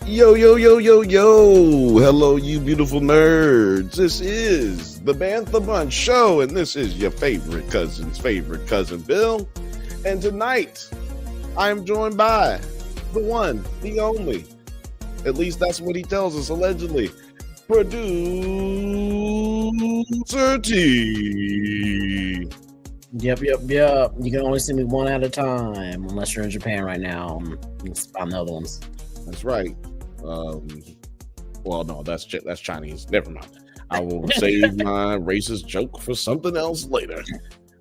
Yo, yo, yo, yo, yo. Hello, you beautiful nerds. This is the Bantha Bunch Show, and this is your favorite cousin's favorite cousin, Bill. And tonight, I'm joined by the one, the only, at least that's what he tells us, allegedly, Producer T. Yep. You can only see me one at a time, unless you're in Japan right now. I'm the other ones. That's right. Well, no, that's Chinese. Never mind. I will save my racist joke for something else later.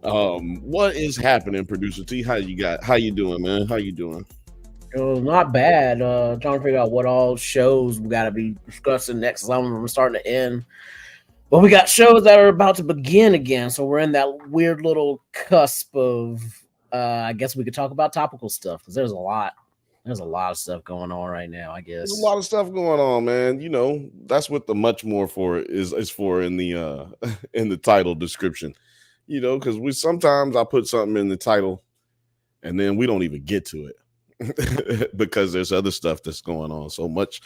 What is happening, Producer T? How you doing, man? How you doing? Not bad. Trying to figure out what all shows we got to be discussing next. Some of them are starting to end. But we got shows that are about to begin again. So we're in that weird little cusp of, I guess we could talk about topical stuff because there's a lot of stuff going on right now, I guess. There's a lot of stuff going on, man. You know, that's what the much more for is for in the in the title description. You know, because sometimes I put something in the title and then we don't even get to it because there's other stuff that's going on. So much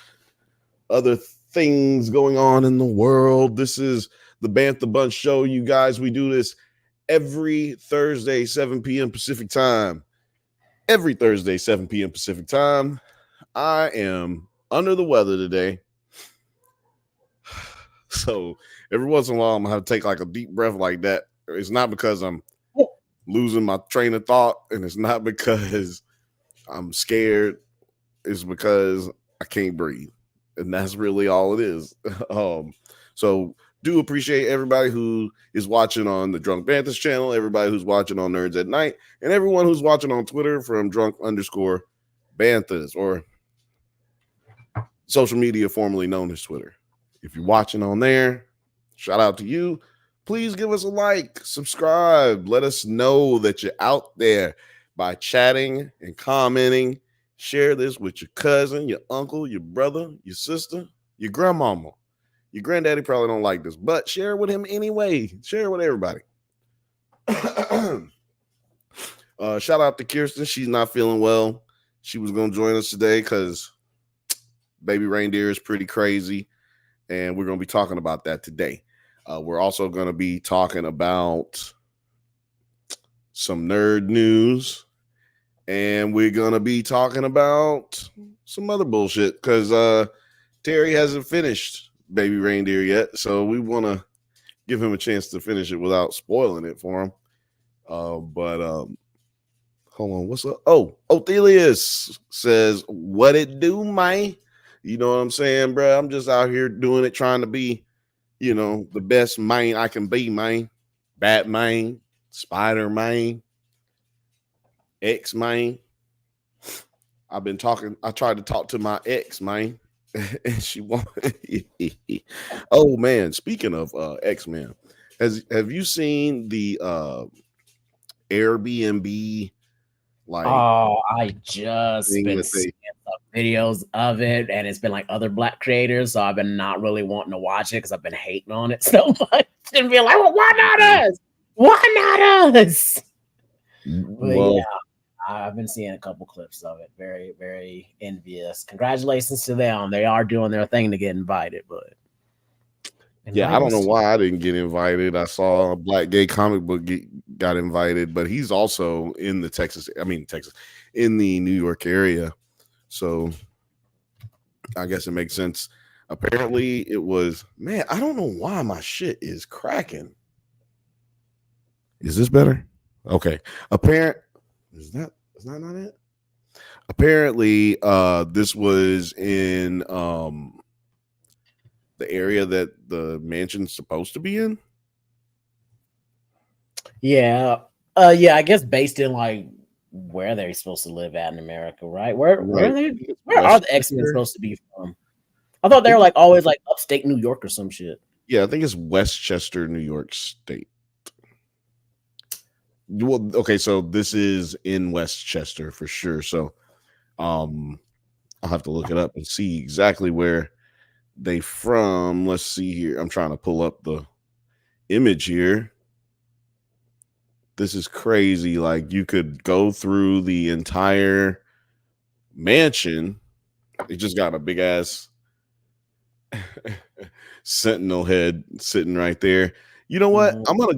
other things going on in the world. This is the Bantha Bunch Show, you guys. We do this every Thursday, 7 p.m. Pacific time. Every Thursday, 7 p.m. Pacific time. I am under the weather today. So every once in a while, I'm going to have to take like a deep breath like that. It's not because I'm losing my train of thought, and it's not because I'm scared. It's because I can't breathe. And that's really all it is. So do appreciate everybody who is watching on the Drunk Banthas channel, everybody who's watching on Nerds at Night, and everyone who's watching on Twitter from drunk_Banthas or social media formerly known as Twitter. If you're watching on there, shout out to you. Please give us a like, subscribe. Let us know that you're out there by chatting and commenting. Share this with your cousin, your uncle, your brother, your sister, your grandmama. Your granddaddy probably don't like this, but share it with him anyway. Share it with everybody. Shout out to Kirsten. She's not feeling well. She was going to join us today because Baby Reindeer is pretty crazy, and we're going to be talking about that today. We're also going to be talking about some nerd news, and we're going to be talking about some other bullshit because Terry hasn't finished Baby Reindeer yet, so we want to give him a chance to finish it without spoiling it for him. But hold on, what's up? Oh, Othelius says, "What it do, man?" You know what I'm saying, bro? I'm just out here doing it, trying to be, you know, the best man I can be, man. Batman, Spider-Man, X-Man. I tried to talk to my ex, man. And she wanted. Oh man, speaking of X-Men, have you seen the Airbnb I just been seeing videos of it, and it's been like other black creators, so I've been not really wanting to watch it because I've been hating on it so much and being like, well, why not us? Why not us? But yeah, I've been seeing a couple clips of it. Very, very envious. Congratulations to them. They are doing their thing to get invited, but yeah, I don't know why I didn't get invited. I saw a black gay comic book got invited, but he's also in the in the New York area. So I guess it makes sense. Apparently it was, man, I don't know why my shit is cracking. Is this better? Okay. Is that not it? Apparently, this was in the area that the mansion's supposed to be in. Yeah. I guess based in like where they're supposed to live at in America, right? Where are the X-Men supposed to be from? I thought they were like always like upstate New York or some shit. Yeah, I think it's Westchester, New York State. Well, okay, so this is in Westchester for sure. So I'll have to look it up and see exactly where they from. Let's see here. I'm trying to pull up the image here. This is crazy. Like you could go through the entire mansion. He just got a big ass sentinel head sitting right there. You know what? Mhm. I'm gonna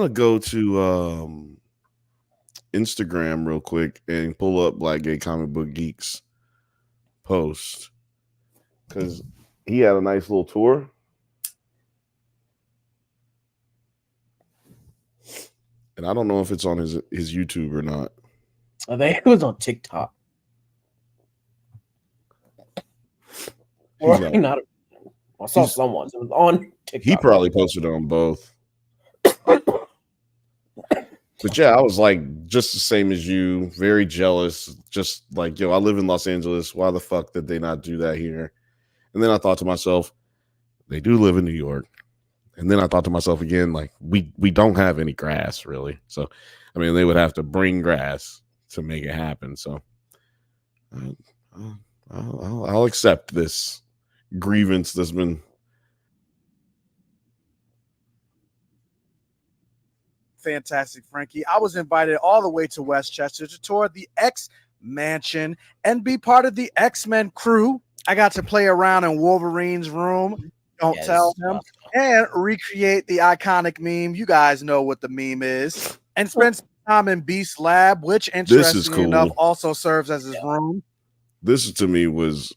go to Instagram real quick and pull up Black Gay Comic Book Geeks post because he had a nice little tour. And I don't know if it's on his YouTube or not. I think it was on TikTok. Or not. I saw someone. It was on TikTok. He probably posted it on both. But yeah, I was like just the same as you, very jealous. Just like, yo, I live in Los Angeles. Why the fuck did they not do that here? And then I thought to myself, they do live in New York. And then I thought to myself again, like, we don't have any grass really. So, I mean, they would have to bring grass to make it happen. So I'll accept this grievance that's been. Fantastic, Frankie. I was invited all the way to Westchester to tour the X Mansion and be part of the X-Men crew. I got to play around in Wolverine's room. Don't tell him. And recreate the iconic meme. You guys know what the meme is. And spend some time in Beast Lab, which, interestingly enough, also serves as his room. This to me was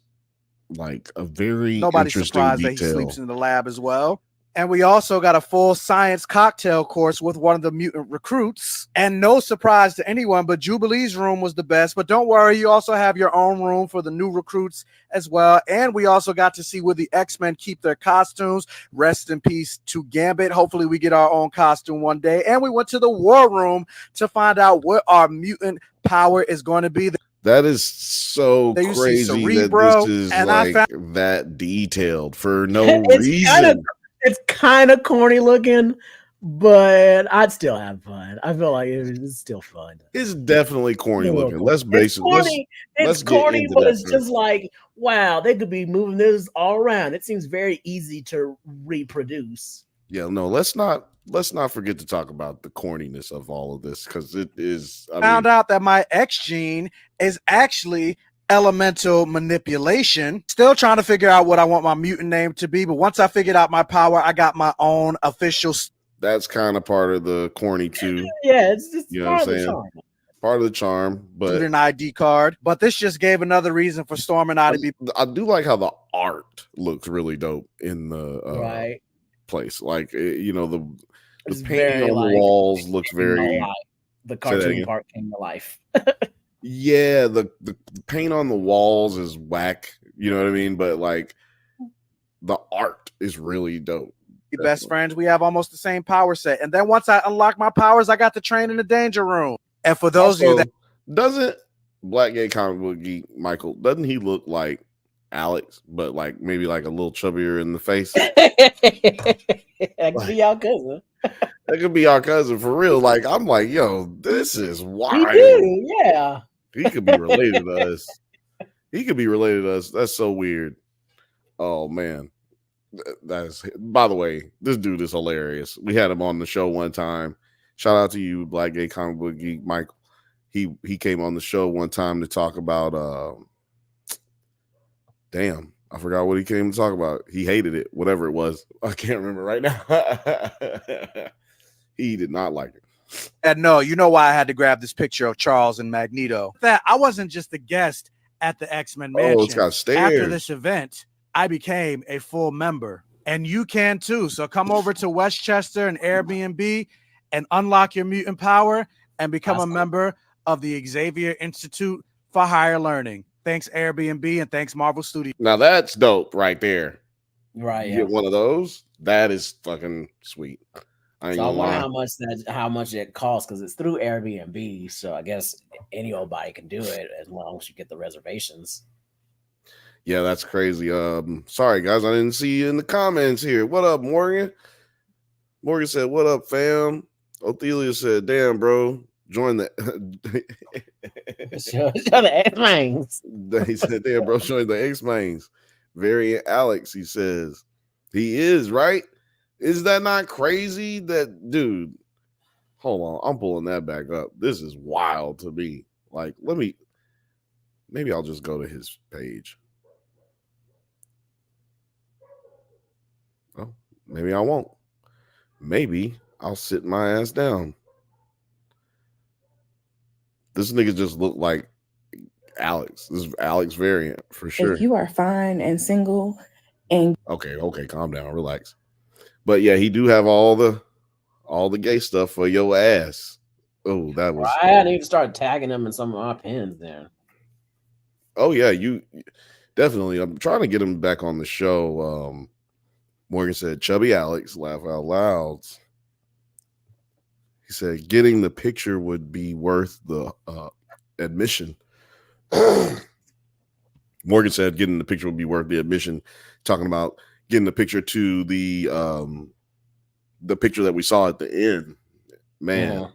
like a very interesting surprised detail. That he sleeps in the lab as well. And we also got a full science cocktail course with one of the mutant recruits. And no surprise to anyone, but Jubilee's room was the best. But don't worry, you also have your own room for the new recruits as well. And we also got to see where the X-Men keep their costumes. Rest in peace to Gambit. Hopefully we get our own costume one day. And we went to the war room to find out what our mutant power is going to be. That is so crazy that this is like that detailed for no reason. It's kind of corny looking, but I'd still have fun. I feel like it's still fun. It's definitely corny looking. Let's basically it's corny, but it's just like, wow, they could be moving this all around. It seems very easy to reproduce. Yeah, no, let's not forget to talk about the corniness of all of this because it is. I found out that my X gene is actually elemental manipulation. Still trying to figure out what I want my mutant name to be, but once I figured out my power, I got my own official. That's kind of part of the corny too. Yeah, it's just you know what I'm saying. Part of the charm, but student ID card. But this just gave another reason for Storm and I to be. I do like how the art looks really dope in the place. Like the painting on the walls looks very. The cartoon part came to life. Yeah, the paint on the walls is whack, you know what I mean? But like the art is really dope. Best friends, we have almost the same power set. And then once I unlock my powers, I got to train in the danger room. And for those of you that doesn't Black Gay Comic Book Geek Michael, doesn't he look like Alex, but like maybe like a little chubbier in the face? That could be our cousin. That could be our cousin for real. Like I'm like, yo, this is wild. Yeah. He could be related to us. He could be related to us. That's so weird. Oh man. That's by the way, this dude is hilarious. We had him on the show one time. Shout out to you, Black Gay Comic Book Geek Michael. He came on the show one time to talk about damn, I forgot what he came to talk about. He hated it, whatever it was. I can't remember right now. He did not like it. And no, you know why I had to grab this picture of Charles and Magneto. That I wasn't just a guest at the X-Men Mansion. Oh, it's got stairs. After this event, I became a full member. And you can too. So come over to Westchester and Airbnb and unlock your mutant power and become a member of the Xavier Institute for Higher Learning. Thanks, Airbnb, and thanks, Marvel Studios. Now that's dope right there. Right. You get one of those. That is fucking sweet. So I wonder how much it costs because it's through Airbnb. So I guess anybody can do it as long as you get the reservations. Yeah, that's crazy. Sorry guys, I didn't see you in the comments here. What up, Morgan? Morgan said, "What up, fam?" Othelia said, "Damn, bro, join the." Show the X-Mains. He said, "Damn, bro, join the X-Mains." Variant Alex, he says, he is right. Is that not crazy? That dude. Hold on, I'm pulling that back up. This is wild to me. Like, let me Maybe I'll just go to his page. Oh, maybe I won't. Maybe I'll sit my ass down. This nigga just looked like Alex. This is Alex variant for sure. If you are fine and single and okay, calm down, relax. But yeah, he do have all the gay stuff for your ass. Oh, that was I need to start tagging him in some of my pins there. Oh yeah, you definitely. I'm trying to get him back on the show. Morgan said, "Chubby Alex, laugh out loud." He said, "Getting the picture would be worth the admission." Morgan said, "Getting the picture would be worth the admission." Talking about getting the picture to the picture that we saw at the end. Man,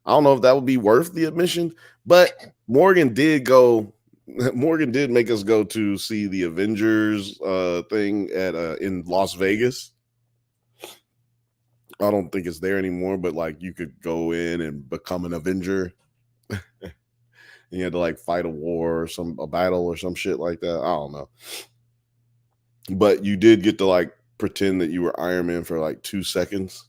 I don't know if that would be worth the admission, but Morgan did go. Morgan did make us go to see the Avengers thing at in Las Vegas. I don't think it's there anymore, but like you could go in and become an Avenger. And you had to like fight a war or a battle or some shit like that. I don't know. But you did get to like pretend that you were Iron Man for like 2 seconds.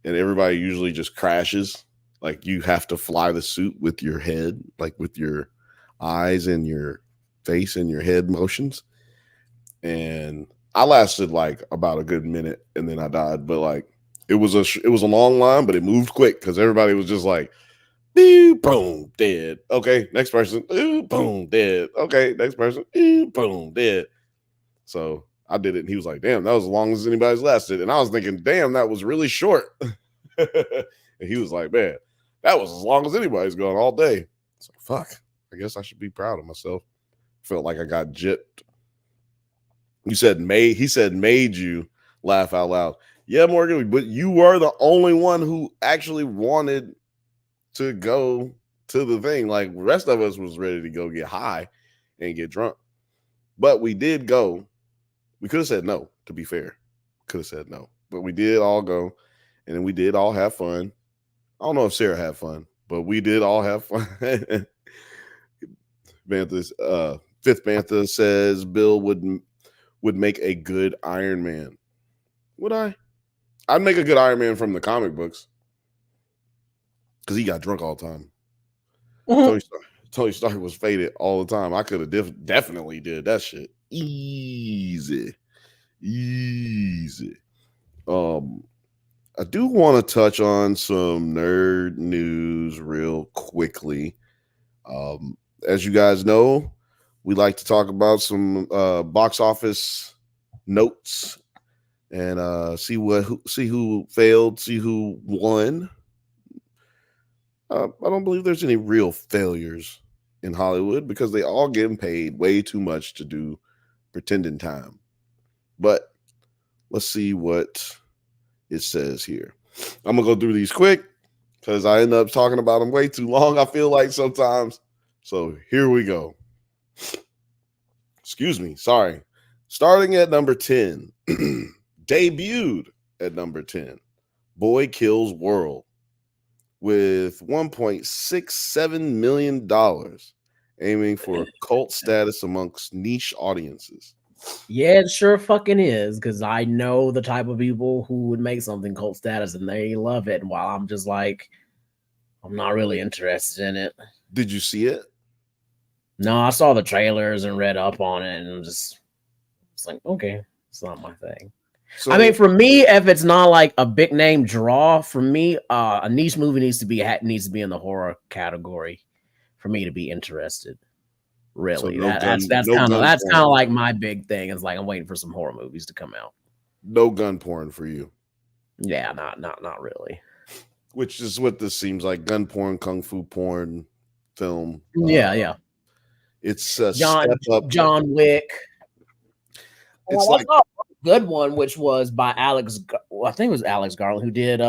And everybody usually just crashes. Like you have to fly the suit with your head, like with your eyes and your face and your head motions. And I lasted like about a good minute and then I died. But like it was a long line, but it moved quick because everybody was just like, boom, dead. Okay, next person. Boom, dead. Okay, next person. Boom, dead. So I did it, and he was like, "Damn, that was as long as anybody's lasted." And I was thinking, "Damn, that was really short." And he was like, "Man, that was as long as anybody's gone all day." It's like, fuck. I guess I should be proud of myself. Felt like I got gypped. You said made. He said made you laugh out loud. Yeah, Morgan, but you were the only one who actually wanted to go to the thing. Like the rest of us was ready to go get high and get drunk. But we did go. We could have said no, to be fair. Could have said no. But we did all go. And then we did all have fun. I don't know if Sarah had fun, but we did all have fun. Bantha's Fifth Bantha says Bill would make a good Iron Man. Would I? I'd make a good Iron Man from the comic books. Because he got drunk all the time. Tony Stark was faded all the time. I could have definitely did that shit. Easy. I do want to touch on some nerd news real quickly. As you guys know, we like to talk about some box office notes and see who failed, see who won. I don't believe there's any real failures in Hollywood because they all getting paid way too much to do pretending time. But let's see what it says here. I'm going to go through these quick because I end up talking about them way too long, I feel like sometimes. So here we go. Excuse me. Sorry. Starting at number 10. Debuted at number 10. Boy Kills World. With $1.67 million, aiming for cult status amongst niche audiences. Yeah, it sure fucking is, because I know the type of people who would make something cult status and they love it, while I'm just like, I'm not really interested in it. Did you see it? No, I saw the trailers and read up on it, and I'm just, it's like, okay, it's not my thing. So, I mean, for me, if it's not like a big name draw, for me, a niche movie needs to be in the horror category for me to be interested. Really, so that's kind of like my big thing. Is like I'm waiting for some horror movies to come out. No gun porn for you. Yeah, not really. Which is what this seems like: gun porn, kung fu porn, film. Yeah. It's a John Wick. It's like a good one, which was by Alex. I think it was Alex Garland who did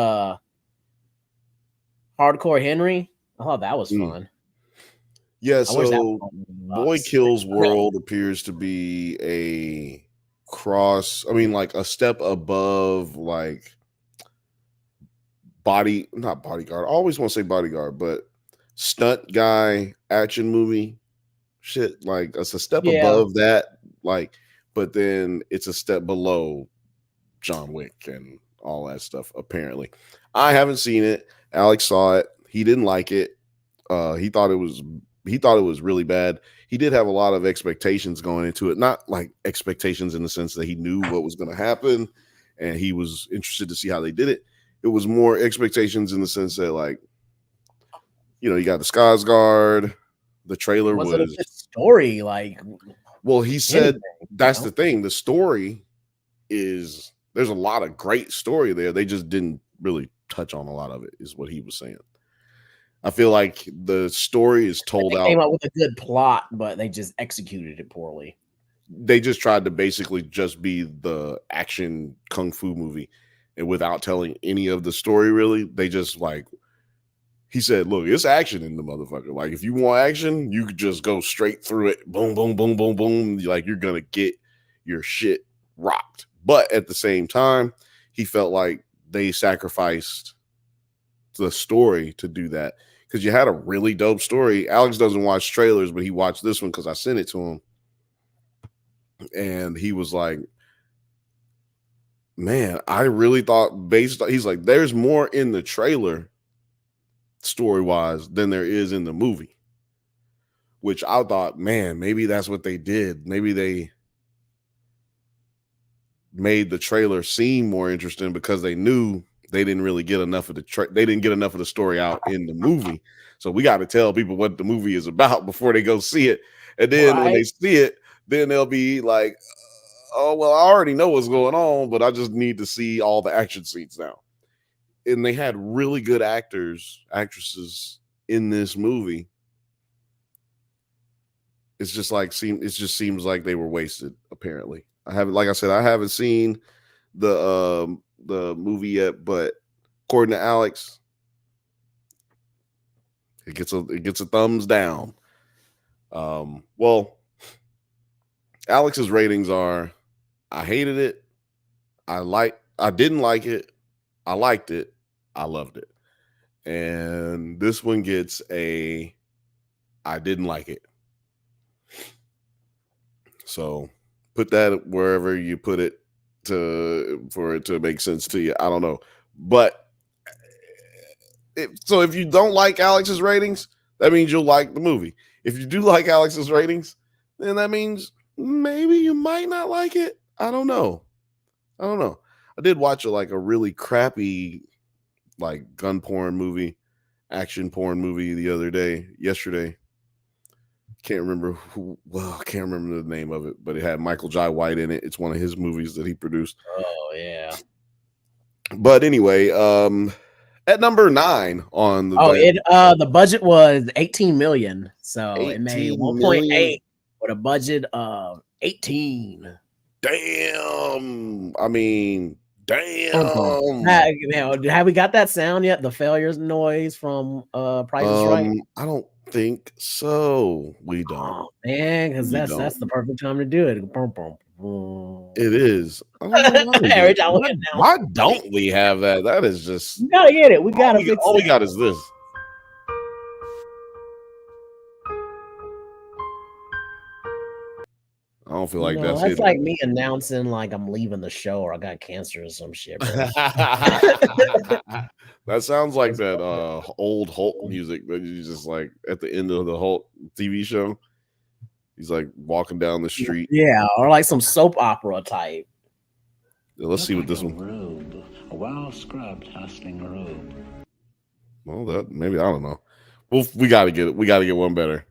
Hardcore Henry. I thought that was fun. Yeah, so Boy Kills World appears to be a cross. I mean, like a step above, like not Bodyguard. I always want to say Bodyguard, but stunt guy action movie. shit. Like it's a step Yeah. above that. Like, but then it's a step below John Wick and all that stuff. Apparently, I haven't seen it. Alex saw it. He didn't like it. He thought it was really bad. He did have a lot of expectations going into it. Not like expectations in the sense that he knew what was going to happen and he was interested to see how they did it. It was more expectations in the sense that, like, you got the Skarsgård. The trailer was it a good story. Like, well, he said that's the thing. The story is there's a lot of great story there. They just didn't really touch on a lot of it, is what he was saying. I feel like the story is told out. Came up with a good plot, but they just executed it poorly. They just tried to basically just be the action kung fu movie, and without telling any of the story, really, they just like. He said, "Look, it's action in the motherfucker. Like, if you want action, you could just go straight through it. Boom, boom, boom, boom, boom. Like, you're gonna get your shit rocked." But at the same time, he felt like they sacrificed the story to do that because you had a really dope story. Alex doesn't watch trailers, but he watched this one because I sent it to him, and he was like, "Man, I really thought he's like, there's more in the trailer." Story-wise than there is in the movie, which I thought, man, maybe that's what they did. Maybe they made the trailer seem more interesting because they knew they didn't really get enough of they didn't get enough of the story out in the movie. So we got to tell people what the movie is about before they go see it. And then when they see it, then they'll be like, "Oh, well, I already know what's going on, but I just need to see all the action scenes now." And they had really good actresses in this movie. It just seems like they were wasted. Apparently, I haven't seen the movie yet, but according to Alex, it gets a thumbs down. Well, Alex's ratings are: I hated it, I didn't like it, I liked it, I loved it. And this one gets I didn't like it. So put that wherever you put it for it to make sense to you. I don't know. But so if you don't like Alex's ratings, that means you'll like the movie. If you do like Alex's ratings, then that means maybe you might not like it. I don't know. I did watch a really crappy gun porn movie, action porn movie yesterday. Can't remember the name of it, but it had Michael Jai White in it. It's one of his movies that he produced. Oh yeah. But anyway, at number 9 on the the budget was 18 million, so it made 1.8 million. with a budget of 18. Damn. I mean, damn. Have we got that sound yet? The failures noise from Price is Right? I don't think so. We don't. Oh man, because that's the perfect time to do it. It is. Why don't we have that? That is just. We gotta get it. We gotta fix it. All we got is this. I don't feel like that's it. Like me announcing like I'm leaving the show or I got cancer or some shit. That sounds like that old Hulk music that you just like at the end of the Hulk TV show. He's like walking down the street. Yeah, or like some soap opera type. Let's see what this one. Robe, a well scrubbed, hustling robe. Well, that maybe I don't know. Well, we got to get it. We got to get one better.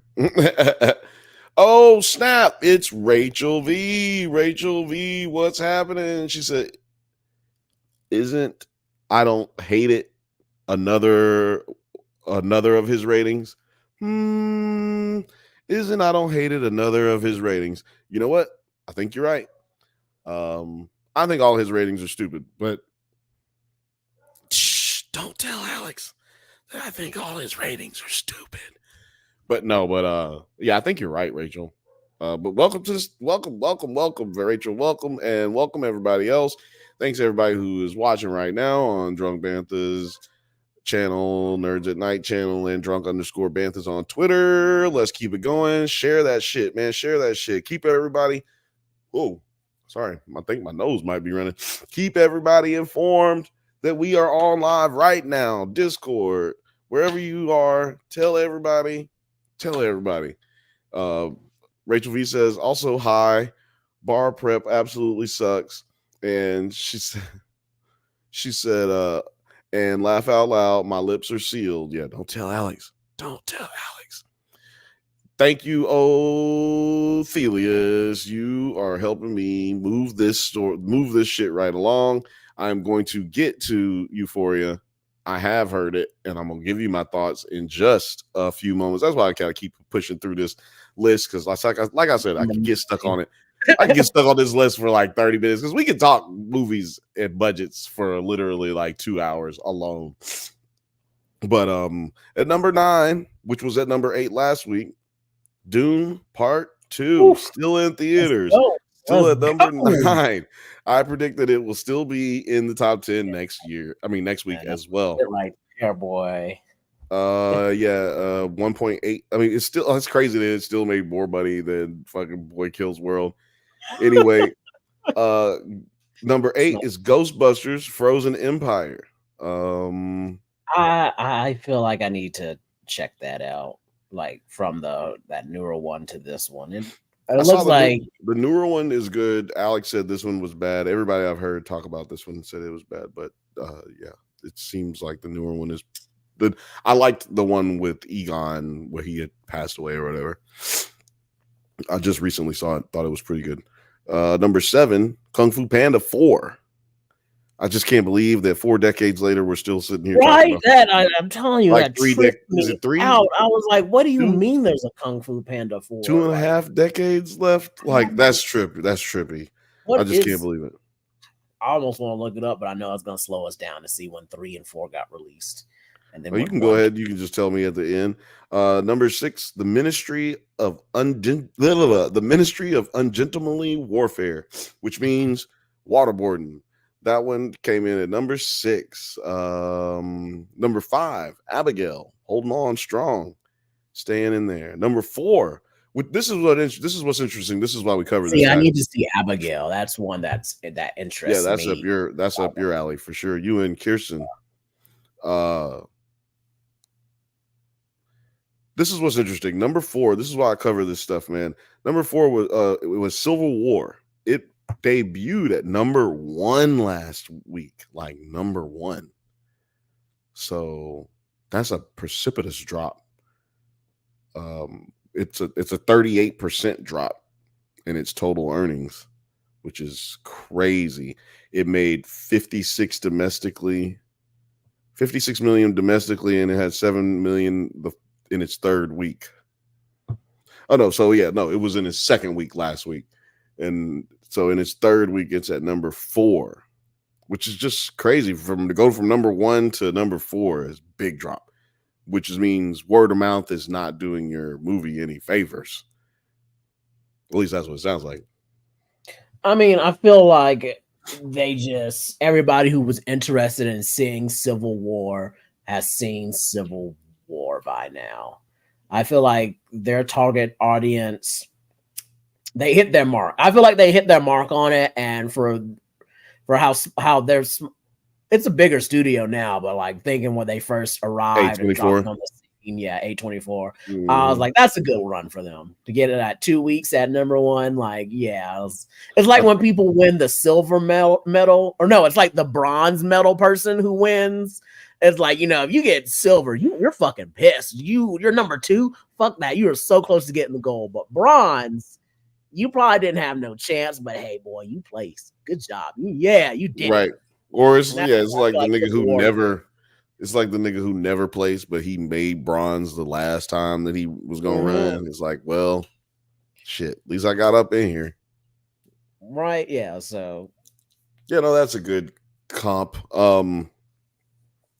Oh snap! It's Rachel V. Rachel V. What's happening? She said, "Isn't I don't hate it another of his ratings? Isn't I don't hate it another of his ratings? You know what? I think you're right. I think all his ratings are stupid, but don't tell Alex that I think all his ratings are stupid." But yeah, I think you're right, Rachel. But welcome to this. Welcome, Rachel. Welcome, and welcome everybody else. Thanks everybody who is watching right now on Drunk Bantha's channel, Nerds at Night channel, and drunk_Banthas on Twitter. Let's keep it going. Share that shit, man. Share that shit. Keep everybody. Oh, sorry. I think my nose might be running. Keep everybody informed that we are on live right now. Discord, wherever you are. Tell everybody. Rachel V says, also, hi. Bar prep absolutely sucks. And she said, and laugh out loud, my lips are sealed. Yeah, don't tell Alex. Thank you, Othelius. You are helping me move this shit right along. I'm going to get to Euphoria. I have heard it, and I'm gonna give you my thoughts in just a few moments. That's why I kind of keep pushing through this list, because like I said, I can get stuck on it. I can get stuck on this list for like 30 minutes, because we can talk movies and budgets for literally like 2 hours alone. But at number 9, which was at number 8 last week, Dune Part 2, still in theaters, still at number 9. I predict that it will still be in the top 10 next week as well. Right there, boy. 1.8. I mean, it's crazy that it still made more money than fucking Boy Kills World. Anyway, number 8 is Ghostbusters Frozen Empire. I feel like I need to check that out, like from that newer one to this one. It looks like the newer one is good. Alex said this one was bad. Everybody I've heard talk about this one said it was bad, but yeah, it seems like the newer one is good. I liked the one with Egon where he had passed away or whatever. I just recently saw it, thought it was pretty good. Number 7, Kung Fu Panda 4. I just can't believe that 4 decades later we're still sitting here. Right, I'm telling you, like that is it 3? Out. I was like, what do you mean there's a Kung Fu Panda 4? 2.5 decades left? Like, that's trippy. That's trippy. I just can't believe it. I almost want to look it up, but I know it's going to slow us down to see when 3 and 4 got released. And then you can go ahead. You can just tell me at the end. Number 6, the Ministry of Ungentlemanly Warfare, which means waterboarding. That one came in at number 6. Number 5, Abigail, holding on strong, staying in there. Number 4. This is what's interesting. This is why we cover this. I need to see Abigail. That's one that interests me. That's up your alley for sure. You and Kirsten. This is what's interesting. Number 4. This is why I cover this stuff, man. Number 4 was Civil War. It debuted at number 1 last week, like number 1. So that's a precipitous drop. It's a 38% drop in its total earnings, which is crazy. It made 56 million domestically, and it had 7 million in its 3rd week. Oh no, so yeah, no, it was in its 2nd week last week. And so in its 3rd week, it's at number 4, which is just crazy. To go from number 1 to number 4 is big drop, which means word of mouth is not doing your movie any favors. At least that's what it sounds like. I mean, I feel like everybody who was interested in seeing Civil War has seen Civil War by now. I feel like their target audience, they hit their mark. I feel like they hit their mark on it, and for how there's, it's a bigger studio now, but like thinking when they first arrived and dropped on the scene, A24. I was like, that's a good run for them to get it at 2 weeks at number 1. Like, yeah, it's like when people win the silver medal, or no, it's like the bronze medal person who wins. It's like, if you get silver, you're fucking pissed. You're number 2. Fuck that. You were so close to getting the gold, but bronze, you probably didn't have no chance, but hey, boy, you placed. Good job. Yeah, you did. Right. Or it's like the nigga who never. It's like the nigga who never placed, but he made bronze the last time that he was gonna run. It's like, well, shit. At least I got up in here. Right. Yeah. So. That's a good comp.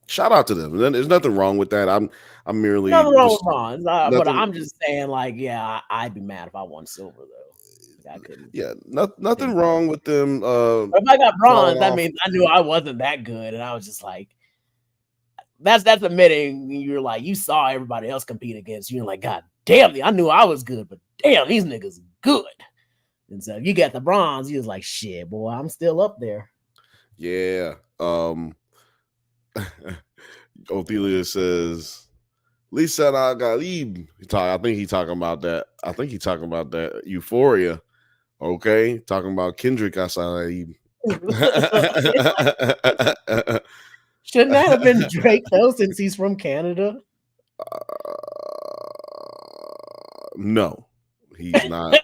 Shout out to them. There's nothing wrong with that. I'm merely nothing wrong with bronze, but I'm just saying, like, yeah, I'd be mad if I won silver though. I couldn't. Yeah, nothing wrong with them. If I got bronze, that means I knew I wasn't that good, and I was just like, that's admitting you're like, you saw everybody else compete against you. You're like, God damn, I knew I was good, but damn, these niggas good. And so you got the bronze. You was like, shit, boy, I'm still up there. Yeah. Ophelia says, Lisa Galib. I think he's talking about that. I think he's talking about that Euphoria. Okay. Talking about Kendrick Asalib. Shouldn't that have been Drake though, since he's from Canada? No, he's not.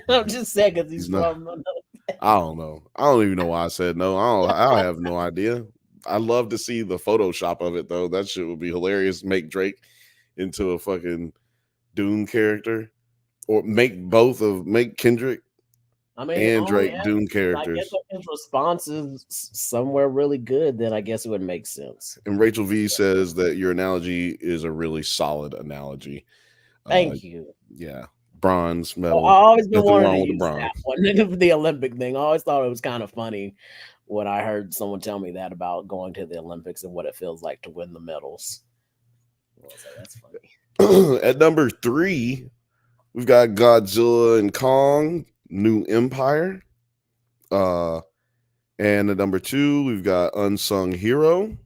I'm just saying because he's from. I don't know. I don't even know why I said no. I have no idea. I'd love to see the Photoshop of it though. That shit would be hilarious. Make Drake into a fucking Dune character, or make Kendrick and Drake Dune characters. I guess if his response is somewhere really good, then I guess it would make sense. And Rachel V says that your analogy is a really solid analogy. Thank you. Yeah. Bronze medal. I've always been wanting to use that one. The Olympic thing. I always thought it was kind of funny when I heard someone tell me that about going to the Olympics and what it feels like to win the medals. So that's funny. At number 3, we've got Godzilla and Kong, New Empire. And at number 2, we've got Unsung Hero,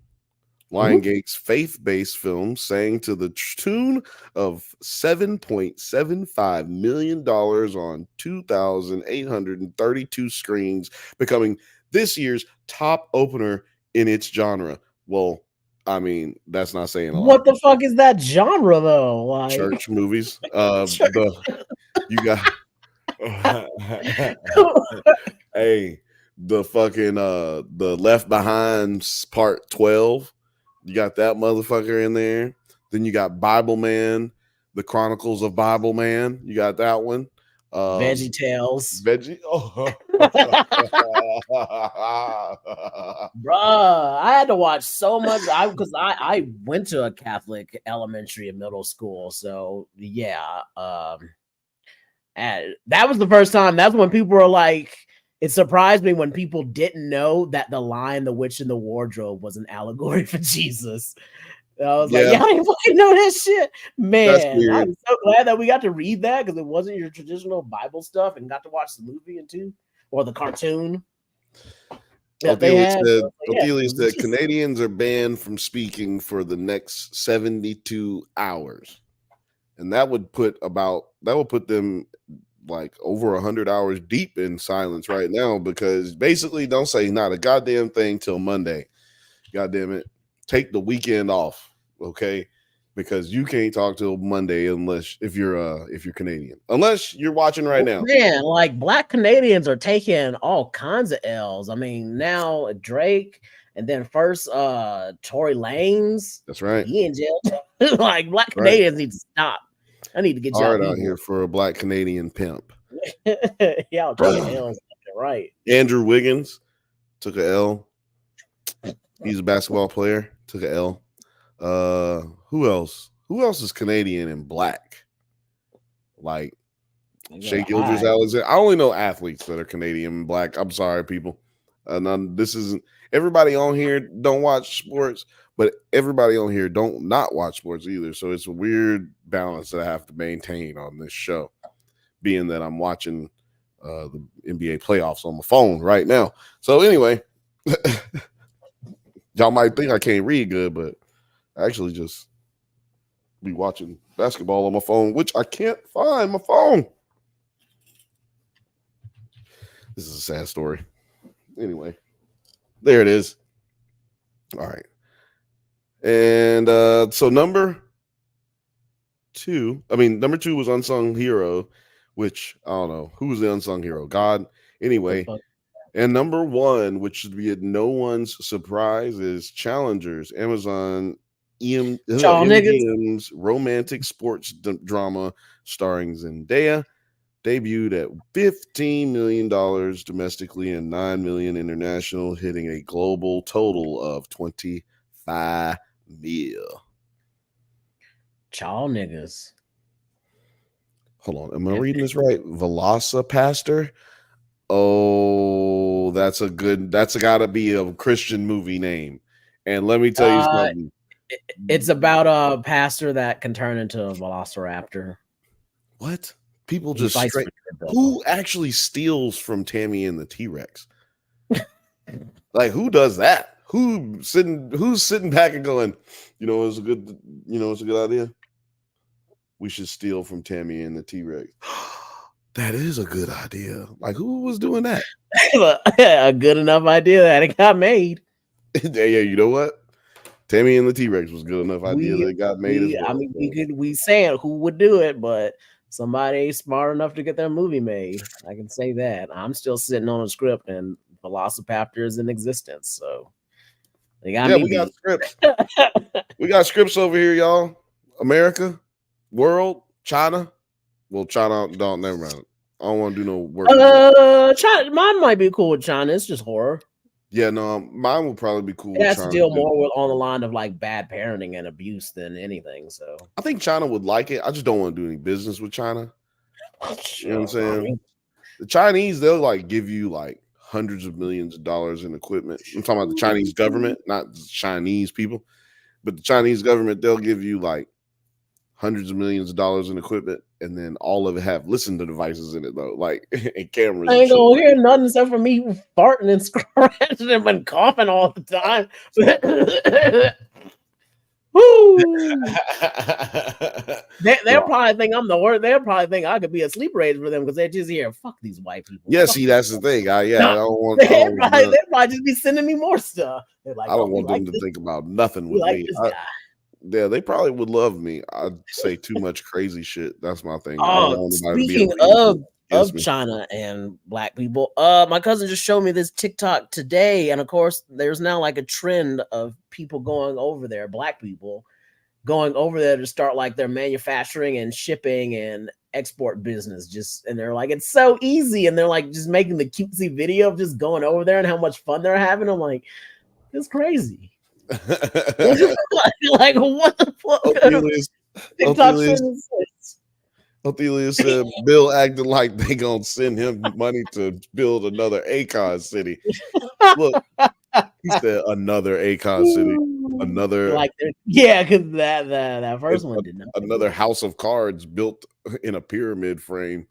Lionsgate's faith-based film, sang to the tune of $7.75 million on 2,832 screens, becoming this year's top opener in its genre. Well, I mean, that's not saying a lot. What the fuck is that genre though? Like church movies. You got hey, the fucking the Left Behind Part 12. You got that motherfucker in there. Then you got Bible Man, The Chronicles of Bible Man. You got that one. Veggie Tales. Oh. Bruh, I had to watch so much because I went to a Catholic elementary and middle school. So yeah. And that was the first time. That's when people were like, it surprised me when people didn't know that the Lion, the Witch, and the Wardrobe was an allegory for Jesus. And I was like, yeah, I didn't fucking know that shit. Man, I'm so glad that we got to read that because it wasn't your traditional Bible stuff and got to watch the movie and too, or the cartoon. Ophelia said Canadians are banned from speaking for the next 72 hours. And that would put them like over 100 hours deep in silence right now, because basically don't say not a goddamn thing till Monday. God damn it. Take the weekend off, okay? Because you can't talk till Monday unless if you're Canadian. Unless you're watching right now. Man, like Black Canadians are taking all kinds of L's. I mean, now Drake and then first Tory Lanez. That's right. He in jail. Like Black Canadians need to stop. I need to get hard out here for a Black Canadian pimp. Y'all taking L's, right? Andrew Wiggins took a L. He's a basketball player. Took a L. Who else? Who else is Canadian and Black? Like Shea Gilgeous-Alexander. I only know athletes that are Canadian and Black. I'm sorry, people. This isn't everybody on here don't watch sports, but everybody on here don't not watch sports either. So it's a weird balance that I have to maintain on this show, being that I'm watching the NBA playoffs on my phone right now. So anyway, y'all might think I can't read good, but I actually just be watching basketball on my phone, which I can't find my phone. This is a sad story. Anyway, there it is. All right. And so number 2 was Unsung Hero, which I don't know. Who was the unsung hero? God. Anyway. And number 1, which should be at no one's surprise, is Challengers, Amazon MGM's romantic sports drama starring Zendaya, debuted at $15 million domestically and $9 million international, hitting a global total of 25 mil. Y'all niggas. Hold on, am I reading this right? Velocipaster. Oh, that's gotta be a Christian movie name. And let me tell you something. It's about a pastor that can turn into a velociraptor. What? People He just fights straight. for good, though. Who actually steals from Tammy and the T-Rex? Like, who does that? Who's sitting back and going, it's a good idea. We should steal from Tammy and the T-Rex. That is a good idea. Like, who was doing that? A good enough idea that it got made. Yeah, you know what? Tammy and the T-Rex was good enough idea that it got made as well. I mean, we saying who would do it, but somebody smart enough to get their movie made. I can say that. I'm still sitting on a script, and Velociraptor is in existence. So they got me. We got scripts. We got scripts over here, y'all. America, world, China. Well, China, never mind. I don't want to do no work. China, mine might be cool with China. It's just horror. Yeah, no, mine will probably be cool. It has to deal more with on the line of like bad parenting and abuse than anything. So I think China would like it. I just don't want to do any business with China. You know what I'm saying? The Chinese, they'll like give you like hundreds of millions of dollars in equipment. I'm talking about the Chinese government, not the Chinese people, but the Chinese government, they'll give you like hundreds of millions of dollars in equipment, and then all of it have listening devices in it though, like and cameras. I ain't gonna hear nothing except for me farting and scratching and coughing all the time. Woo! They'll probably think I'm the worst. They'll probably think I could be a sleeper aid for them because they're just here. Fuck these white people. Yeah, see, that's the thing. I don't want. They'll probably just be sending me more stuff. Like, I don't want them to think about nothing with me. Yeah, they probably would love me. I'd say too much crazy shit. That's my thing. Speaking of China and black people, my cousin just showed me this TikTok today, and of course, there's now like a trend of people going over there, black people going over there to start like their manufacturing and shipping and export business. And they're like, it's so easy, and they're like just making the cutesy video of just going over there and how much fun they're having. I'm like, it's crazy. like what the fuck? Othelia said Bill acted like they gonna send him money to build another Akon city. Look, he said another Akon city, another because that first one did not. Another house of cards built in a pyramid frame.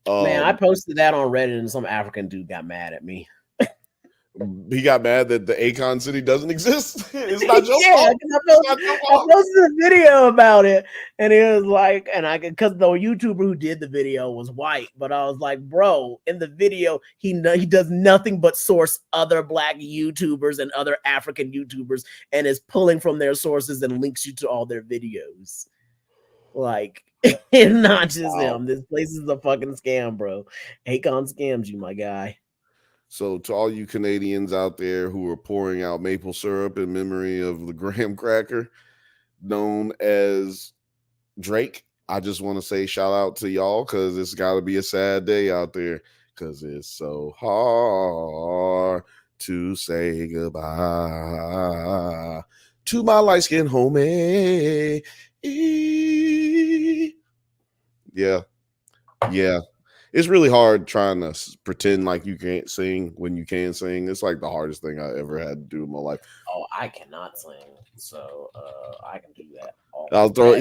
Man, I posted that on Reddit and some African dude got mad at me. He got mad that the Akon city doesn't exist. It's not your fault. I posted a video about it, and it was like, because the YouTuber who did the video was white, but I was like, bro, in the video, he does nothing but source other black YouTubers and other African YouTubers, and is pulling from their sources and links you to all their videos. Like, it's not just him. This place is a fucking scam, bro. Akon scams you, my guy. So to all you Canadians out there who are pouring out maple syrup in memory of the graham cracker known as Drake, I just want to say shout out to y'all because it's got to be a sad day out there because it's so hard to say goodbye to my light-skinned homie. Yeah. It's really hard trying to pretend like you can't sing when you can sing. It's like the hardest thing I ever had to do in my life. Oh, I cannot sing, so I can do that. I'll throw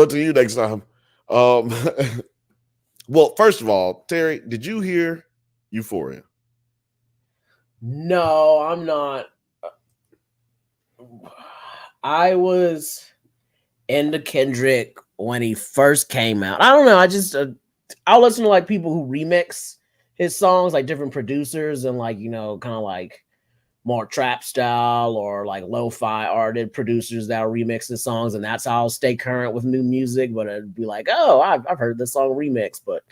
it to you next time. Well, first of all, Terry, did you hear Euphoria? No, I'm not. I was into Kendrick when he first came out. I don't know. I just I'll listen to like people who remix his songs, like different producers and like, kind of like more trap style or like lo-fi arted producers that'll remix his songs. And that's how I'll stay current with new music. But it'd be like, oh, I've heard this song remixed, but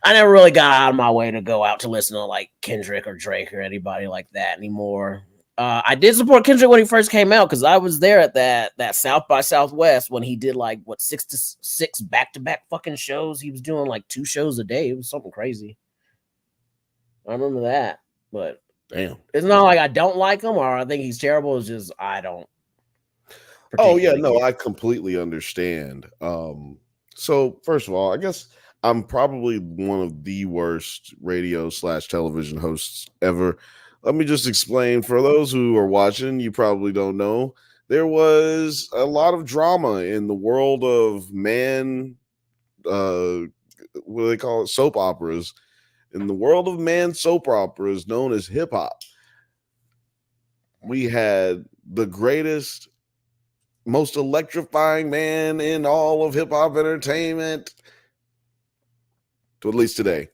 I never really got out of my way to go out to listen to like Kendrick or Drake or anybody like that anymore. I did support Kendrick when he first came out because I was there at that South by Southwest when he did like 6 to 6 back-to-back fucking shows. He was doing like 2 shows a day. It was something crazy. I remember that, but damn, it's not like I don't like him or I think he's terrible. It's just I don't. Oh yeah, no, I completely understand. So first of all, I guess I'm probably one of the worst radio/television hosts ever. Let me just explain for those who are watching, you probably don't know there was a lot of drama in the world of man, what do they call it? Soap operas. In the world of man soap operas known as hip hop, we had the greatest, most electrifying man in all of hip hop entertainment, to at least today,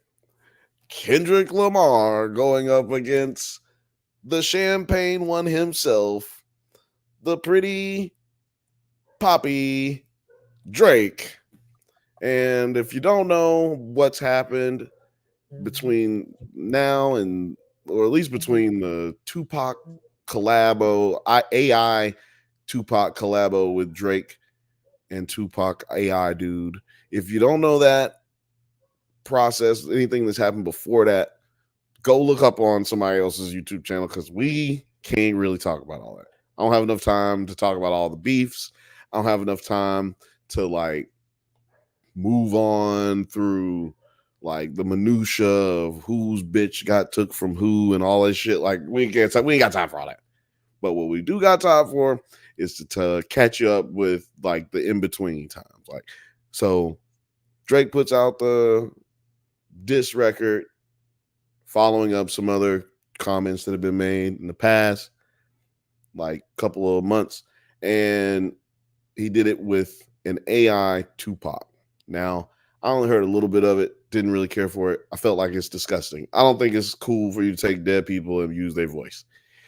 Kendrick Lamar, going up against the champagne one himself, the pretty poppy Drake. And if you don't know what's happened between now and, or at least between the Tupac collabo, AI Tupac collabo with Drake and Tupac AI dude, if you don't know that process, anything that's happened before that, go look up on somebody else's YouTube channel, because we can't really talk about all that. I don't have enough time to talk about all the beefs. I don't have enough time to like move on through like the minutia of whose bitch got took from who and all that shit. Like we ain't got time for all that. But what we do got time for is to catch you up with like the in-between times. Like, so Drake puts out the diss record following up some other comments that have been made in the past like couple of months, and he did it with an AI Tupac. Now, I only heard a little bit of it, didn't really care for it. I felt like it's disgusting. I don't think it's cool for you to take dead people and use their voice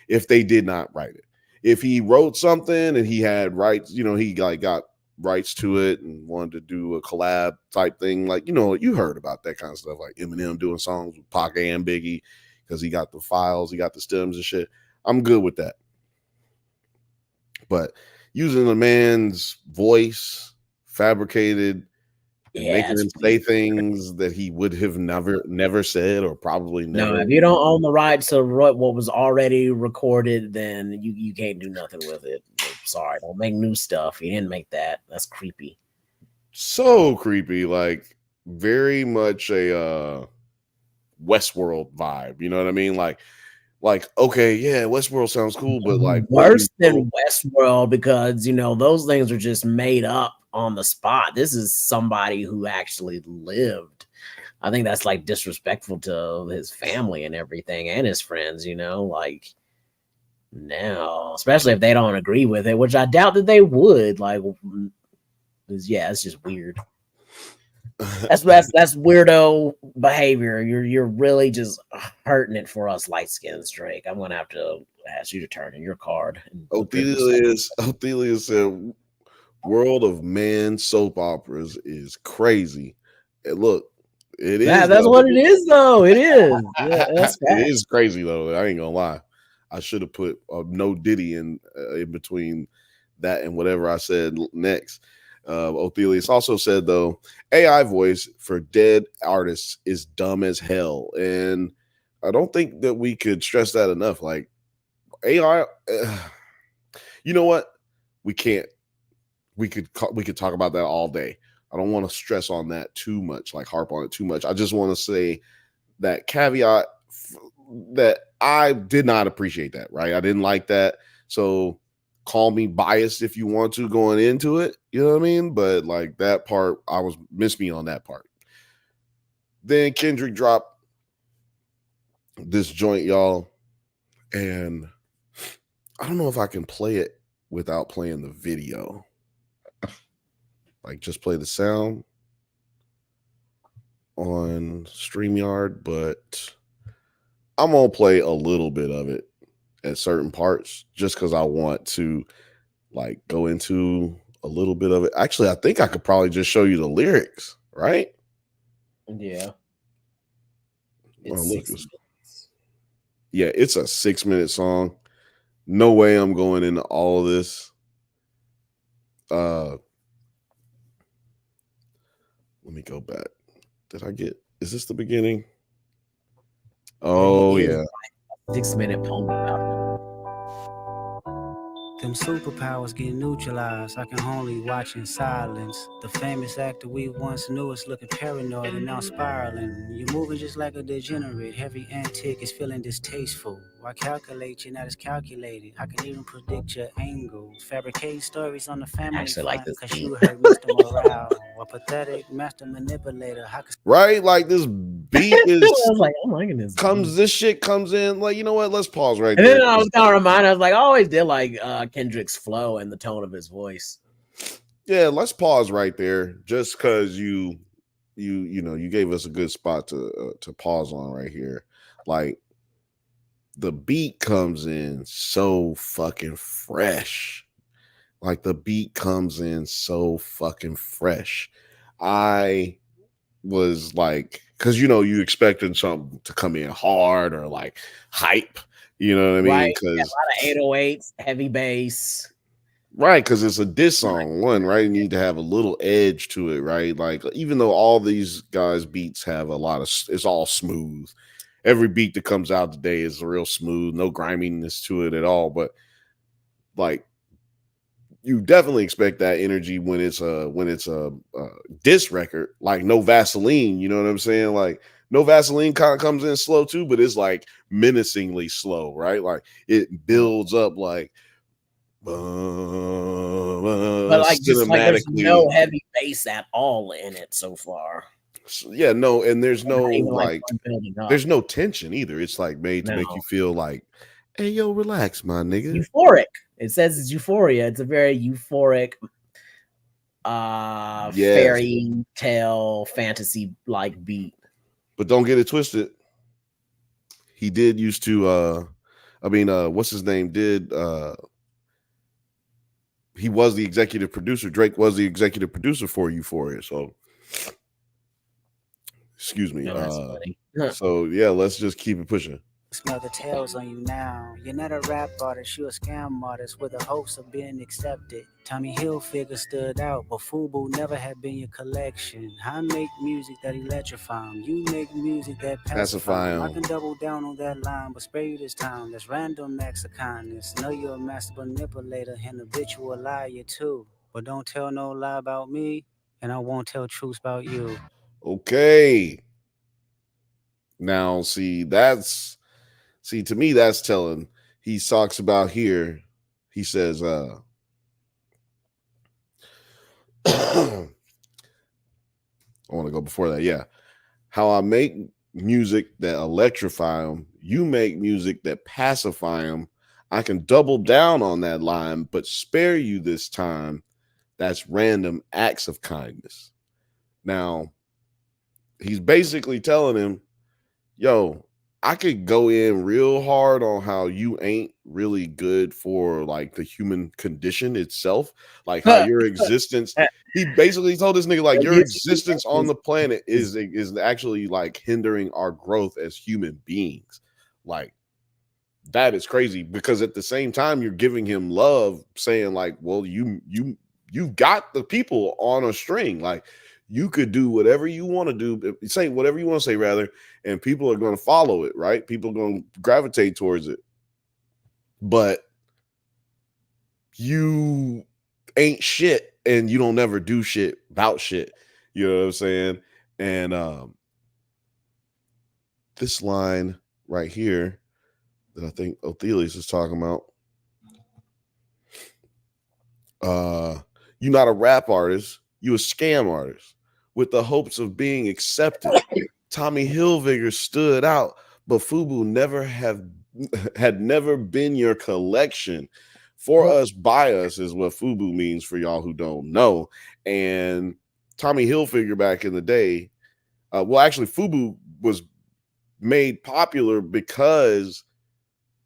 if they did not write it. If he wrote something and he had rights, you know, he like got rights to it and wanted to do a collab type thing, like, you know, you heard about that kind of stuff, like Eminem doing songs with Pac and Biggie because he got the files, he got the stems and shit. I'm good with that. But using a man's voice, fabricated, and making him say things that he would have never said, or probably never. No, if you don't own the rights to what was already recorded, then you can't do nothing with it. Sorry, don't make new stuff. He didn't make that. That's creepy. So creepy, like very much a Westworld vibe. You know what I mean? Like, okay, yeah, Westworld sounds cool, but like worse than Westworld, because you know those things are just made up on the spot. This is somebody who actually lived. I think that's like disrespectful to his family and everything and his friends, you know, like now, especially if they don't agree with it, which I doubt that they would. Like, yeah, it's just weird. That's weirdo behavior. You're really just hurting it for us light skins, Drake. I'm gonna have to ask you to turn in your card. Othelia said, "World of man soap operas is crazy." And look, it is. That's what it is, though. It is. Yeah, it is crazy though. I ain't gonna lie. I should have put a no Diddy in between that and whatever I said next. Othelius also said, though, AI voice for dead artists is dumb as hell, and I don't think that we could stress that enough. Like AI, you know what? We can't. We could talk about that all day. I don't want to stress on that too much, like harp on it too much. I just want to say that caveat that I did not appreciate that. Right? I didn't like that. So call me biased if you want to going into it, you know what I mean? But like that part, miss me on that part. Then Kendrick dropped this joint, y'all, and I don't know if I can play it without playing the video. Like just play the sound on StreamYard, but I'm gonna play a little bit of it at certain parts just because I want to like go into a little bit of it. Actually, I think I could probably just show you the lyrics, right? Yeah. Yeah, it's a 6-minute song. No way I'm going into all of this. Let me go back. Is this the beginning? Oh yeah. 6-minute poem about it. Them superpowers get neutralized. I can only watch in silence. The famous actor we once knew is looking paranoid and now spiraling. You're moving just like a degenerate. Every antic is feeling distasteful. I calculate you, not as calculated. I can even predict your angles. Fabricate stories on the family Actually like front, this cause beat. you hurt Mr. Morale. A pathetic master manipulator. How could Right? Like this beat I is was like, I'm liking this beat. this shit comes in. Like, you know what? Let's pause right And there. then I was kind of reminded, I was like, I always did like Kendrick's flow and the tone of his voice. Yeah, let's pause right there, just because you gave us a good spot to pause on right here. Like, the beat comes in so fucking fresh. Like, the beat comes in so fucking fresh. I was like, because you expecting something to come in hard or like hype, you know what I mean? Right. Because A lot of 808s, heavy bass. right, because it's a diss song, right? You need to have a little edge to it, right? Like, even though all these guys' beats have a lot of, it's all smooth. Every beat that comes out today is real smooth, no griminess to it at all. But like, you definitely expect that energy when it's a diss record, like No Vaseline. You know what I'm saying? Like, No Vaseline kind of comes in slow too, but it's like menacingly slow, right? Like, it builds up like. But like, just like there's no heavy bass at all in it so far. Yeah, no, and there's no even, like building up. there's no tension either. It's like made to make you feel like, hey, yo, relax, my nigga. Euphoric. It says it's euphoria. It's a very euphoric fairy tale fantasy like beat. But don't get it twisted. He did used to what's his name? He was the executive producer. Drake was the executive producer for Euphoria. So excuse me. So yeah, let's just keep it pushing. Smell the tails on you now. You're not a rap artist, you're a scam artist with the hopes of being accepted. Tommy Hilfiger stood out, but FUBU never had been your collection. I make music that electrify 'em. You make music that pacify 'em. I can double down on that line, but spare you this time. That's random acts of kindness. Know you're a master manipulator and habitual liar too. But don't tell no lie about me, and I won't tell truths about you. Okay. Now, to me, that's telling. He talks about here. He says, I want to go before that. Yeah. How I make music that electrify them. You make music that pacify them. I can double down on that line, but spare you this time. That's random acts of kindness. Now, he's basically telling him, yo, I could go in real hard on how you ain't really good for like the human condition itself, like how your existence. He basically told this nigga like your existence on the planet is actually like hindering our growth as human beings. Like, that is crazy, because at the same time you're giving him love, saying like, well, you got the people on a string, like. You could do whatever you want to do, say whatever you want to say, rather, and people are going to follow it, right? People are going to gravitate towards it. But you ain't shit, and you don't never do shit about shit. You know what I'm saying? And this line right here that I think Othelius is talking about. You're not a rap artist, you a scam artist. With the hopes of being accepted. Tommy Hilfiger stood out, but FUBU had never been your collection. For us, by us is what FUBU means for y'all who don't know. And Tommy Hilfiger back in the day, actually FUBU was made popular because,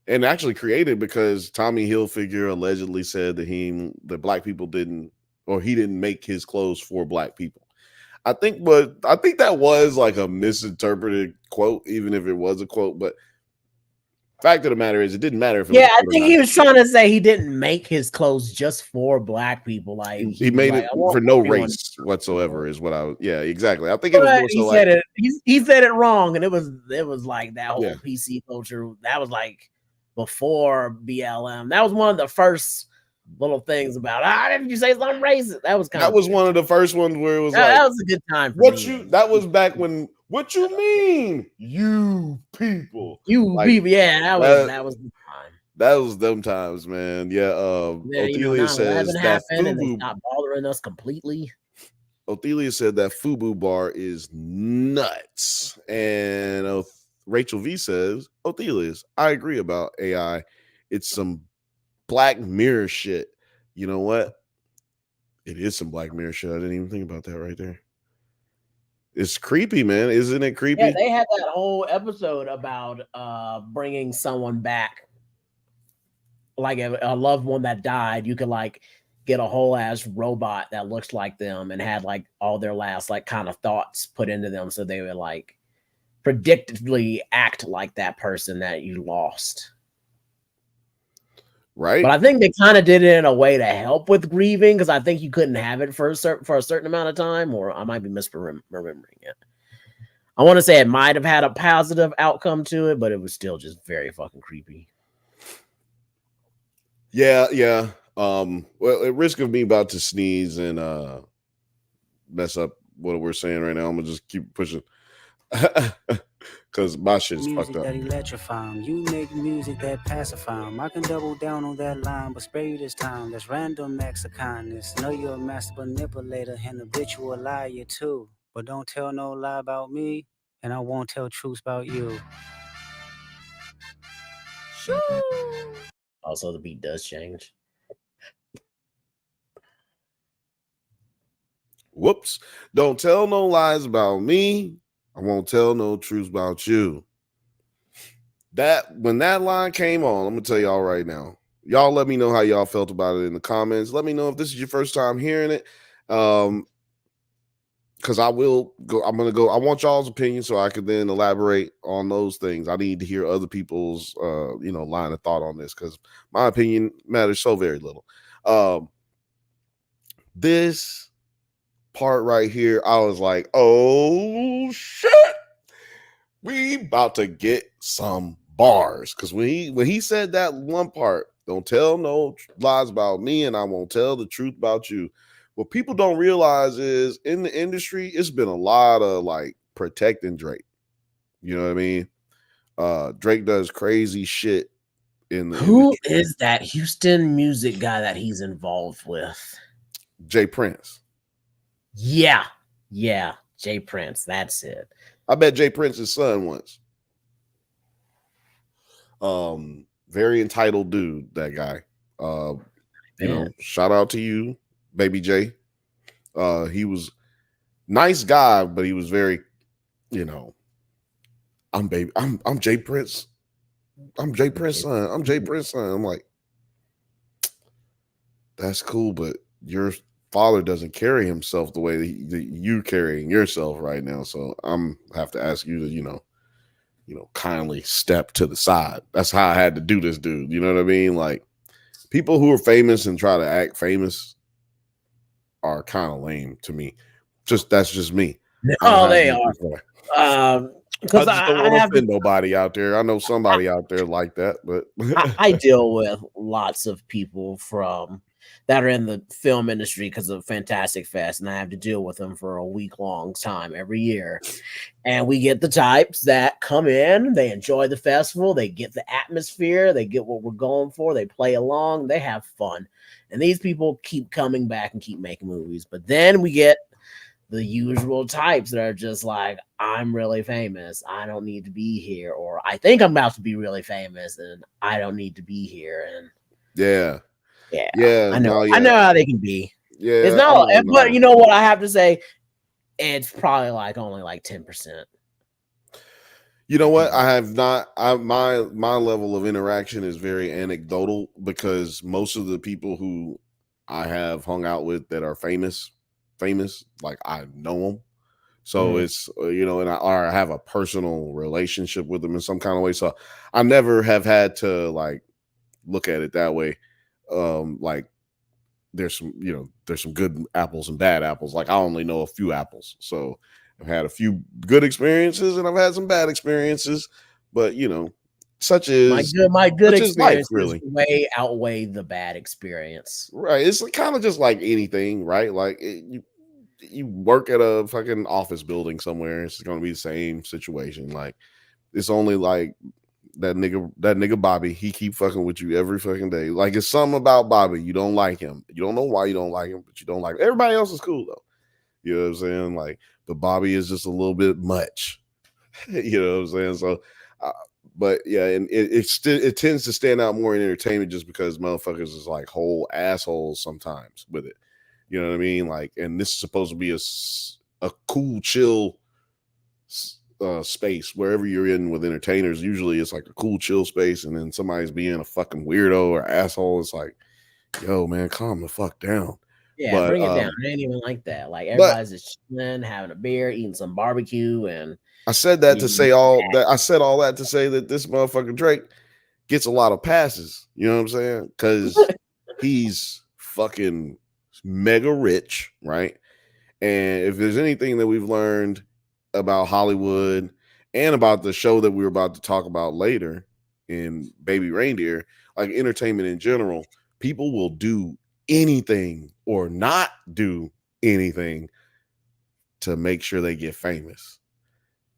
and actually created because Tommy Hilfiger allegedly said that black people didn't, or he didn't make his clothes for black people. I think that was like a misinterpreted quote, even if it was a quote. But fact of the matter is, it didn't matter if it was. I think he was trying to say he didn't make his clothes just for black people. Like he made it for no race whatsoever. Is what I was. Yeah, exactly. I think it was more so he said it. He said it wrong, and it was like that whole PC culture. That was like before BLM. That was one of the first little things about did you say something racist? That was one of the first ones where it was that was a good time for me. That was back when What you mean, you people? Yeah, that was the time. That was them times, man. Yeah. Othelia says that happened and they FUBU. stopped bothering us completely. Othelia said that FUBU bar is nuts, and Rachel V says, Othelia's, I agree about AI. It's some Black Mirror shit. You know what? It is some Black Mirror shit. I didn't even think about that right there. It's creepy, man. Isn't it creepy? Yeah, they had that whole episode about bringing someone back, like a loved one that died. You could like get a whole ass robot that looks like them and had like all their last like kind of thoughts put into them, so they would like predictably act like that person that you lost. Right. But I think they kind of did it in a way to help with grieving, because I think you couldn't have it for a certain amount of time, or I might be misremembering it. I want to say it might have had a positive outcome to it, but it was still just very fucking creepy. Yeah. Well, at risk of me about to sneeze and mess up what we're saying right now, I'm gonna just keep pushing. Because my shit's fucked up. That electrify 'em. You make music that pacify 'em. I can double down on that line, but spare you this time. That's random acts of kindness. Know you're a master manipulator and habitual liar too. But don't tell no lie about me, and I won't tell truths about you. Also, the beat does change. Whoops. Don't tell no lies about me. I won't tell no truths about you. That when that line came on, I'm gonna tell y'all right now. Y'all let me know how y'all felt about it in the comments. Let me know if this is your first time hearing it. Because I will go. I'm gonna go. I want y'all's opinion so I could then elaborate on those things. I need to hear other people's line of thought on this, because my opinion matters so very little. This part right here, I was like, oh shit, we about to get some bars. Because when he said that one part, don't tell no lies about me and I won't tell the truth about you. What people don't realize is in the industry, it's been a lot of like protecting Drake. You know what I mean? Drake does crazy shit in the Who industry. is that Houston music guy that he's involved with? Jay Prince. Yeah, Jay Prince. That's it. I bet Jay Prince's son once. Very entitled dude, that guy. Shout out to you, Baby J. He was nice guy, but he was very, I'm Jay Prince. I'm Jay Prince son. I'm Jay Prince son. I'm like, that's cool, but your father doesn't carry himself the way that you're carrying yourself right now. So I'm have to ask you to, kindly step to the side. That's how I had to do this, dude. You know what I mean? Like, people who are famous and try to act famous are kind of lame to me. That's just me. Oh, they are. Because I don't want to offend nobody out there. I know somebody out there like that, but I deal with lots of people that are in the film industry because of Fantastic Fest, and I have to deal with them for a week-long time every year. And we get the types that come in, they enjoy the festival, they get the atmosphere, they get what we're going for, they play along, they have fun. And these people keep coming back and keep making movies. But then we get the usual types that are just like, I'm really famous, I don't need to be here, or I think I'm about to be really famous and I don't need to be here. And yeah, I know how they can be. Yeah, it's not, but you know what I have to say, it's probably like only like 10%. You know what? I have not. My level of interaction is very anecdotal, because most of the people who I have hung out with that are famous, like I know them. So it's and I have a personal relationship with them in some kind of way. So I never have had to like look at it that way. Like there's some good apples and bad apples. Like I only know a few apples. So I've had a few good experiences and I've had some bad experiences, but such as my good experience really way outweigh the bad experience. Right. It's kind of just like anything, right? Like you work at a fucking office building somewhere. It's going to be the same situation. Like, it's only like that nigga Bobby. He keep fucking with you every fucking day. Like, it's something about Bobby. You don't like him. You don't know why you don't like him, but you don't like him. Everybody else is cool though. You know what I'm saying? Like, but Bobby is just a little bit much. You know what I'm saying? So, but yeah, and it tends to stand out more in entertainment just because motherfuckers is like whole assholes sometimes with it. You know what I mean? Like, and this is supposed to be a cool, chill space wherever you're in with entertainers. Usually it's like a cool, chill space, and then somebody's being a fucking weirdo or asshole. It's like, yo, man, calm the fuck down. Yeah, But, bring it down. It ain't even like that. Like, everybody's just chilling, having a beer, eating some barbecue, and I said that to say all that. I said all that to say that this motherfucker Drake gets a lot of passes. You know what I'm saying? Because he's fucking mega rich, right? And if there's anything that we've learned about Hollywood and about the show that we were about to talk about later in Baby Reindeer, like entertainment in general, people will do anything or not do anything to make sure they get famous.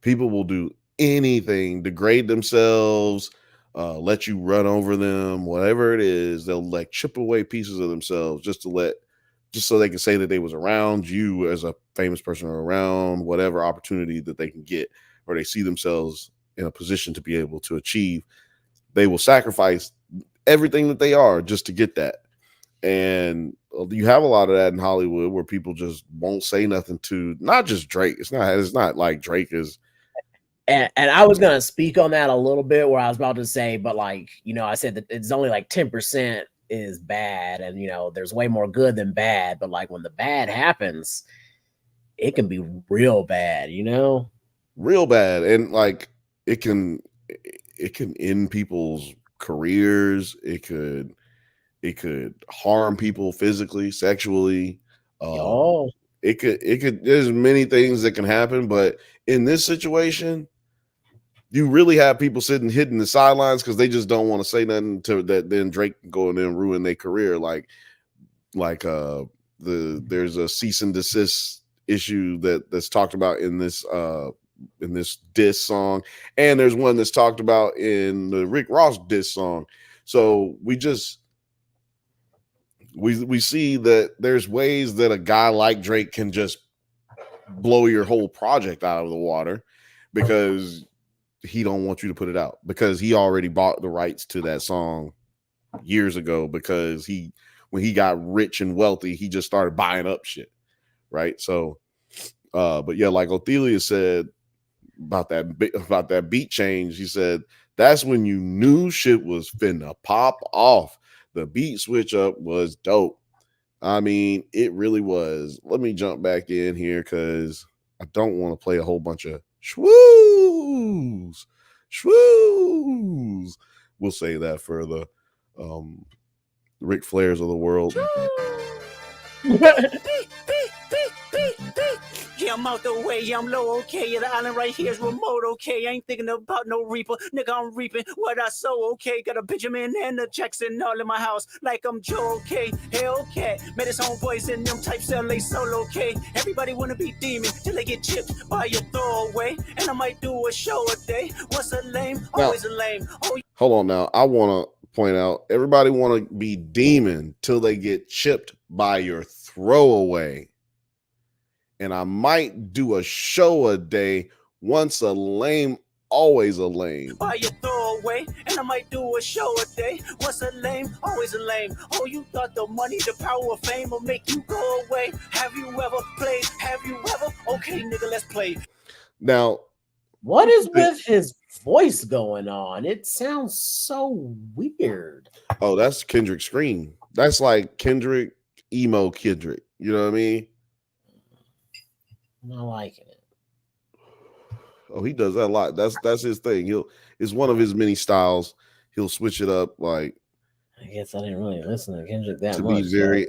People will do anything, degrade themselves, let you run over them, whatever it is. They'll like chip away pieces of themselves just so they can say that they was around you as a famous person or around whatever opportunity that they can get, or they see themselves in a position to be able to achieve. They will sacrifice everything that they are just to get that. And you have a lot of that in Hollywood where people just won't say nothing to not just Drake. It's not like Drake is. And I was gonna speak on that a little bit where I was about to say, but like, you know, I said that it's only like 10% is bad, and you know, there's way more good than bad. But like when the bad happens, it can be real bad, you know? Real bad. And like it can end people's careers. It could harm people physically, sexually. It could there's many things that can happen, but in this situation, you really have people sitting hidden the sidelines because they just don't want to say nothing to that. Then Drake can go in there and ruin their career. There's a cease and desist issue that's talked about in this diss song, and there's one that's talked about in the Rick Ross diss song. So we see that there's ways that a guy like Drake can just blow your whole project out of the water because he don't want you to put it out, because he already bought the rights to that song years ago, because when he got rich and wealthy, he just started buying up shit, right? So but yeah, like Othelia said about that beat change, he said that's when you knew shit was finna pop off. The beat switch up was dope. I mean, it really was. Let me jump back in here because I don't want to play a whole bunch of shwoos. We'll say that for the Ric Flairs of the world. Yeah, I'm out the way, yeah, I'm low, okay. Yeah, the island right here is remote, okay. I ain't thinking about no reaper, nigga, I'm reaping what I sow, okay. Got a Benjamin and a Jackson all in my house, like I'm Joe, okay. Hellcat, met his homeboys in them types LA solo, okay. Everybody wanna be demon till they get chipped by your throwaway. And I might do a show a day. What's a lame? Always a lame. Oh, hold on now. I want to point out, everybody want to be demon till they get chipped by your throwaway. And I might do a show a day. Once a lame, always a lame. Buy your throwaway, and I might do a show a day. Once a lame, always a lame. Oh, you thought the money, the power of fame will make you go away? Have you ever played? Have you ever? Okay, nigga, let's play. Now, what is with his voice going on? It sounds so weird. Oh, that's Kendrick scream. That's like Kendrick, emo Kendrick. You know what I mean? I'm not liking it. Oh, he does that a lot. That's his thing. It's one of his many styles. He'll switch it up. Like, I guess I didn't really listen to Kendrick that to much. To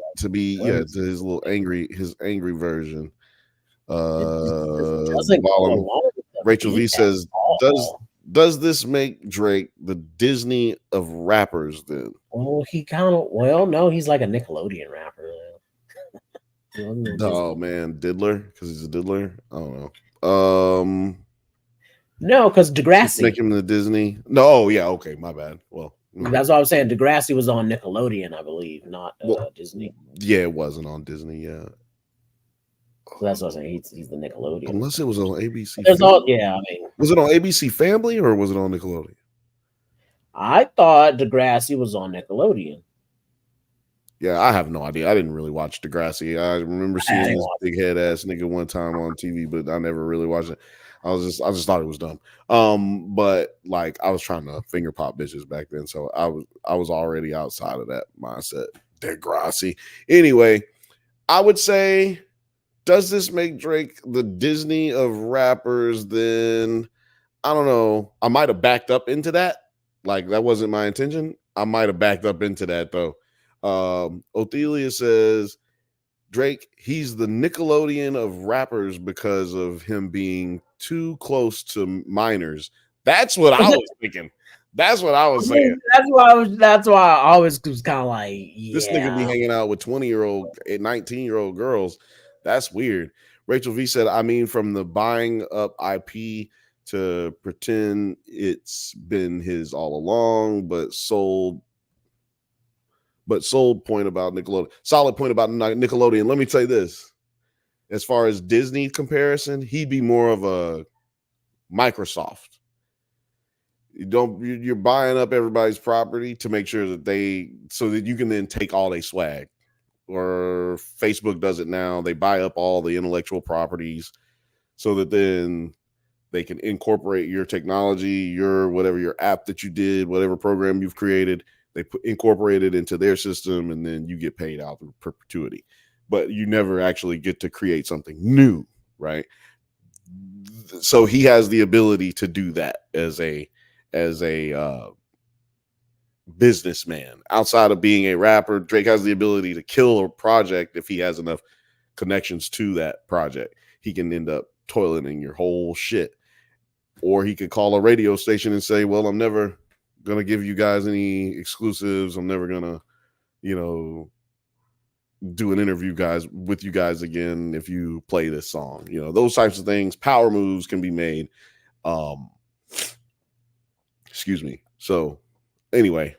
his little angry version. Rachel V says, does this make Drake the Disney of rappers then? Oh, no, he's like a Nickelodeon rapper. Oh man, Diddler, because he's a diddler. I don't know. No, because Degrassi. Make him the Disney. No, yeah, okay, my bad. Well, that's what I was saying. Degrassi was on Nickelodeon, I believe, not Disney. Yeah, it wasn't on Disney. Yeah, so that's what I'm saying. He's the Nickelodeon. Unless it was on ABC. I mean, was it on ABC Family or was it on Nickelodeon? I thought Degrassi was on Nickelodeon. Yeah, I have no idea. I didn't really watch Degrassi. I remember seeing this big head ass nigga one time on TV, but I never really watched it. I just thought it was dumb. But like I was trying to finger pop bitches back then, so I was already outside of that mindset. Degrassi. Anyway, I would say, does this make Drake the Disney of rappers? Then I don't know. I might have backed up into that. Like that wasn't my intention. I might have backed up into that though. Othelia says Drake, he's the Nickelodeon of rappers because of him being too close to minors. That's what I was thinking. That's what I was saying. That's why I always was kind of like, this nigga be hanging out with 20-year-old, 19-year-old girls. That's weird. Rachel V said, I mean, from the buying up IP to pretend it's been his all along, but sold point about Nickelodeon. Solid point about Nickelodeon. Let me tell you this. As far as Disney comparison, he'd be more of a Microsoft. You're buying up everybody's property to make sure that so that you can then take all their swag. Or Facebook does it now. They buy up all the intellectual properties so that then they can incorporate your technology, whatever your app that you did, whatever program you've created. They incorporate it into their system, and then you get paid out in perpetuity. But you never actually get to create something new, right? So he has the ability to do that as a businessman. Outside of being a rapper, Drake has the ability to kill a project if he has enough connections to that project. He can end up toileting your whole shit. Or he could call a radio station and say, well, I'm never gonna give you guys any exclusives. I'm never gonna, do an interview with you guys again if you play this song. Those types of things. Power moves can be made. Excuse me. So anyway,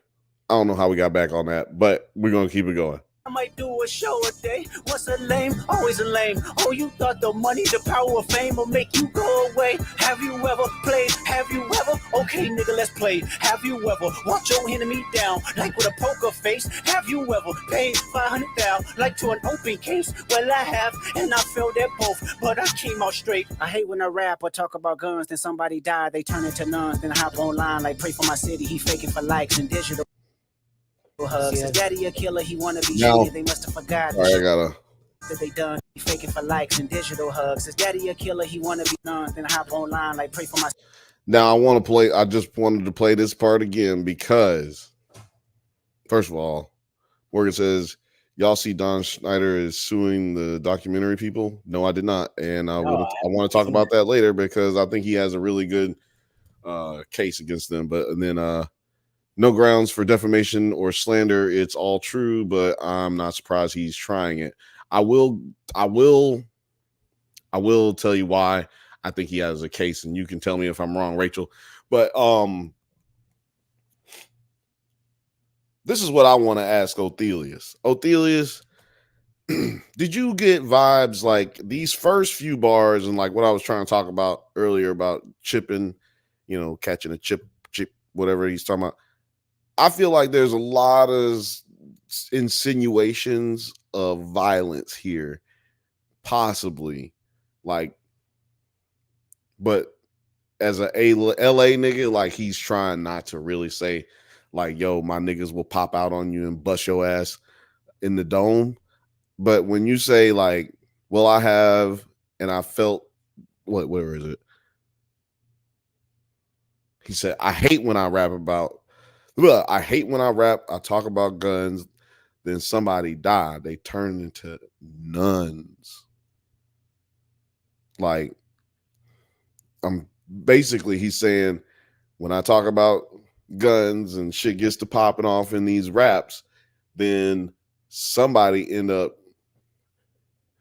I don't know how we got back on that, but we're gonna keep it going. I might do a show a day. What's a lame? Always a lame. Oh, you thought the money, the power of fame will make you go away. Have you ever played? Have you ever? Okay, nigga, let's play. Have you ever walked your enemy down like with a poker face? Have you ever paid $500,000 like to an open case? Well, I have, and I failed at both, but I came out straight. I hate when I rap or talk about guns, then somebody died, they turn into nuns, then hop online like pray for my city. He faking for likes and digital hugs. His daddy a killer, he wanna be shady. They must have forgot. All right, I gotta. That they done. He faking for likes and digital hugs. His daddy a killer, he wanna be nuns, then hop online like pray for my. Now I just wanted to play this part again because, first of all, Morgan says, y'all see Don Schneider is suing the documentary people? No, I did not. And I want to talk about that later because I think he has a really good case against them. But and then no grounds for defamation or slander. It's all true, but I'm not surprised he's trying it. I will tell you why I think he has a case, and you can tell me if I'm wrong, Rachel. But this is what I want to ask Othelius. Othelius, did you get vibes like these first few bars and like what I was trying to talk about earlier about chipping, catching a chip, whatever he's talking about? I feel like there's a lot of insinuations of violence here, possibly, but as a LA nigga, like he's trying not to really say, like, yo, my niggas will pop out on you and bust your ass in the dome. But when you say like, well, I have, and I felt, where is it? He said, I hate when I rap, I talk about guns, then somebody died. They turned into nuns. Like, he's saying, when I talk about guns and shit gets to popping off in these raps, then somebody end up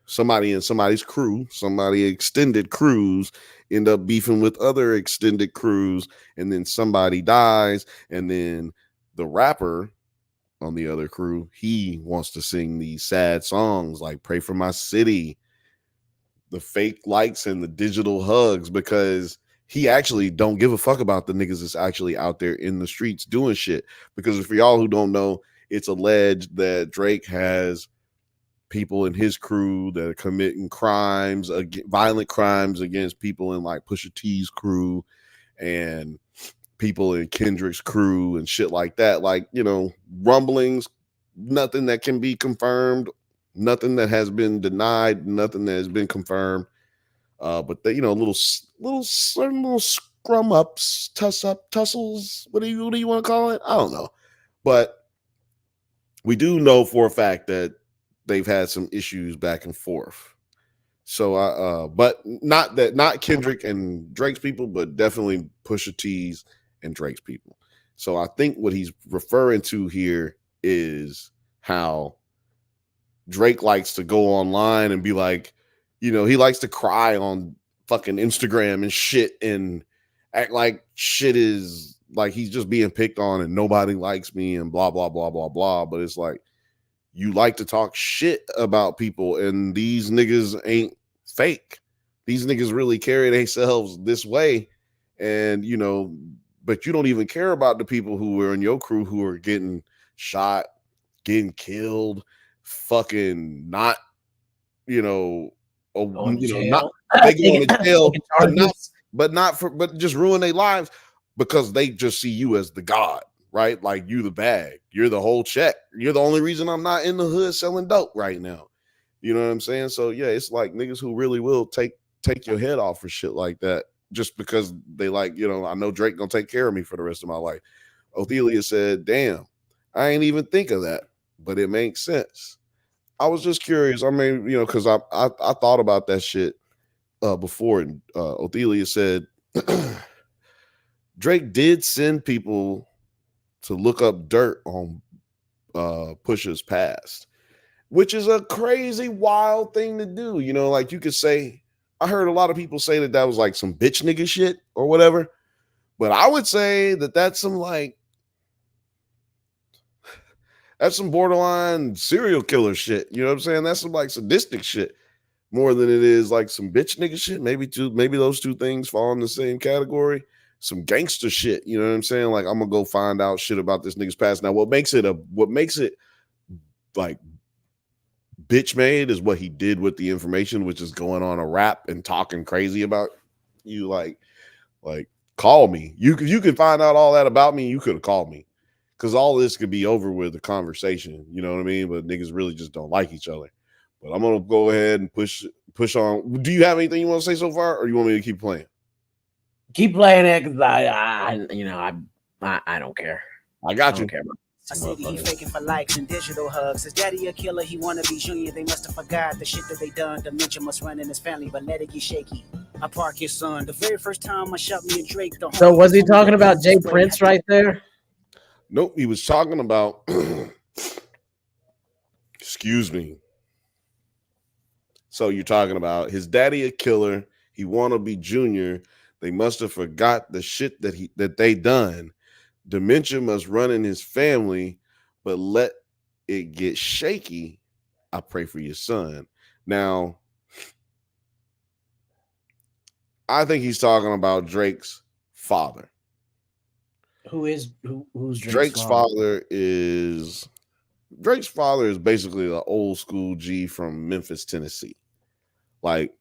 somebody in somebody's crew, somebody extended crews end up beefing with other extended crews, and then somebody dies, and then the rapper on the other crew, he wants to sing these sad songs like Pray for My City, the fake likes and the digital hugs, because he actually don't give a fuck about the niggas that's actually out there in the streets doing shit. Because for y'all who don't know, it's alleged that Drake has people in his crew that are committing crimes, violent crimes against people in like Pusha T's crew and people in Kendrick's crew and shit like that. Like, you know, rumblings, nothing that can be confirmed, nothing that has been denied, nothing that has been confirmed. But they, you know, little scrum ups, tussles. What do you want to call it? I don't know. But we do know for a fact that they've had some issues back and forth. So but not Kendrick and Drake's people, but definitely Pusha T's and Drake's people. So I think what he's referring to here is how Drake likes to go online and be like, you know, he likes to cry on fucking Instagram and shit and act like shit is like he's just being picked on and nobody likes me and blah, blah, blah, blah, blah. But it's like, you like to talk shit about people, and these niggas ain't fake. These niggas really carry themselves this way. And, you know, but you don't even care about the people who were in your crew who are getting shot, getting killed, fucking not, you know, not they going to jail, but just ruin their lives because they just see you as the god, right? Like you the bag, you're the whole check. You're the only reason I'm not in the hood selling dope right now. You know what I'm saying? So yeah, it's like niggas who really will take your head off for shit like that just because they like, you know, I know Drake gonna take care of me for the rest of my life. Othelia said, damn, I ain't even think of that, but it makes sense. I was just curious. I mean, you know, because I thought about that shit before, and Othelia said Drake did send people to look up dirt on Pusha's past, which is a crazy, wild thing to do. You know, like you could say, I heard a lot of people say that was like some bitch nigga shit or whatever, but I would say that that's some like, that's some borderline serial killer shit. You know what I'm saying? That's some like sadistic shit more than it is like some bitch nigga shit. Maybe those two things fall in the same category. Some gangster shit. You know what I'm saying? Like I'm gonna go find out shit about this nigga's past. Now, what makes it like bitch made is what he did with the information, which is going on a rap and talking crazy about you. Like call me. You can find out all that about me. You could have called me. Because all this could be over with a conversation, you know what I mean? But niggas really just don't like each other. But I'm gonna go ahead and push on. Do you have anything you want to say so far, or you want me to keep playing? Keep playing it, because I don't care. I got you. Don't care about I said he faking for likes and digital hugs. His daddy a killer, he wanna be junior. They must have forgot the shit that they done. Dementia must run in his family, but let it get shaky. I park your son. The very first time I shot me and Drake. So was he talking about Jay Prince right there? Nope, he was talking about excuse me. So you're talking about his daddy a killer, he wanna be junior. They must have forgot the shit that they done. Dementia must run in his family, but let it get shaky. I pray for your son. Now, I think he's talking about Drake's father. Who's Drake's father is basically the old school G from Memphis, Tennessee. Like,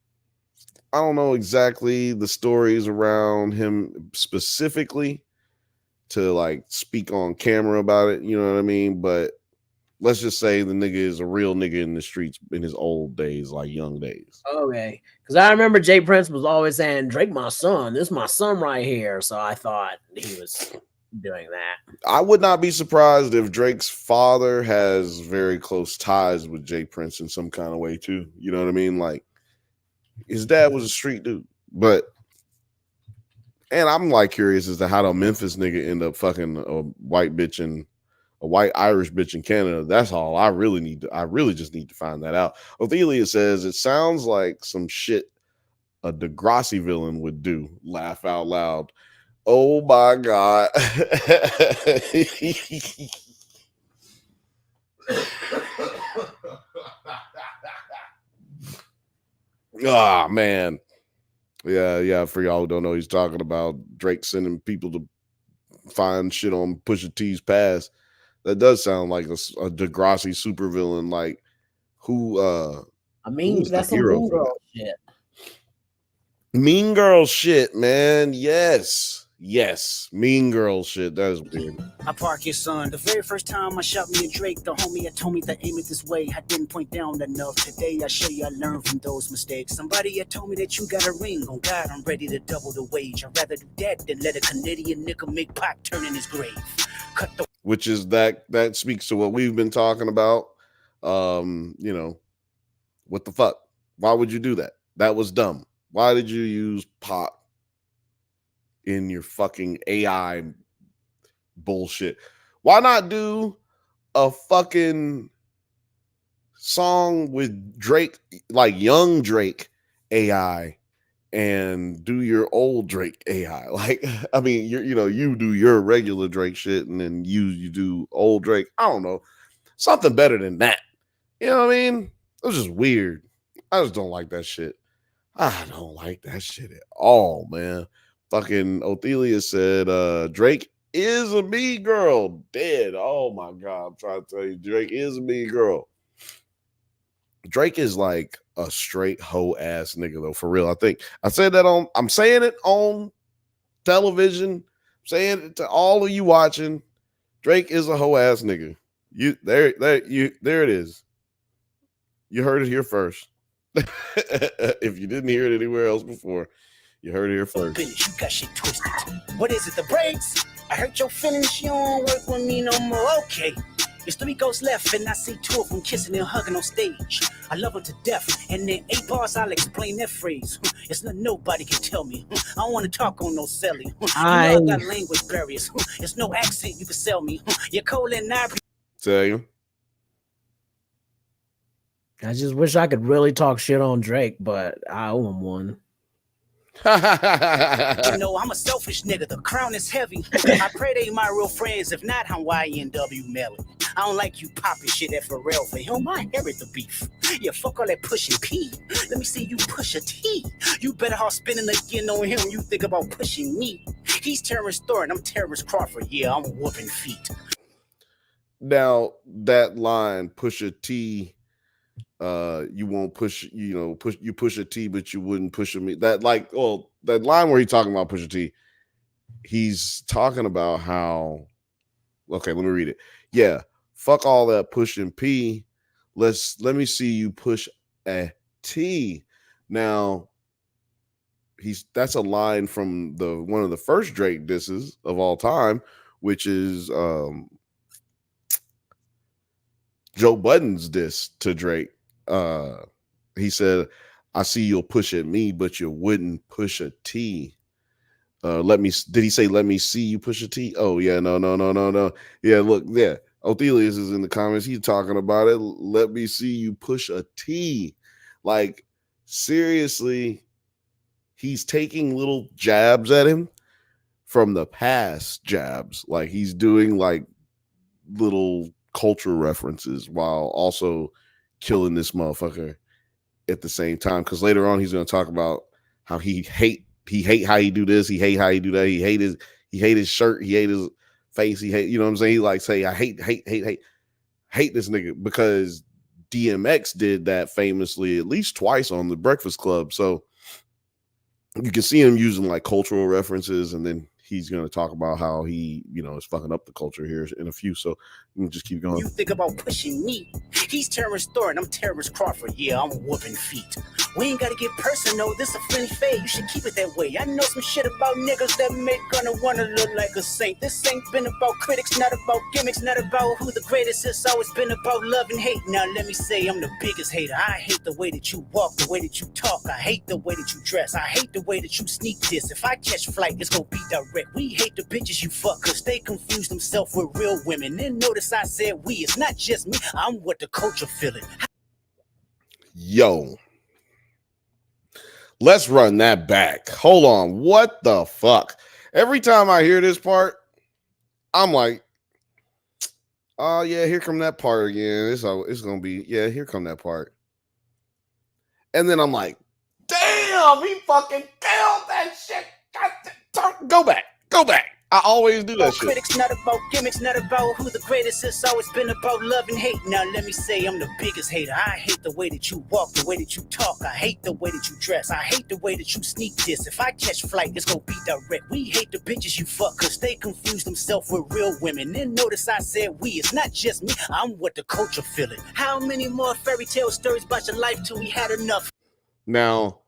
I don't know exactly the stories around him specifically to like speak on camera about it, you know what I mean? But let's just say the nigga is a real nigga in the streets in his old days, like young days. Okay, because I remember Jay Prince was always saying, Drake, my son, this is my son right here. So I thought he was doing that. I would not be surprised if Drake's father has very close ties with Jay Prince in some kind of way too. You know what I mean? Like his dad was a street dude, and I'm like curious as to how the Memphis nigga end up fucking a white bitch in a white Irish bitch in Canada. That's all I really need to. I really just need to find that out. Ophelia says it sounds like some shit a Degrassi villain would do. Laugh out loud. Oh my god. Ah, man. Yeah. For y'all who don't know, he's talking about Drake sending people to find shit on Pusha T's past. That does sound like a Degrassi supervillain. Like who? I mean, that's some Mean Girl shit. Mean Girl shit, man. Yes. Mean Girl shit. That is weird. I park your son. The very first time I shot me and Drake, the homie had told me to aim it this way. I didn't point down enough. Today I show you I learned from those mistakes. Somebody had told me that you got a ring. On God, I'm ready to double the wage. I'd rather do that than let a Canadian nigga make Pac turn in his grave. Which is that speaks to what we've been talking about. What the fuck? Why would you do that? That was dumb. Why did you use Pac in your fucking AI bullshit? Why not do a fucking song with Drake, like young Drake AI, and do your old Drake AI? Like, I mean, you do your regular Drake shit, and then you do old Drake. I don't know, something better than that. You know what I mean? It was just weird. I just don't like that shit. I don't like that shit at all, man. Fucking Ophelia said, Drake is a mean girl. Dead. Oh my God. I'm trying to tell you, Drake is a mean girl. Drake is like a straight hoe ass nigga, though, for real. I think I said that I'm saying it on television. I'm saying it to all of you watching. Drake is a hoe ass nigga. There it is. You heard it here first. If you didn't hear it anywhere else before, you heard it here first. You got shit twisted. What is it? The braids? I hurt your feelings. You don't work with me no more. Okay. There's 3 ghosts left, and I see 2 of them kissing and hugging on stage. I love her to death, and in 8 bars I'll explain that phrase. It's nothing nobody can tell me. I don't want to talk on no celly. I got language barriers. There's no accent you can sell me. You're cold and I. Tell you. I just wish I could really talk shit on Drake, but I owe him one. I'm a selfish nigga. The crown is heavy. I pray they my real friends. If not, I'm YNW Melly. I don't like you popping shit at Pharrell. For him, I inherit the beef. Yeah, fuck all that pushing P. Let me see you push a T. You better hard spinning again on him. You think about pushing me. He's Terrence Thornton. I'm Terrence Crawford. Yeah, I'm whooping feet. Now that line, push a T. You won't push, you push a T, but you wouldn't push a me. That that line where he's talking about push a T, he's talking about how, okay, let me read it. Yeah, fuck all that pushing P. Let me see you push a T. Now, that's a line from one of the first Drake disses of all time, which is Joe Budden's diss to Drake. He said, I see you'll push at me, but you wouldn't push a T. Did he say, let me see you push a T? Oh, yeah, no. Yeah, look, yeah. Othelius is in the comments. He's talking about it. Let me see you push a T. Like, seriously, he's taking little jabs at him from the past jabs. Like, he's doing, like, little cultural references while also killing this motherfucker at the same time, because later on he's going to talk about how he hate how he do this, he hate how he do that, he hate his shirt, he hate his face, he hate, you know what I'm saying? He like say I hate this nigga, because DMX did that famously at least twice on the Breakfast Club. So you can see him using like cultural references, and then he's going to talk about how he, is fucking up the culture here in a few. So we can just keep going. You think about pushing me. He's Terrence Thornton. I'm Terrence Crawford. Yeah, I'm whooping feet. We ain't got to get personal. This a friendly fade. You should keep it that way. I know some shit about niggas that make gonna wanna look like a saint. This ain't been about critics, not about gimmicks, not about who the greatest. It's always been about love and hate. Now let me say I'm the biggest hater. I hate the way that you walk, the way that you talk. I hate the way that you dress. I hate the way that you sneak this. If I catch flight, it's gonna be direct. We hate the bitches you fuck, cause they confuse themselves with real women. Then notice notice I said we. It's not just me. I'm what the culture feeling. Yo. Let's run that back. Hold on. What the fuck? Every time I hear this part, I'm like, oh yeah, here come that part again. It's gonna be, yeah, here come that part. And then I'm like, damn, he fucking killed that shit. Go back. I always do that shit. Critics not about gimmicks, not about who the greatest. It's always been about love and hate. Now let me say I'm the biggest hater. I hate the way that you walk, the way that you talk. I hate the way that you dress. I hate the way that you sneak this. If I catch flight, it's gonna be direct. We hate the bitches you fuck, cause they confuse themselves with real women. Then notice I said we. It's not just me. I'm what the culture feeling. How many more fairy tale stories about your life till we had enough? Now,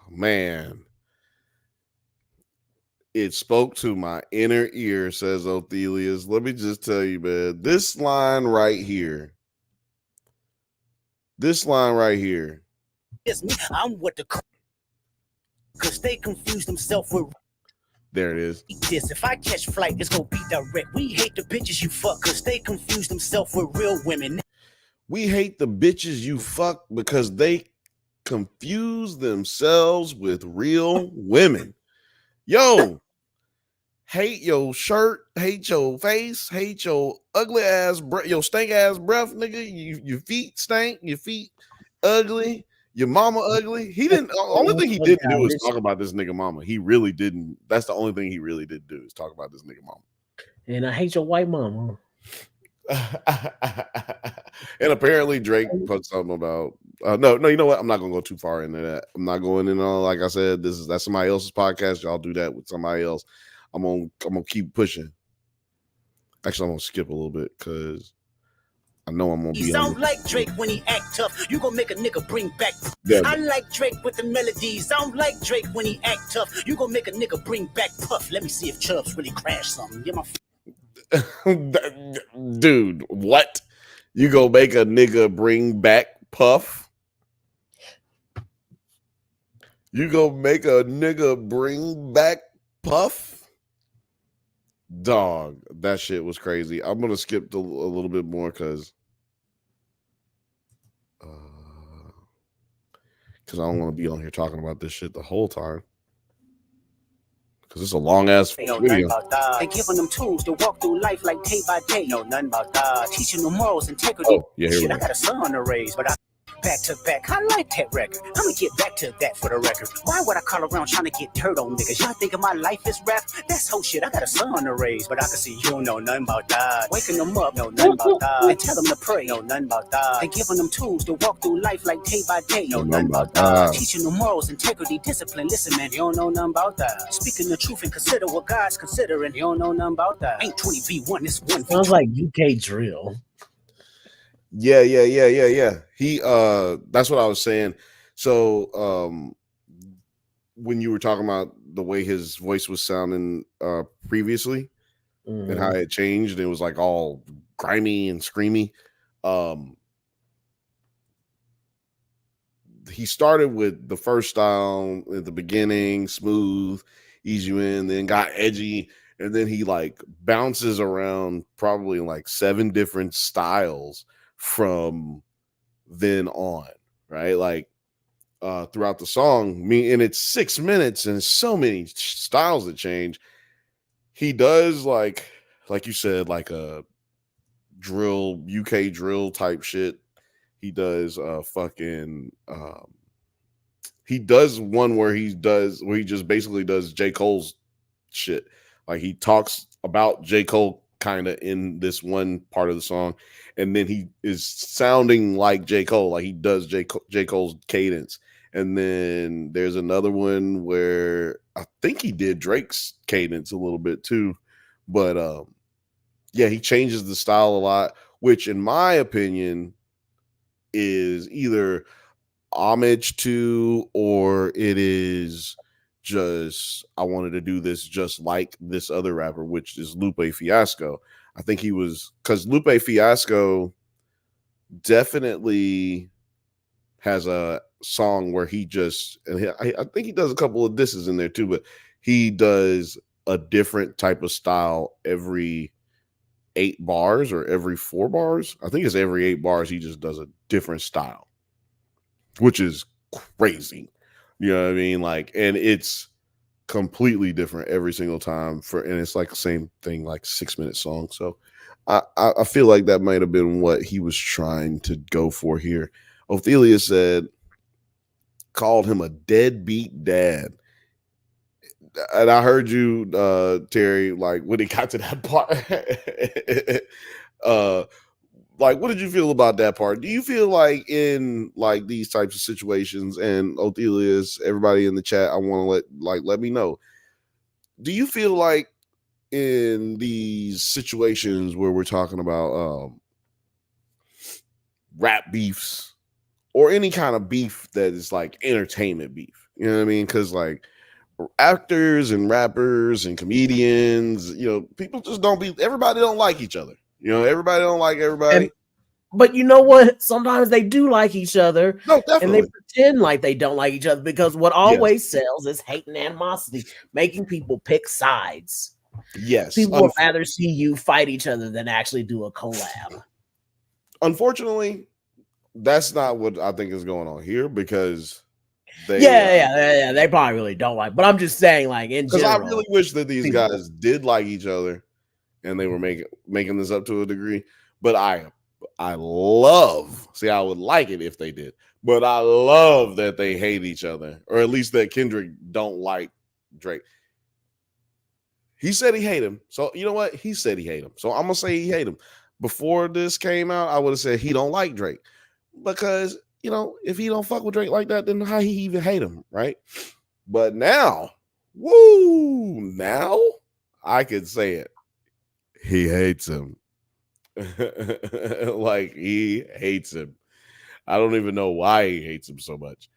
man, it spoke to my inner ear, says Othelius. Let me just tell you, man, this line right here. It's me. I'm what the cause they confuse themselves with. There it is. This. If I catch flight, it's gonna be direct. We hate the bitches you fuck, cause they confuse themselves with real women. We hate the bitches you fuck because they confuse themselves with real women. Yo, hate your shirt, hate your face, hate your ugly ass, your stink ass breath, nigga. Your feet stink, your feet ugly, your mama ugly. He didn't. The only thing he didn't do is talk about this nigga mama. He really didn't. That's the only thing he really did do is talk about this nigga mama. And I hate your white mama. And apparently Drake put something about no, you know what? I'm not gonna go too far into that. I'm not going in on, like I said, that's somebody else's podcast. Y'all do that with somebody else. I'm gonna keep pushing. Actually, I'm gonna skip a little bit because I know I'm gonna be. He sound like Drake when he act tough. You gonna make a nigga bring back. I like Drake with the melodies. Sound like Drake when he act tough. You gonna make a nigga bring back Puff. Let me see if Chubbs really crashed something. Get my. Dude, what? You go make a nigga bring back Puff? You go make a nigga bring back Puff? Dog, that shit was crazy. I'm gonna skip a little bit more because I don't want to be on here talking about this shit the whole time. Because it's a long ass video. They giving them tools to walk through life like day by day. No, nothing about that. Teaching them morals, integrity. Oh, yeah, shit, I got a son to raise, but I back to back. I like that record. I'm gonna get back to that for the record. Why would I call around trying to get dirt on niggas? Y'all thinking my life is rap? That's whole shit. I got a son to raise, but I can see you don't know nothing about that. Waking them up, no, nothing about that. And tell them to pray, no, nothing about that. They giving them tools to walk through life like day by day, no, nothing about that. Teaching them morals, integrity, discipline. Listen, man, you don't know nothing about that. Speaking the truth and consider what God's considering. You don't know nothing about that. Ain't 20v1, it's 1v2. Sounds like UK drill. Yeah. He that's what I was saying. So when you were talking about the way his voice was sounding previously and how it changed, it was like all grimy and screamy. He started with the first style at the beginning, smooth, ease you in, then got edgy, and then he like bounces around probably in like 7 different styles from then on, right? Like throughout the song, and it's 6 minutes and so many styles that change. He does like you said, like a drill, UK drill type shit. He does he does one where he just basically does J. Cole's shit. Like he talks about J. Cole kind of in this one part of the song, and then he is sounding like J. Cole, like he does J. Cole's cadence. And then there's another one where I think he did Drake's cadence a little bit too, but yeah, he changes the style a lot, which in my opinion is either homage to, or it is just, I wanted to do this just like this other rapper, which is Lupe Fiasco. I think he was, because Lupe Fiasco definitely has a song where he just, and I think he does a couple of disses in there too, but he does a different type of style every 8 bars or every 4 bars. I think it's every 8 bars he just does a different style, which is crazy. You know what I mean? Like, and it's completely different every single time and it's like the same thing, like 6-minute song. So I feel like that might have been what he was trying to go for here. Ophelia called him a deadbeat dad. And I heard you, Terry, like when he got to that part, like, what did you feel about that part? Do you feel like in like these types of situations, and Othelia's, everybody in the chat, I want to let me know. Do you feel like in these situations where we're talking about rap beefs or any kind of beef that is like entertainment beef, you know what I mean? Because like actors and rappers and comedians, you know, people just everybody don't like each other. You know, everybody don't like everybody. But you know what? Sometimes they do like each other. No, definitely. And they pretend like they don't like each other, because what always sells is hate and animosity, making people pick sides. Yes. People would rather see you fight each other than actually do a collab. Unfortunately, that's not what I think is going on here, because they they probably really don't like, but I'm just saying, like, in general, because I really wish that these guys did like each other and they were making this up to a degree. But I would like it if they did, but I love that they hate each other, or at least that Kendrick don't like Drake. He said he hate him, so you know what? He said he hate him, so I'm gonna say he hate him. Before this came out, I would have said he don't like Drake, because you know, if he don't fuck with Drake like that, then how he even hate him, right? But now, now I could say it. He hates him. Like, he hates him. I don't even know why he hates him so much.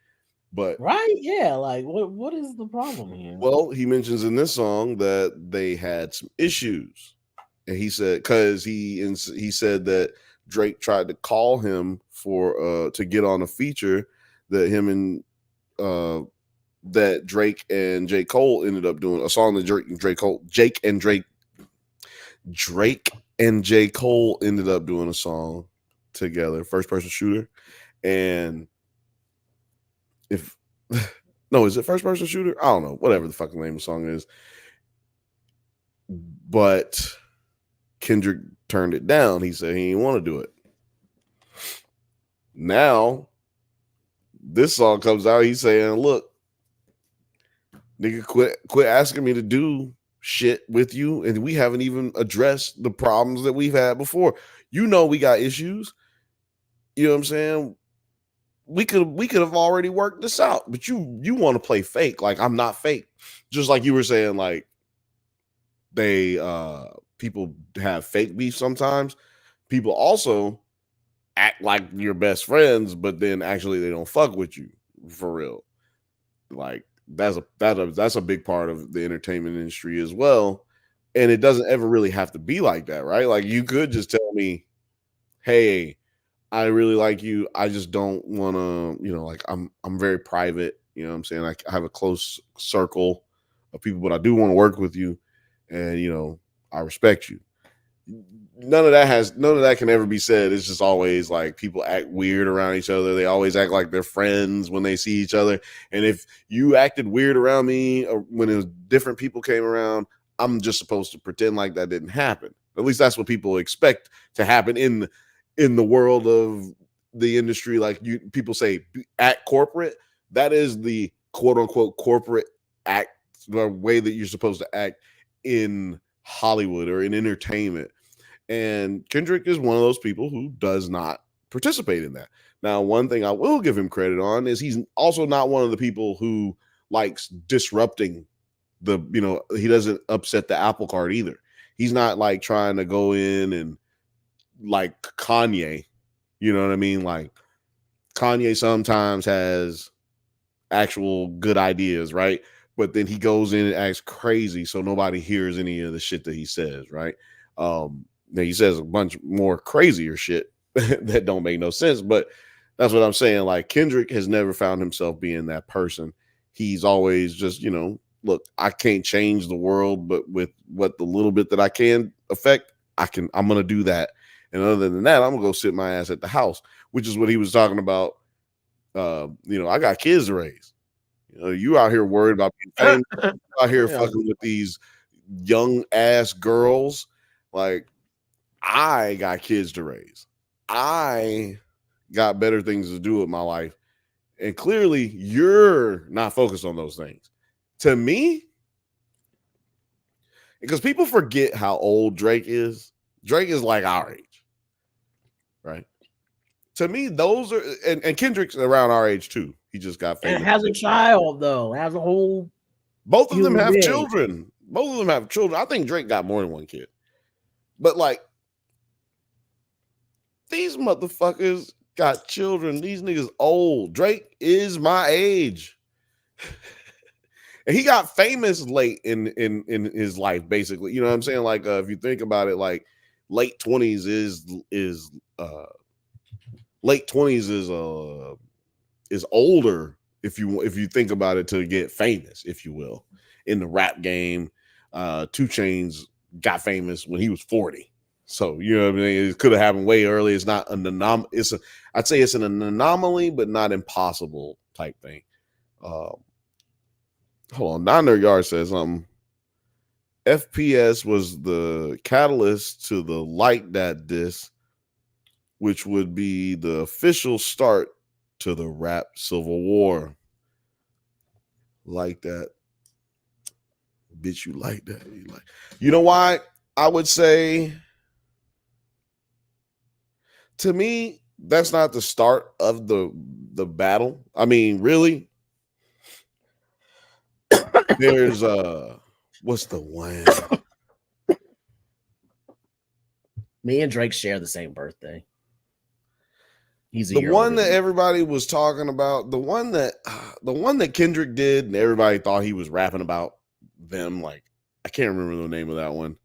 But right, yeah, like what is the problem here? Well, he mentions in this song that they had some issues, and he said because he said that Drake tried to call him for to get on a feature that him and that Drake and J. Cole ended up doing, a song that Drake and J. Cole ended up doing a song together, First Person Shooter. And is it First Person Shooter? I don't know, whatever the fucking name of the song is. But Kendrick turned it down. He said he didn't want to do it. Now, this song comes out, he's saying, look, nigga, quit asking me to do shit with you, and we haven't even addressed the problems that we've had before. You know we got issues. You know what I'm saying? We could have already worked this out, but you want to play fake. Like, I'm not fake. Just like you were saying, like, they people have fake beef sometimes. People also act like your best friends, but then actually they don't fuck with you for real. Like, that's a big part of the entertainment industry as well. And it doesn't ever really have to be like that, right? Like, you could just tell me, hey, I really like you, I just don't want to, you know, like, I'm very private, you know what I'm saying? I have a close circle of people, but I do want to work with you, and you know, I respect you. None of that can ever be said. It's just always like people act weird around each other. They always act like they're friends when they see each other. And if you acted weird around me, or when it was different people came around, I'm just supposed to pretend like that didn't happen. At least that's what people expect to happen in the world of the industry. Like, people say act corporate. That is the quote unquote corporate act, the way that you're supposed to act in Hollywood or in entertainment. And Kendrick is one of those people who does not participate in that. Now, one thing I will give him credit on is he's also not one of the people who likes disrupting he doesn't upset the apple cart either. He's not like trying to go in and like Kanye, you know what I mean? Like, Kanye sometimes has actual good ideas, right? But then he goes in and acts crazy, so nobody hears any of the shit that he says, right? Now he says a bunch more crazier shit that don't make no sense, but that's what I'm saying. Like, Kendrick has never found himself being that person. He's always just, you know, look, I can't change the world, but with what the little bit that I can affect, I'm gonna do that. And other than that, I'm gonna go sit my ass at the house, which is what he was talking about. I got kids to raise. You out here worried about being famous, out here fucking with these young ass girls. Like, I got kids to raise. I got better things to do with my life. And clearly you're not focused on those things. To me, because people forget how old Drake is. Drake is like our age, right? To me, those are, and Kendrick's around our age too. He just got famous. And has a child though. Has a whole. Both of them have children. Both of them have children. I think Drake got more than one kid. But like, these motherfuckers got children. These niggas old. Drake is my age. And he got famous late in his life, basically. You know what I'm saying? Like, if you think about it, like late 20s is older if you think about it, to get famous, if you will, in the rap game. 2 Chainz got famous when he was 40. So, you know what I mean? It could have happened way early. It's not an anomaly. I'd say it's an anomaly, but not impossible type thing. Hold on. Niner Yard says FPS was the catalyst to the Like That diss, which would be the official start to the rap civil war. Like that. Bitch, you like that. You know why? I would say, to me, that's not the start of the battle. I mean, really? There's what's the one? Me and Drake share the same birthday. He's the one that everybody was talking about. The one that Kendrick did, and everybody thought he was rapping about them. Like, I can't remember the name of that one.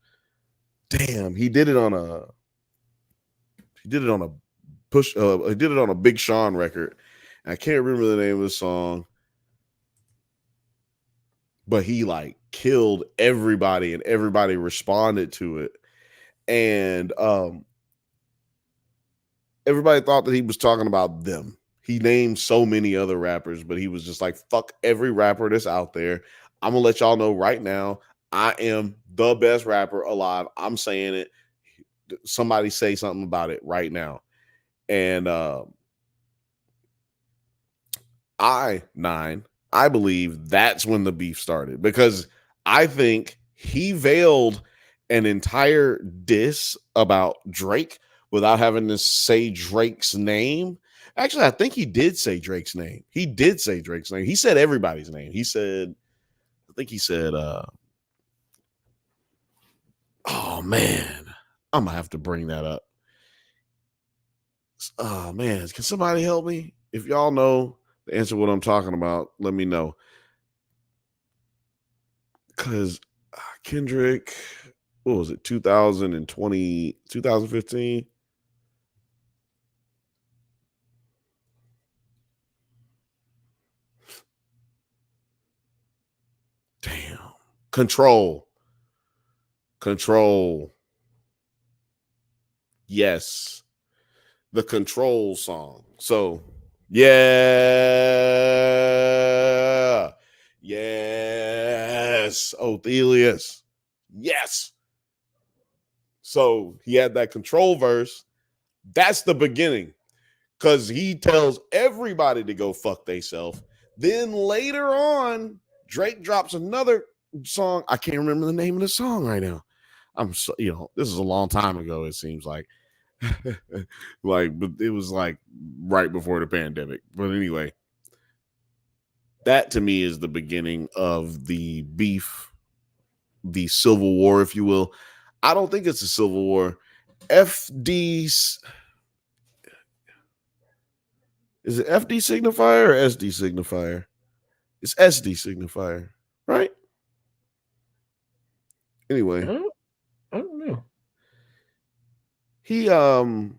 Damn, he did it on a push. He did it on a Big Sean record. And I can't remember the name of the song. But he like killed everybody, and everybody responded to it. And everybody thought that he was talking about them. He named so many other rappers, but he was just like, fuck every rapper that's out there. I'm gonna let y'all know right now, I am the best rapper alive. I'm saying it. Somebody say something about it right now. And I believe that's when the beef started, because I think he veiled an entire diss about Drake without having to say Drake's name. Actually, I think he did say Drake's name. He did say Drake's name. He said everybody's name. He said, oh man, I'm gonna have to bring that up. Oh man, can somebody help me? If y'all know the answer to what I'm talking about, let me know. Because Kendrick, what was it, 2020, 2015? Damn. Control. Yes. The Control song. So, yeah. Yes. Othelius. Yes. So he had that Control verse. That's the beginning, because he tells everybody to go fuck theyself. Then later on, Drake drops another song. I can't remember the name of the song right now. This is a long time ago, it seems like. But it was like right before the pandemic. But anyway, that to me is the beginning of the beef, the civil war, if you will. I don't think it's a civil war. FD's, is it FD signifier or SD signifier? It's SD signifier, right? Anyway, I don't know. He yeah, I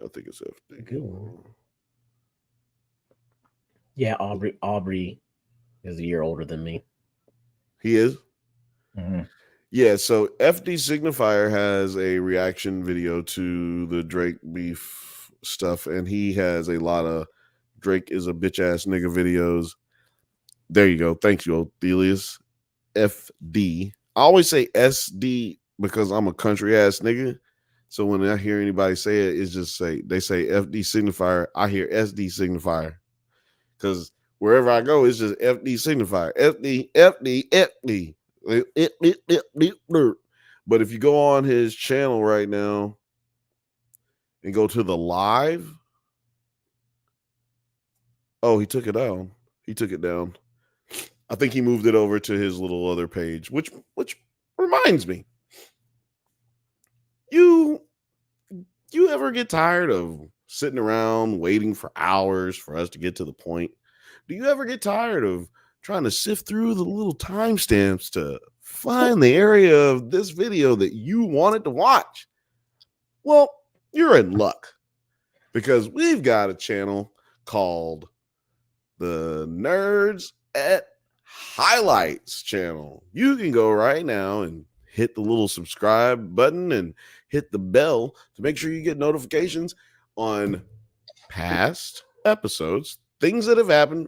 think it's FD. Yeah, Aubrey He's a year older than me. He is? Mm-hmm. Yeah, so FD Signifier has a reaction video to the Drake beef stuff, and he has a lot of Drake is a bitch ass nigga videos. There you go. Thank you, Othelius. FD. I always say SD because I'm a country ass nigga. So when I hear anybody say it, it's just they say FD Signifier. I hear SD Signifier. Because wherever I go, it's just FD Signifier. FD, FD, FD. But if you go on his channel right now and go to the live, oh, he took it down. He took it down. I think he moved it over to his little other page, which reminds me, you ever get tired of sitting around waiting for hours for us to get to the point? Do you ever get tired of trying to sift through the little timestamps to find the area of this video that you wanted to watch? Well, you're in luck because we've got a channel called the Nerds at Highlights channel. You can go right now and hit the little subscribe button and hit the bell to make sure you get notifications on past episodes, things that have happened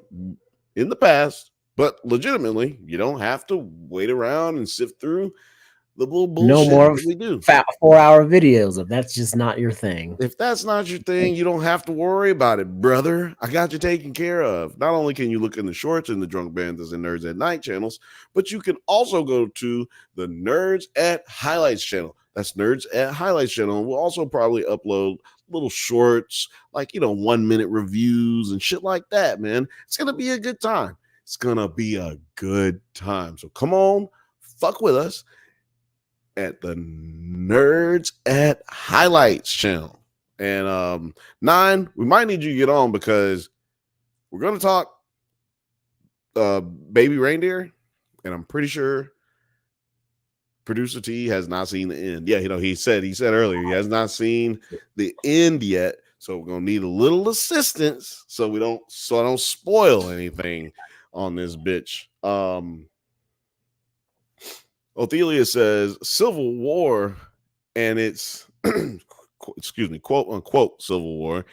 in the past, but legitimately, you don't have to wait around and sift through the little bullshit no more that we do. 4-hour videos if that's just not your thing. If that's not your thing, you don't have to worry about it, brother. I got you taken care of. Not only can you look in the shorts in the Drunk Banthas and Nerds at Night channels, but you can also go to the Nerds at Highlights channel. That's Nerds at Highlights channel. We'll also probably upload little shorts, like, 1-minute reviews and shit like that, man. It's going to be a good time. It's going to be a good time. So come on, fuck with us at the Nerds at Highlights channel. And 9, we might need you to get on because we're going to talk Baby Reindeer, and I'm pretty sure Producer T has not seen the end. Yeah, he said earlier he has not seen the end yet, so we're gonna need a little assistance so I don't spoil anything on this bitch. Othelia says Civil War, and it's excuse me, quote unquote Civil War,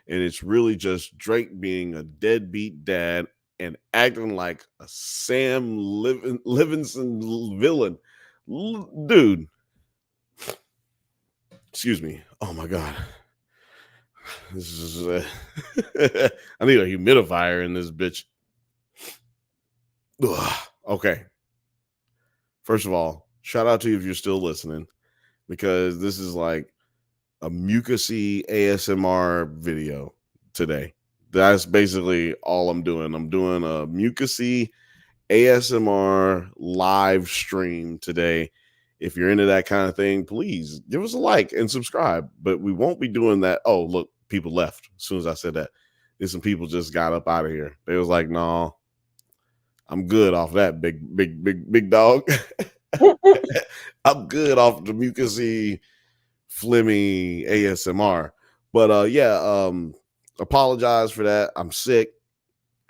and it's really just Drake being a deadbeat dad and acting like a Sam Livingston villain. Dude, excuse me. Oh my god, this is I need a humidifier in this bitch. Ugh. Okay, first of all, shout out to you if you're still listening, because this is like a mucusy ASMR video today. That's basically all I'm doing. I'm doing a mucusy ASMR live stream today. If you're into that kind of thing, please give us a like and subscribe. But we won't be doing that. Oh, look, people left as soon as I said that. There's some people just got up out of here. They was like, no, I'm good off that big dog. I'm good off the mucusy flimmy ASMR. But apologize for that. I'm sick.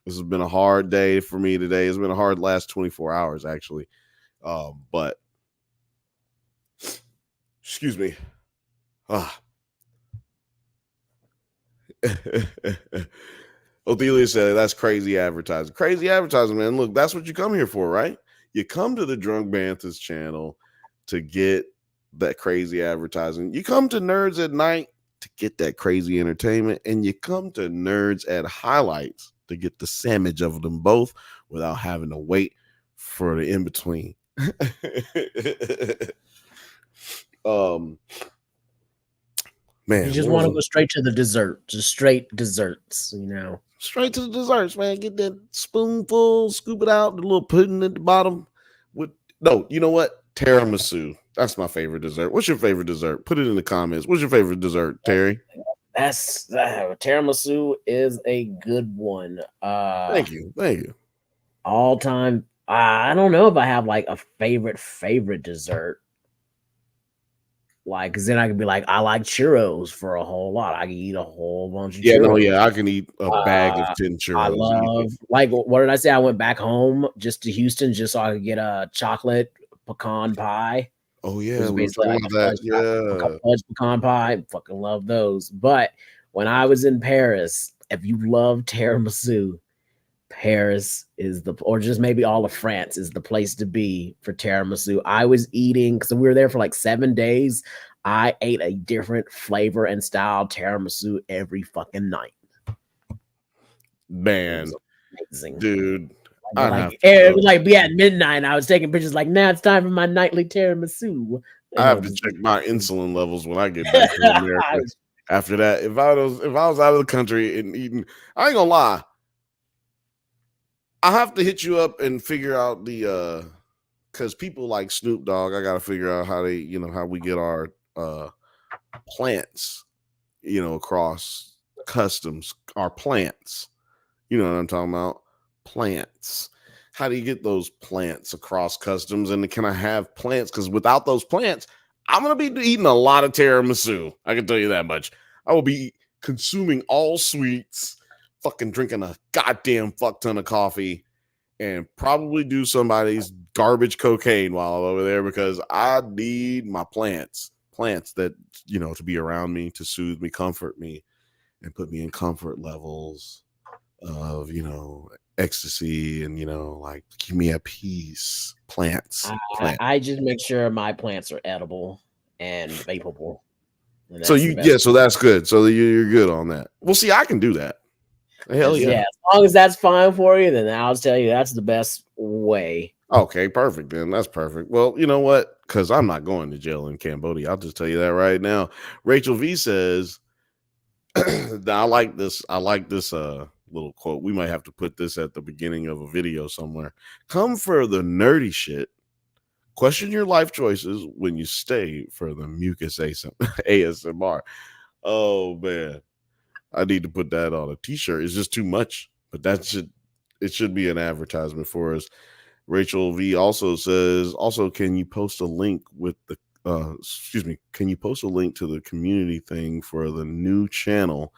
This has been a hard day for me today. It's been a hard last 24 hours, actually. But excuse me. Othelia said that's crazy advertising. Crazy advertising, man. Look, that's what you come here for, right? You come to the Drunk Banthas channel to get that crazy advertising. You come to Nerds at Night to get that crazy entertainment, and you come to Nerds at Highlights to get the sandwich of them both without having to wait for the in between. Man, you just want to go straight to the dessert, just straight desserts, straight to the desserts, man. Get that spoonful, scoop it out, the little pudding at the bottom. You know what? Tiramisu. That's my favorite dessert. What's your favorite dessert? Put it in the comments. What's your favorite dessert, Terry? That's tiramisu is a good one. Thank you. All time. I don't know if I have like a favorite dessert. Like, because then I could be like, I like churros for a whole lot. I can eat a whole bunch of Yeah, churros. no, yeah, I can eat a bag of 10 I churros. love, like, what did I say? I went back home just to Houston just so I could get a chocolate pecan pie. Oh Which yeah, is we were basically talking like about a that. fudge pecan pie. Fucking love those. But when I was in Paris, if you love tiramisu, Paris is or just maybe all of France is the place to be for tiramisu. I was eating, because we were there for like 7 days. I ate a different flavor and style tiramisu every fucking night. Man, Amazing. dude. It would like be at midnight. And I was taking pictures like, now it's time for my nightly tiramisu. I have to check my insulin levels when I get back to America. After that, if I was out of the country and eating, I ain't gonna lie. I have to hit you up and figure out the because people like Snoop Dogg, I gotta figure out how they, how we get our plants, across customs, our plants. You know what I'm talking about? Plants. How do you get those plants across customs? And can I have plants? Because without those plants, I'm going to be eating a lot of tiramisu. I can tell you that much. I will be consuming all sweets, fucking drinking a goddamn fuck ton of coffee, and probably do somebody's garbage cocaine while I'm over there because I need my plants. Plants that, to be around me, to soothe me, comfort me, and put me in comfort levels of, ecstasy and, like keep me at peace. Plants. I just make sure my plants are edible and vapable. And so that's good. So you're good on that. Well, see, I can do that. Hell yeah. As long as that's fine for you, then I'll tell you that's the best way. Okay, perfect. Then that's perfect. Well, you know what? Because I'm not going to jail in Cambodia. I'll just tell you that right now. Rachel V says, I like this little quote. We might have to put this at the beginning of a video somewhere. Come for the nerdy shit. Question your life choices when you stay for the mucus ASMR. Oh man, I need to put that on a t-shirt. It's just too much, but it should be an advertisement for us. Rachel V also says, can you post a link with the can you post a link to the community thing for the new channel?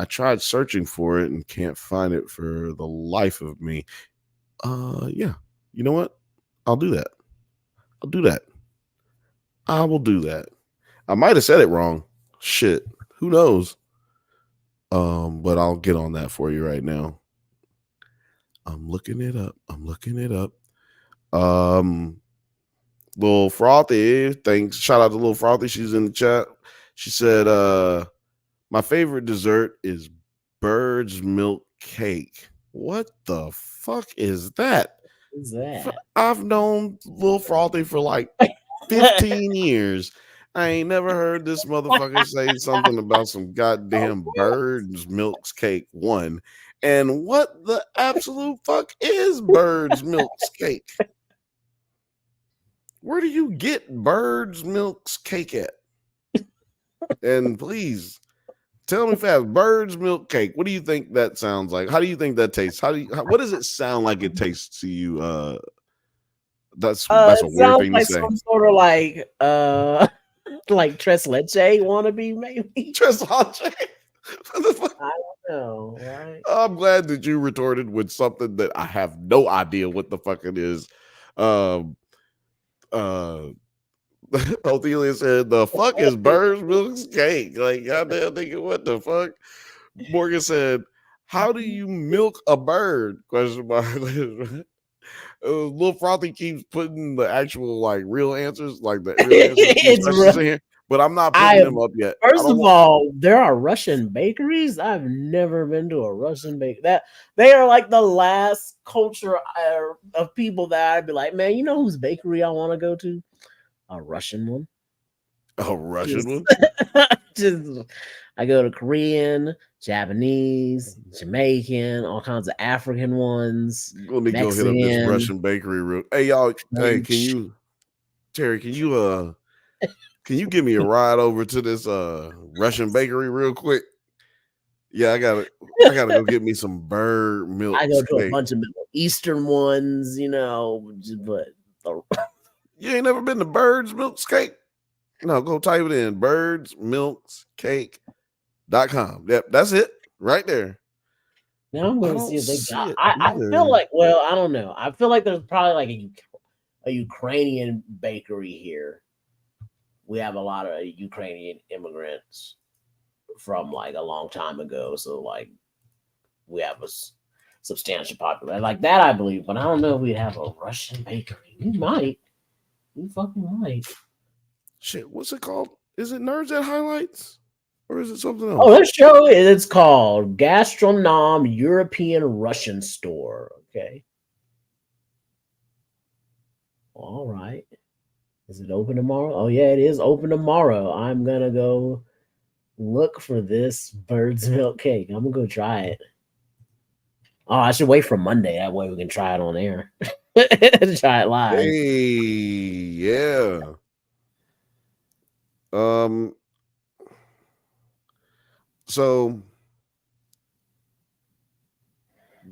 I tried searching for it and can't find it for the life of me. Yeah. You know what? I'll do that. I will do that. I might have said it wrong. Shit. Who knows? But I'll get on that for you right now. I'm looking it up. Little Frothy, thanks. Shout out to Little Frothy. She's in the chat. She said, my favorite dessert is bird's milk cake. What the fuck is that? What is that? I've known Little Frothy for like 15 years. I ain't never heard this motherfucker say something about some goddamn bird's milk cake. One. And what the absolute fuck is bird's milk cake? Where do you get bird's milk cake at? And please tell me fast. Bird's milk cake. What do you think that sounds like? How do you think that tastes? What does it sound like it tastes to you? That's a weird thing to say. Some sort of like tres leche wannabe, maybe. Tres leche. I don't know, right? I'm glad that you retorted with something that I have no idea what the fuck it is. Othelia said, the fuck is bird's milk cake? Like, goddamn thinking, what the fuck? Morgan said, how do you milk a bird? Question mark. Little Frothy keeps putting the actual real answers, like the real answers in here, but I'm not putting them up yet. First of all, there are Russian bakeries. I've never been to a Russian bakery. That they are like the last culture of people that I'd be like, man, you know whose bakery I want to go to? A Russian one. A Russian one? I go to Korean, Japanese, Jamaican, all kinds of African ones. Let me go hit up this Russian bakery real. Hey y'all, hey, Terry, can you give me a ride over to this Russian bakery real quick? Yeah, I gotta go get me some bird milk. I go to a bunch of Middle Eastern ones, but you ain't never been to bird's milk cake? No, go type it in birdsmilkscake.com. Yep, that's it right there. Now I'm I going to don't see if they see got. it I feel either. like, well, I don't know. I feel like there's probably like a Ukrainian bakery here. We have a lot of Ukrainian immigrants from like a long time ago, so like we have a substantial population like that, I believe. But I don't know if we'd have a Russian bakery. We might. We fucking might. Shit, what's it called? Is it Nerds at Highlights? Or is it something else? Oh, this show is called Gastronom European Russian Store. Okay. All right. Is it open tomorrow? Oh, yeah, it is open tomorrow. I'm going to go look for this bird's milk cake. I'm going to go try it. Oh, I should wait for Monday. That way we can try it on air. Try it live. Hey, yeah. So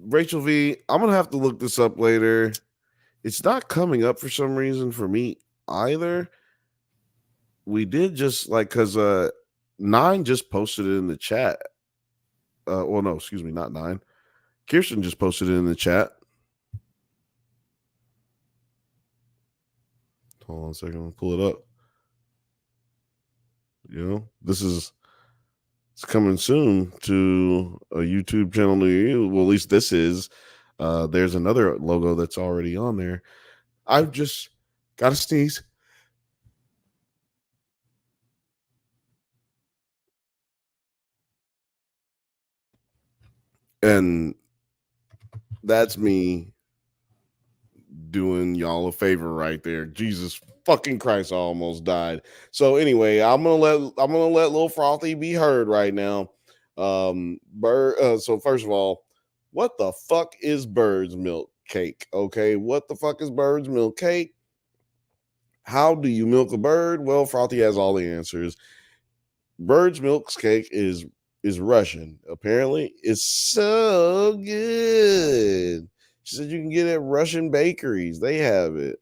Rachel V, I'm gonna have to look this up later. It's not coming up for some reason for me either. We did just like because 9 just posted it in the chat. Well, no, excuse me, not 9. Kirsten just posted it in the chat. Hold on a second, I'll pull it up. You know, it's coming soon to a YouTube channel near you. Well, at least this is. There's another logo that's already on there. I've just got to sneeze. And that's me doing y'all a favor right there. Jesus fucking Christ, I almost died. So anyway, I'm gonna let Lil Frothy be heard right now. So first of all, what the fuck is bird's milk cake? Okay, what the fuck is bird's milk cake? How do you milk a bird? Well, Frothy has all the answers. Bird's milk cake is Russian. Apparently, it's so good. She said you can get it at Russian bakeries. They have it.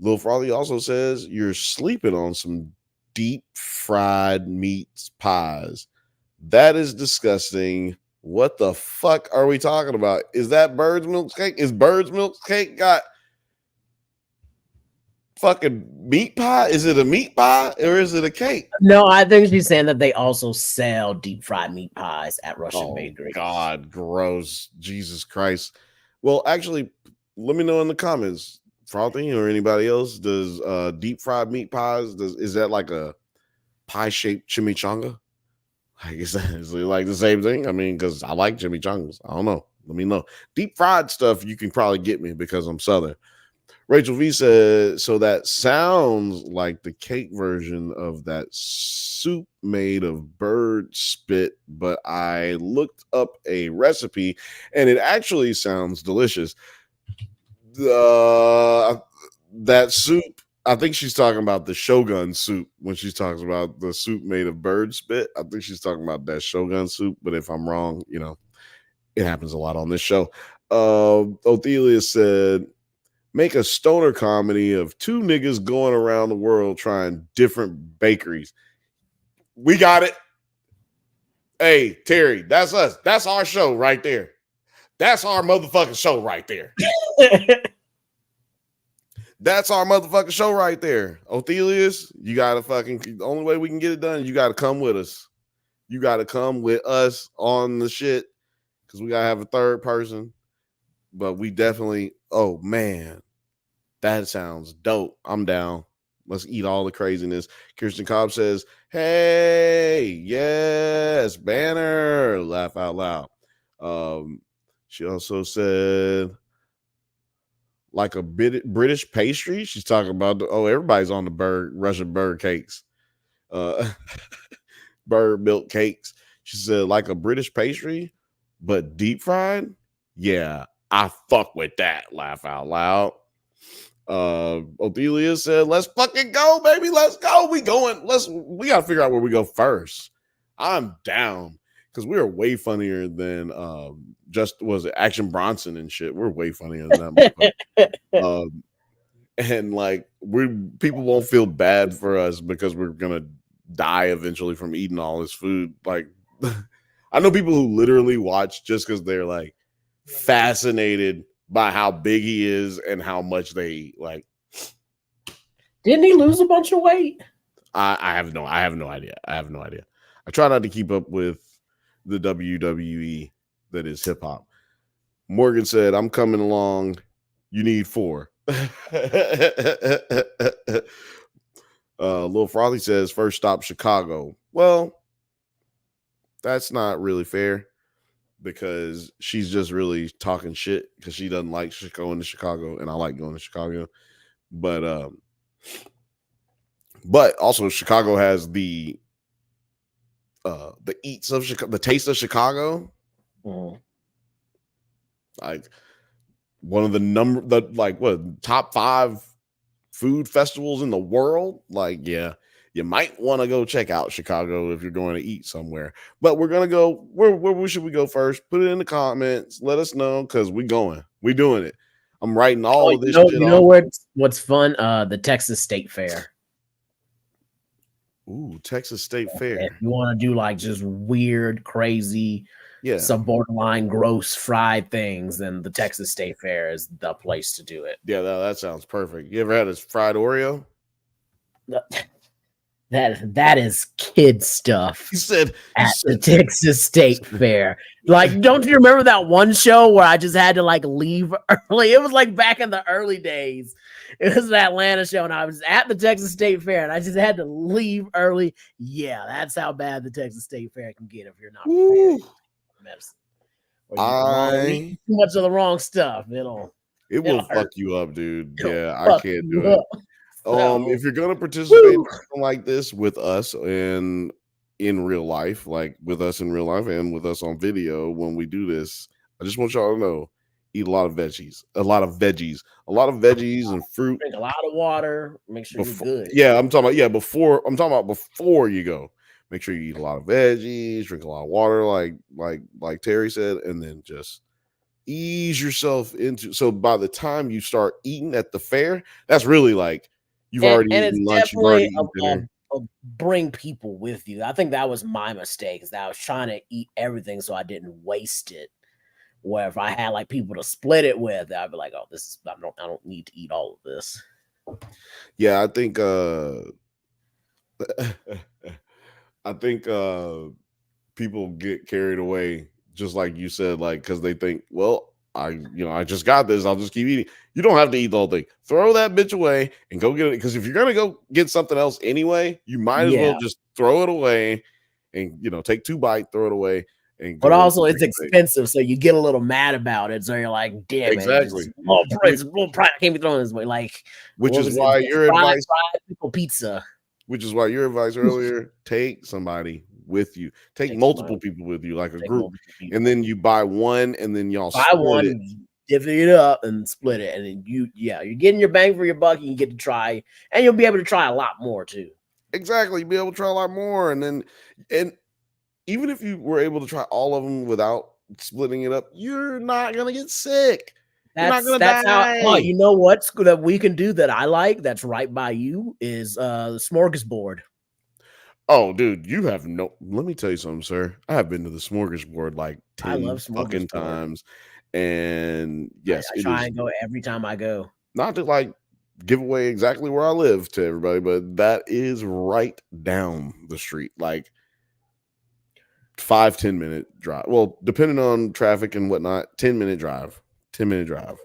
Lil Frothy also says you're sleeping on some deep fried meats pies. That is disgusting. What the fuck are we talking about? Is that bird's milk cake? Is bird's milk cake got fucking meat pie? Is it a meat pie or is it a cake? No, I think she's saying that they also sell deep fried meat pies at Russian bakeries. God, gross. Jesus Christ. Well, actually, let me know in the comments, Frothy or anybody else, does deep fried meat pies, is that like a pie-shaped chimichanga? Like, is it like the same thing? I mean, because I like chimichangas. I don't know. Let me know. Deep fried stuff, you can probably get me because I'm Southern. Rachel V said, so that sounds like the cake version of that soup made of bird spit, but I looked up a recipe and it actually sounds delicious. That soup, I think she's talking about the Shogun soup when she talks about the soup made of bird spit. I think she's talking about that Shogun soup, but if I'm wrong, you know, it happens a lot on this show. Othelia said, make a stoner comedy of 2 niggas going around the world trying different bakeries. We got it. Hey, Terry, that's us. That's our show right there. That's our motherfucking show right there. That's our motherfucking show right there. Othelius, you gotta the only way we can get it done, you gotta come with us. You gotta come with us on the shit because we gotta have a third person. But we definitely, oh man, that sounds dope. I'm down. Let's eat all the craziness. Kirsten Cobb says, hey, yes, banner. Laugh out loud. She also said, like a British pastry. She's talking about, everybody's on the Russian bird cakes. Bird milk cakes. She said, like a British pastry, but deep fried? Yeah, I fuck with that. Laugh out loud. Othelia said, let's fucking go, baby. Let's go. We gotta figure out where we go first. I'm down because we are way funnier than Action Bronson and shit. We're way funnier than that. And like people won't feel bad for us because we're gonna die eventually from eating all this food. Like, I know people who literally watch just because they're like fascinated by how big he is and how much they eat. Like, didn't he lose a bunch of weight? I have no idea. I try not to keep up with the WWE that is hip hop. Morgan said, "I'm coming along. You need 4." Lil Frothy says, "First stop Chicago." Well, that's not really fair because she's just really talking shit because she doesn't like going to Chicago, and I like going to Chicago. But also Chicago has the eats of Chicago, the taste of Chicago. Like one of the top 5 food festivals in the world. Like, yeah, you might want to go check out Chicago if you're going to eat somewhere. But we're gonna go. Where should we go first? Put it in the comments. Let us know because we're doing it. I'm writing all of this shit. You know what's fun? The Texas State Fair. Ooh, Texas State Fair. If you want to do like just weird, crazy, some borderline gross fried things, then the Texas State Fair is the place to do it. Yeah, that sounds perfect. You ever had a fried Oreo? That is kid stuff. He said the Texas State Fair. Like, don't you remember that one show where I just had to like leave early? It was like back in the early days. It was an Atlanta show, and I was at the Texas State Fair, and I just had to leave early. Yeah, that's how bad the Texas State Fair can get if you're not prepared. Medicine. Or you too much of the wrong stuff. It will fuck you up, dude. Yeah, I can't do it. If you're gonna participate in something like this with us in real life, like with us in real life and with us on video when we do this, I just want y'all to know, eat a lot of veggies and fruit. Drink a lot of water. Make sure you're good. Yeah, I'm talking about before you go. Make sure you eat a lot of veggies, drink a lot of water, like Terry said, and then just ease yourself into. So by the time you start eating at the fair, that's really like you've already eaten lunch. You've already eaten dinner. Bring people with you. I think that was my mistake, is that I was trying to eat everything so I didn't waste it. Where if I had like people to split it with, I'd be like, "Oh, I don't need to eat all of this." Yeah, I think people get carried away, just like you said, like because they think, well, I just got this, I'll just keep eating. You don't have to eat the whole thing. Throw that bitch away and go get it. Because if you're gonna go get something else anyway, you might as well just throw it away and take 2 bites, throw it away. But also it's expensive, so you get a little mad about it. So you're like, damn exactly. It's little price, I can't be throwing this away. Like, which is why your advice, people pizza. Which is why your advice earlier: take somebody with you, take multiple people with you, like a group, and then you buy one, and then y'all buy one, divvy it up, and split it, and then you're getting your bang for your buck. And you get to try, and you'll be able to try a lot more too. Exactly, you'll be able to try a lot more, and even if you were able to try all of them without splitting it up, you're not gonna get sick. You're not gonna die. How, you know what's that we can do that I like that's right by you is the smorgasbord. Oh, dude, you have no. Let me tell you something, sir. I have been to the smorgasbord like 10 fucking times, and yes, I try and go every time I go. Not to like give away exactly where I live to everybody, but that is right down the street, like 5-10 minute drive. Well, depending on traffic and whatnot, 10-minute drive. 10-minute drive.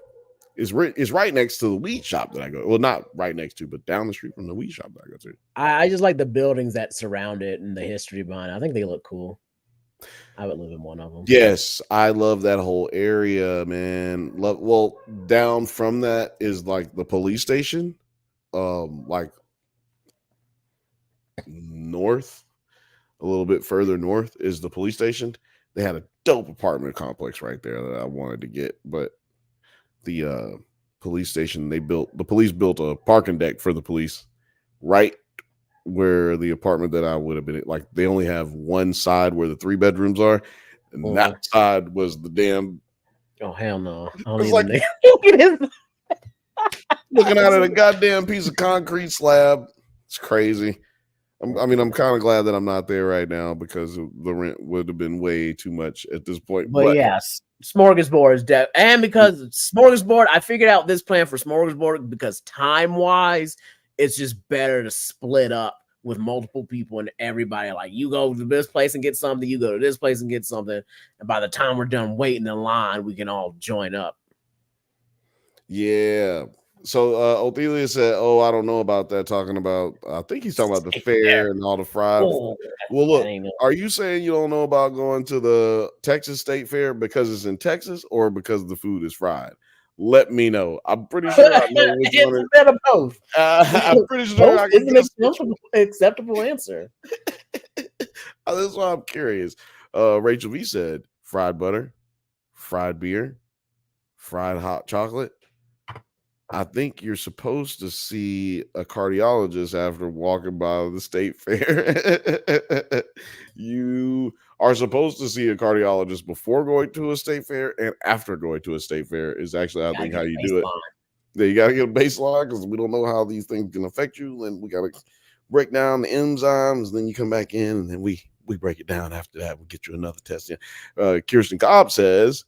It's right next to the weed shop that I go. Well, not right next to, but down the street from the weed shop that I go to. I just like the buildings that surround it and the history behind it. I think they look cool. I would live in one of them. Yes, I love that whole area, man. Well, down from that is like the police station, like north, a little bit further north is the police station. They had a dope apartment complex right there that I wanted to get, but the police station, the police built a parking deck for the police right where the apartment that I would have been at. Like they only have one side where the 3 bedrooms are, and that side was the damn. Oh hell no! I was like, Looking out at a goddamn piece of concrete slab. It's crazy. I'm kind of glad that I'm not there right now because the rent would have been way too much at this point. But yes, Smorgasbord is dead. And because Smorgasbord, I figured out this plan for Smorgasbord because time-wise, it's just better to split up with multiple people and everybody. Like, you go to this place and get something, you go to this place and get something. And by the time we're done waiting in line, we can all join up. Yeah. So Othelia said, "Oh, I don't know about that." Talking about, I think he's talking about the fair and all the fried. Oh, well, look, are you saying you don't know about going to the Texas State Fair because it's in Texas or because the food is fried? Let me know. I'm pretty sure I know which it's one. A bit of both. I'm pretty sure I is an acceptable answer. That's why I'm curious. Rachel V said, "Fried butter, fried beer, fried hot chocolate." I think you're supposed to see a cardiologist after walking by the state fair. You are supposed to see a cardiologist before going to a state fair and after going to a state fair is actually, I think, how you do it. Yeah, you got to get a baseline because we don't know how these things can affect you. And we got to break down the enzymes. Then you come back in and then we break it down after that. We'll get you another test. Kirsten Cobb says,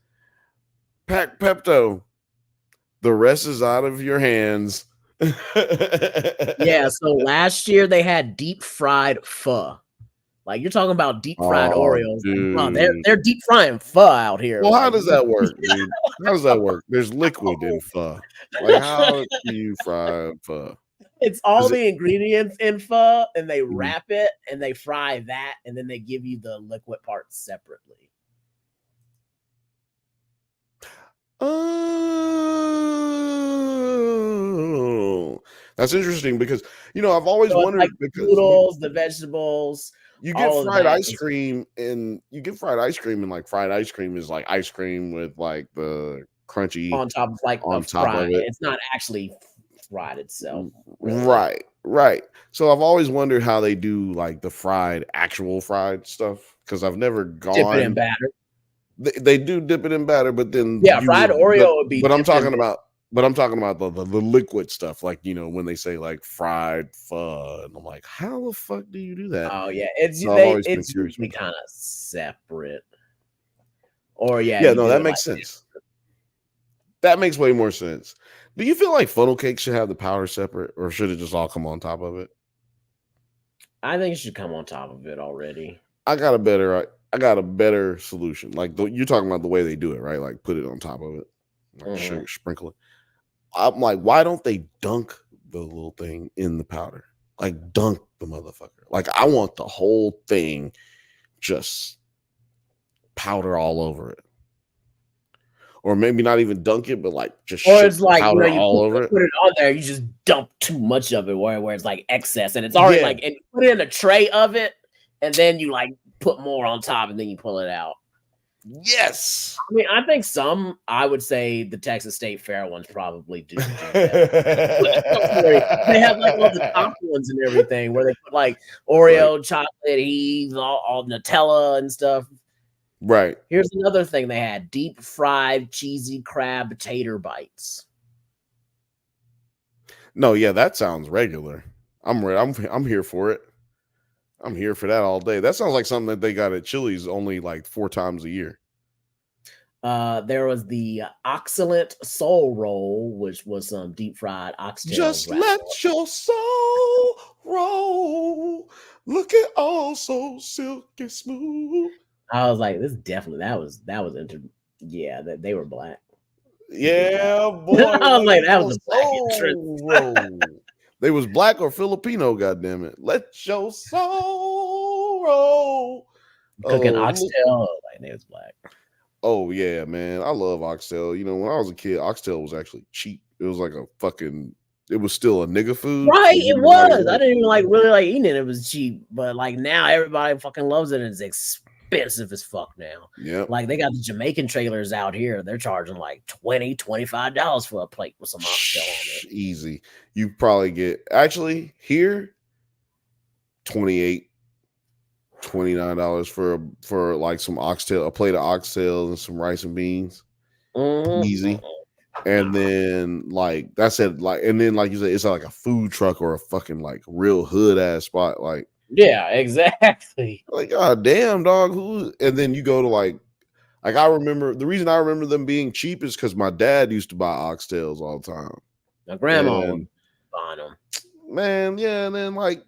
pack Pepto. The rest is out of your hands. Yeah, so last year they had deep fried pho. Like, you're talking about deep fried Oreos. They're deep frying pho out here. Well, how does that work, dude? How does that work? There's liquid in pho. Like, how do you fry pho? It's all the ingredients in pho, and they wrap it and they fry that, and then they give you the liquid parts separately. Oh, that's interesting because I've always wondered like because noodles, the vegetables, you get fried ice cream and fried ice cream is like ice cream with like the crunchy on top of of it. It's not actually fried itself. Really. Right. So I've always wondered how they do like the actual fried stuff because I've never gone. Dip it in batter. They do dip it in batter, but then fried Oreo would be. But I'm talking about the liquid stuff, like when they say like fried pho, and I'm like, how the fuck do you do that? Oh yeah, it's usually kind of separate. Or that makes sense. That makes way more sense. Do you feel like funnel cake should have the powder separate, or should it just all come on top of it? I think it should come on top of it already. I got a better solution. Like you're talking about the way they do it, right? Like put it on top of it, like sugar, sprinkle it. I'm like, why don't they dunk the little thing in the powder? Like dunk the motherfucker. Like I want the whole thing just powder all over it. Or maybe not even dunk it, but like just it's like powder you all over it. Put it on there, you just dump too much of it where it's like excess, and it's already like, and you put it in a tray of it, and then you like put more on top, and then you pull it out. Yes. I mean, I think I would say the Texas State Fair ones probably do that. They have like all the top ones and everything where they put like Oreo, chocolate, Eves, all Nutella and stuff. Right. Here's another thing they had: deep fried cheesy crab tater bites. No, yeah, that sounds regular. I'm here for it. I'm here for that all day. That sounds like something that they got at Chili's only like 4 times a year. There was the Oxalate Soul Roll, which was some deep fried oxtail. Just let your soul roll. Look at all so silky smooth. I was like, this definitely that was they were black. Yeah, boy. I was like, that was a black entrance. They was black or Filipino, goddammit. Let your soul roll. Cooking oxtail, like they was black. Oh yeah, man. I love oxtail. When I was a kid, oxtail was actually cheap. It was like it was still a nigga food. Right, it was. I didn't even really like eating it. It was cheap. But like now everybody fucking loves it and it's expensive as fuck now. Yeah. Like they got the Jamaican trailers out here. They're charging like $20, $25 for a plate with some oxtail on it. Easy. You probably get actually here $28, $29 for like some oxtail, a plate of oxtails and some rice and beans. Easy. And then like that's it, like, and then like you said, it's like a food truck or a fucking like real hood ass spot. Like, Yeah, exactly. like, god damn, dog. Who? And then you go to like I remember the reason I remember them being cheap is because my dad used to buy oxtails all the time. My grandma was And buying them. man, yeah, and then like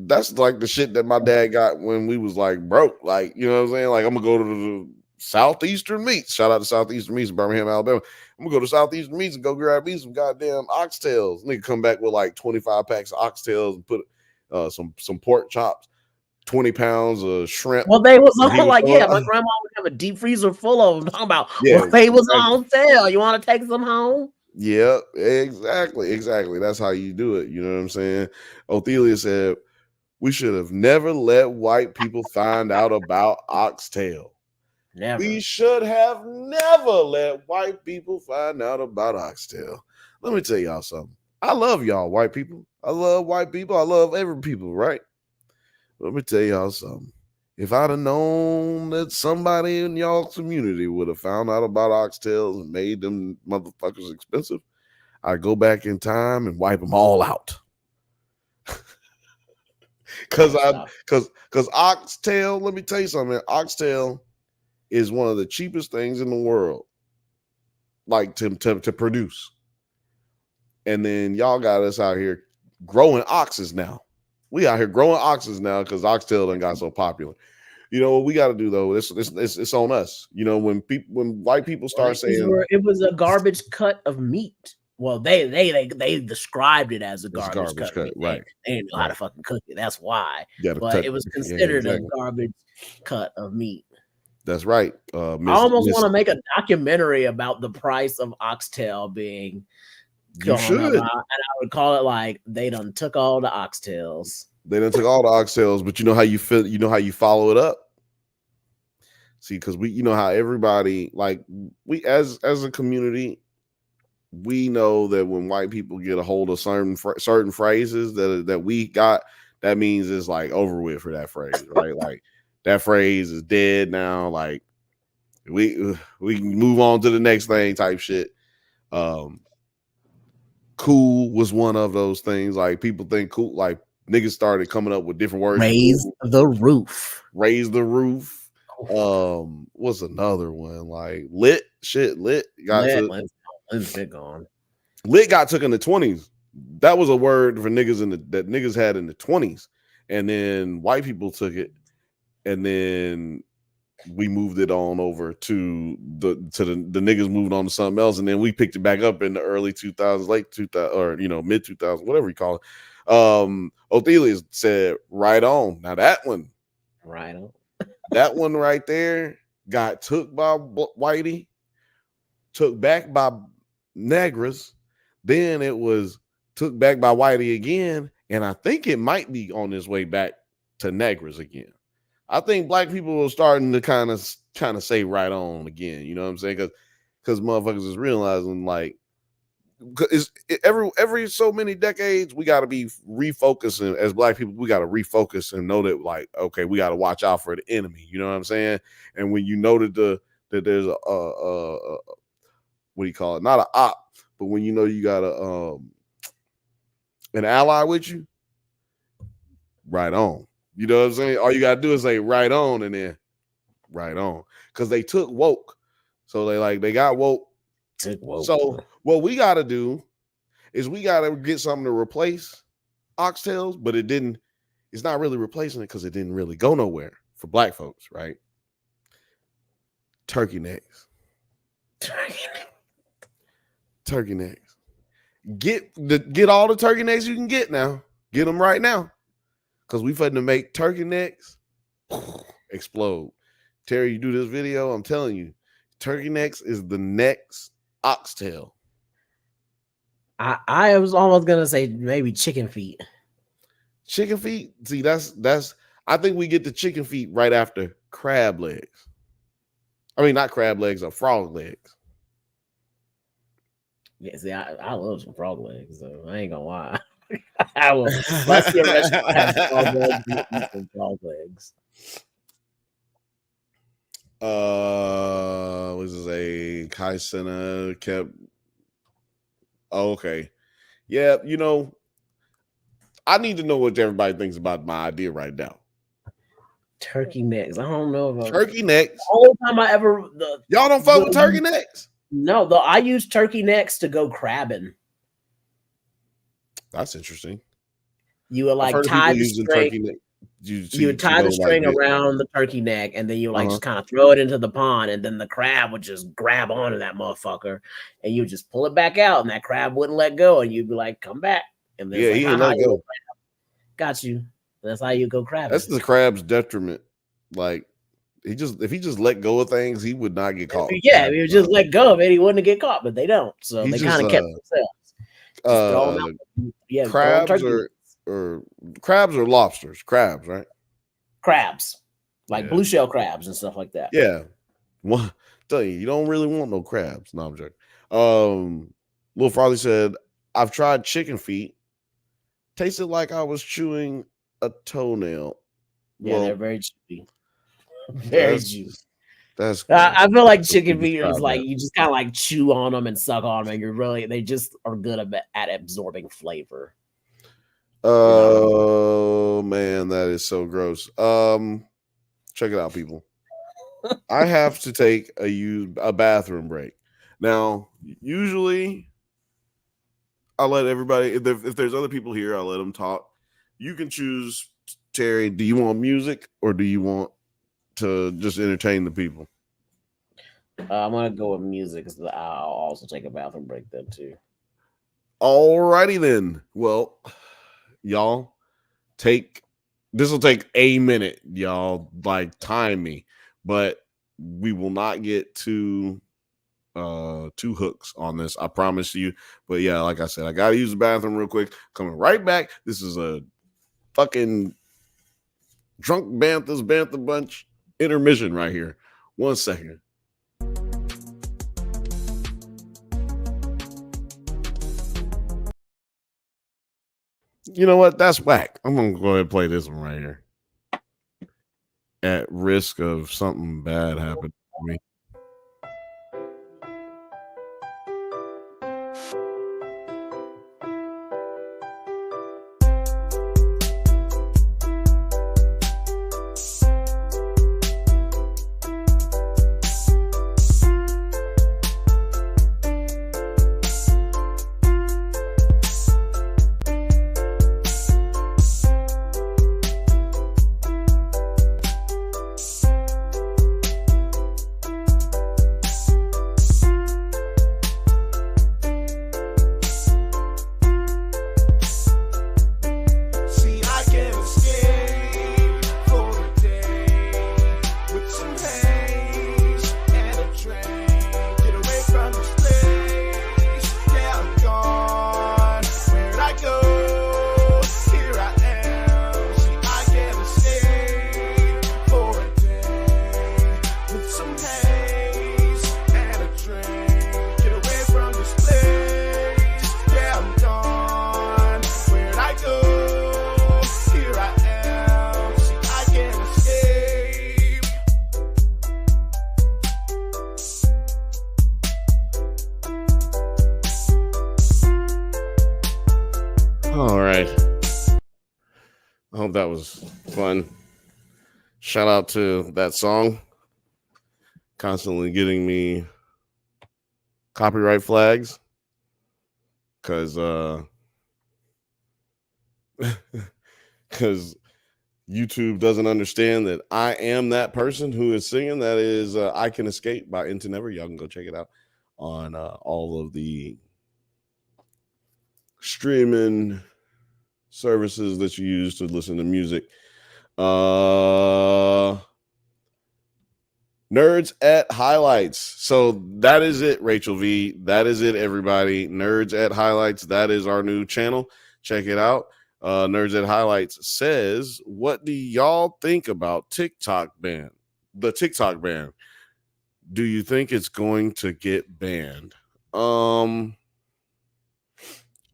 that's like the shit that my dad got when we was like broke. Like, you know what I'm saying? Like, I'm gonna go to the Southeastern Meats. Shout out to Southeastern Meats in Birmingham, Alabama. I'm gonna go to Southeastern Meats and go grab me some goddamn oxtails. Nigga come back with like 25 packs of oxtails and put some pork chops, 20 pounds of shrimp. Well, they was And he all was like, throwing yeah, out- my grandma would have a deep freezer full of them. Talking about, Yeah, well, they was exactly. on sale. You want to take some home? Yeah, exactly. That's how you do it. You know what I'm saying? Othelia said, we should have never let white people find out about oxtail. Never. We should have never let white people find out about oxtail. Let me tell y'all something. I love y'all, white people. I love white people. I love every people, right? Let me tell y'all something. If I'd have known that somebody in y'all community would have found out about oxtails and made them motherfuckers expensive, I'd go back in time and wipe them all out. Cause oxtail, let me tell you something. Oxtail is one of the cheapest things in the world, like to produce. And then y'all got us out here growing oxes now. We out here growing oxes now because oxtail done got so popular. You know what we got to do though? It's on us. You know, when white people start saying it was a garbage cut of meat. Well, they described it as a garbage cut. Right? They didn't know how to fucking cook it. That's why. But it was considered a garbage cut of meat. That's right. I almost want to make a documentary about the price of oxtail being. You should. And I would call it like they done took all the oxtails. They done took all the oxtails, but you know how you feel. You know how you follow it up. See, because you know how everybody, like we as a community, we know that when white people get a hold of certain phrases that we got, that means it's like over with for that phrase, right? Like that phrase is dead now. Like we can move on to the next thing type shit. Cool was one of those things. Like people think cool, like niggas started coming up with different words. Raise the roof. Raise the roof. What's another one? Like lit got gone. Lit got took in the 20s. That was a word for niggas that niggas had in the 20s, and then white people took it, and then we moved it on over to the niggas moved on to something else, and then we picked it back up in the early 2000s, late 2000, or mid 2000s, whatever you call it. Othelia said right on. Now that one, right on. That one right there got took by Whitey, took back by Negras, then it was took back by Whitey again, and I think it might be on its way back to Negras again. I think black people are starting to kind of say right on again. You know what I'm saying? Because motherfuckers is realizing like every so many decades we got to be refocusing as black people. We got to refocus and know that like okay, we got to watch out for the enemy. You know what I'm saying? And when you know that there's a what do you call it? Not an op, but when you know you got an ally with you, right on. You know what I'm saying? All you gotta do is say right on and then right on. Because they took woke. So they got woke. So what we gotta do is we gotta get something to replace oxtails, but it's not really replacing it because it didn't really go nowhere for black folks, right? Turkey necks. Turkey necks. Get all the turkey necks you can get now. Get them right now. Because we finna make turkey necks explode. Terry, you do this video, I'm telling you, turkey necks is the next oxtail. I was almost gonna say maybe chicken feet. Chicken feet? See, that's I think we get the chicken feet right after crab legs. I mean, not crab legs, or frog legs. Yeah, see, I love some frog legs, so I ain't gonna lie. I will. Let's see a restaurant have frog legs. Was this a Kai Sena kept? Oh, okay. Yeah, I need to know what everybody thinks about my idea right now. Turkey necks. I don't know about turkey necks. The whole time I ever y'all don't fuck with turkey necks. No, though I use turkey necks to go crabbing. That's interesting. You would like tie the string. You would tie the string around the turkey neck, and then you like just kind of throw it into the pond, and then the crab would just grab onto that motherfucker, and you just pull it back out, and that crab wouldn't let go, and you'd be like, "Come back!" And then he didn't let go. Got you. That's how you go crabbing. That's the crab's detriment. Like if he just let go of things, he would not get caught. Yeah, if he would just let go of it, he wouldn't get caught. But they don't, so they kind of kept themselves. Crabs or crabs or lobsters? Crabs, right? Crabs, like blue shell crabs and stuff like that. Yeah. Well, tell you don't really want no crabs. No, I'm joking. Lil Farley said, "I've tried chicken feet. Tasted like I was chewing a toenail." Yeah, they're very chewy. Very juicy. That's I feel like chicken feet is like you just kind of like chew on them and suck on them, and they just are good at absorbing flavor. Oh man, that is so gross. Check it out, people. I have to take a bathroom break. Now, usually I'll let everybody, if there's other people here, I'll let them talk. You can choose, Terry, do you want music or do you want to just entertain the people? I'm going to go with music because I'll also take a bathroom break then too. Alrighty then. Well, y'all, this will take a minute, y'all. Like, time me, but we will not get two hooks on this, I promise you. But yeah, like I said, I gotta use the bathroom real quick. Coming right back. This is a fucking drunk Bantha bunch intermission right here. 1 second. You know what? That's whack. I'm gonna go ahead and play this one right here. At risk of something bad happening to me. All right. I hope that was fun. Shout out to that song. Constantly getting me copyright flags. Because YouTube doesn't understand that I am that person who is singing. That is I Can Escape by Into Never. Y'all can go check it out on all of the streaming services that you use to listen to music. Nerds at Highlights. So that is it, Rachel V. That is it, everybody. Nerds at Highlights. That is our new channel. Check it out. Nerds at Highlights says, what do y'all think about TikTok ban? The TikTok ban. Do you think it's going to get banned? I'm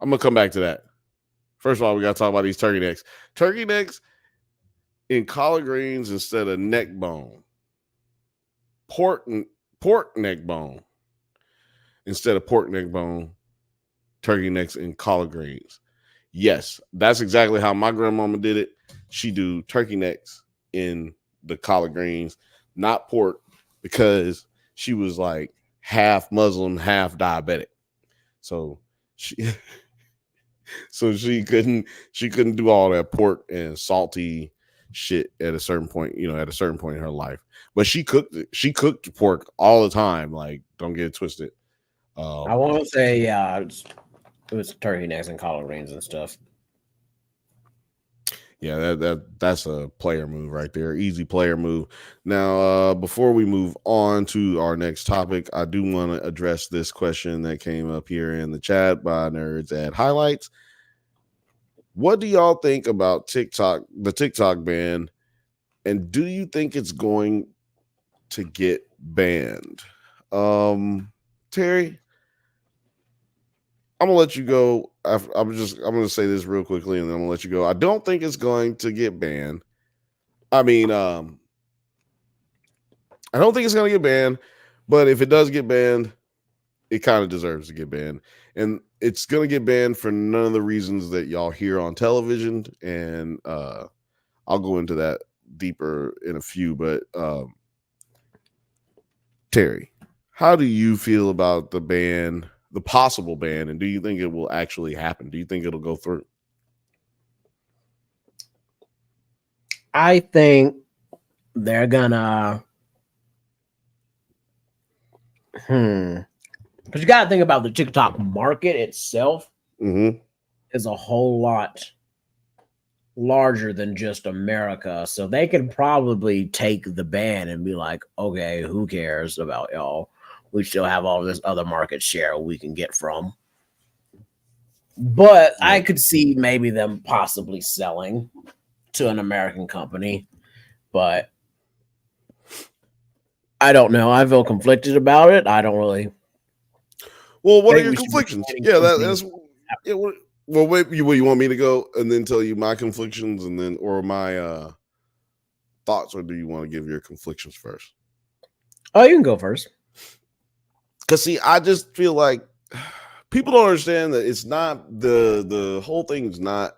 gonna come back to that. First of all, we gotta talk about these turkey necks. Turkey necks in collard greens instead of neck bone. pork neck bone instead of pork neck bone, turkey necks, and collard greens. Yes, that's exactly how my grandmama did it. She do turkey necks in the collard greens, not pork, because she was like half Muslim, half diabetic. So she she couldn't do all that pork and salty shit at a certain point, at a certain point in her life. But she cooked pork all the time. Like, don't get it twisted. I want to say, it was turkey necks and collard greens and stuff. Yeah, that's a player move right there. Easy player move. Now, before we move on to our next topic, I do want to address this question that came up here in the chat by Nerds at Highlights. What do y'all think about the TikTok ban, and do you think it's going to get banned? Terry, I'm gonna let you go. I'm gonna say this real quickly, and then I'm gonna let you go. I don't think it's going to get banned. I mean, I don't think it's gonna get banned, but if it does get banned, it kind of deserves to get banned, and it's gonna get banned for none of the reasons that y'all hear on television. And I'll go into that deeper in a few. But Terry, how do you feel about the ban? The possible ban, and do you think it will actually happen? Do you think it'll go through? I think they're gonna because you gotta think about the TikTok market itself is a whole lot larger than just America. So they could probably take the ban and be like, okay, who cares about y'all? We still have all this other market share we can get from. But I could see maybe them possibly selling to an American company. But I don't know. I feel conflicted about it. I don't really. Well, what are your conflictions? Yeah, that's. Yeah, well, wait. You want me to go and then tell you my conflictions, and then or my thoughts, or do you want to give your conflictions first? Oh, you can go first. Because see, I just feel like people don't understand that it's not the whole thing's not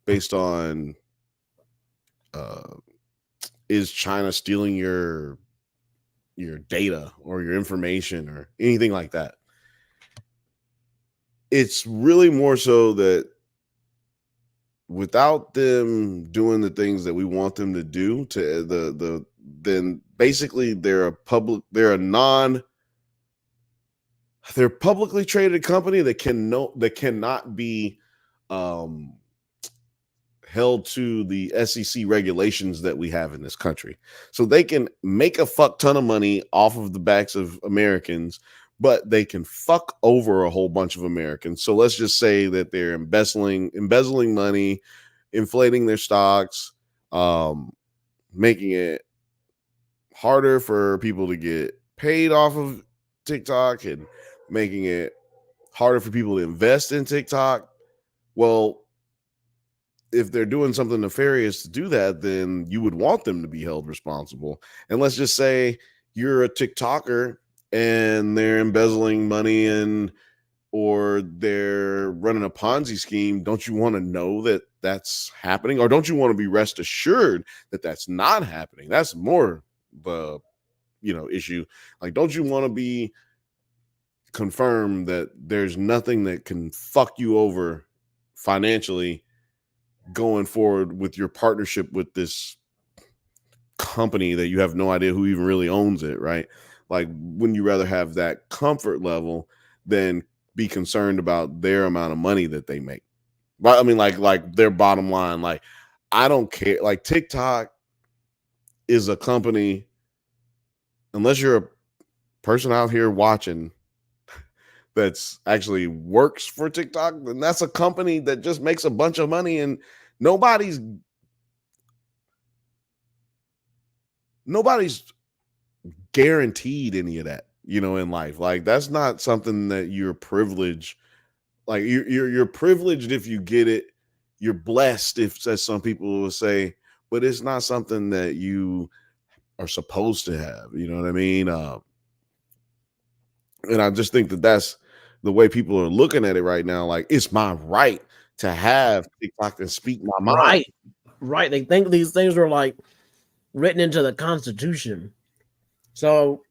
based on is China stealing your data or your information or anything like that. It's really more so that without them doing the things that we want them to do, then basically they're a publicly traded company that cannot be held to the SEC regulations that we have in this country. So they can make a fuck ton of money off of the backs of Americans, but they can fuck over a whole bunch of Americans. So let's just say that they're embezzling money, inflating their stocks, making it harder for people to get paid off of TikTok and making it harder for people to invest in TikTok. Well, if they're doing something nefarious to do that, then you would want them to be held responsible. And let's just say you're a TikToker and they're embezzling money or they're running a Ponzi scheme. Don't you want to know that that's happening? Or don't you want to be rest assured that that's not happening? That's more the issue. Like, don't you want to be confirmed that there's nothing that can fuck you over financially going forward with your partnership with this company that you have no idea who even really owns it, right? Like, wouldn't you rather have that comfort level than be concerned about their amount of money that they make? But I mean, like their bottom line. Like, I don't care. Like, TikTok is a company, unless you're a person out here watching that's actually works for TikTok, then that's a company that just makes a bunch of money, and nobody's guaranteed any of that, in life. Like, that's not something that you're privileged. Like, you're privileged if you get it. You're blessed, if, as some people will say, but it's not something that you are supposed to have. You know what I mean? And I just think that that's the way people are looking at it right now. Like, it's my right to have TikTok and speak my mind. Right. They think these things are like written into the Constitution. So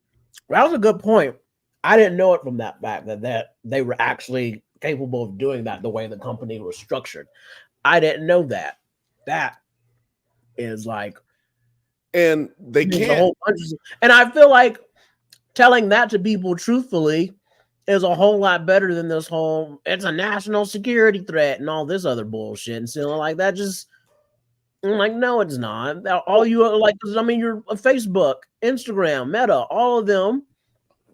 that was a good point. I didn't know it from that back that they were actually capable of doing that the way the company was structured. I didn't know that. That is like, and they can't. And I feel like telling that to people truthfully is a whole lot better than this whole it's a national security threat and all this other bullshit and so like that. Just I'm like, no, it's not. All you are like, I mean, you're Facebook, Instagram, Meta, all of them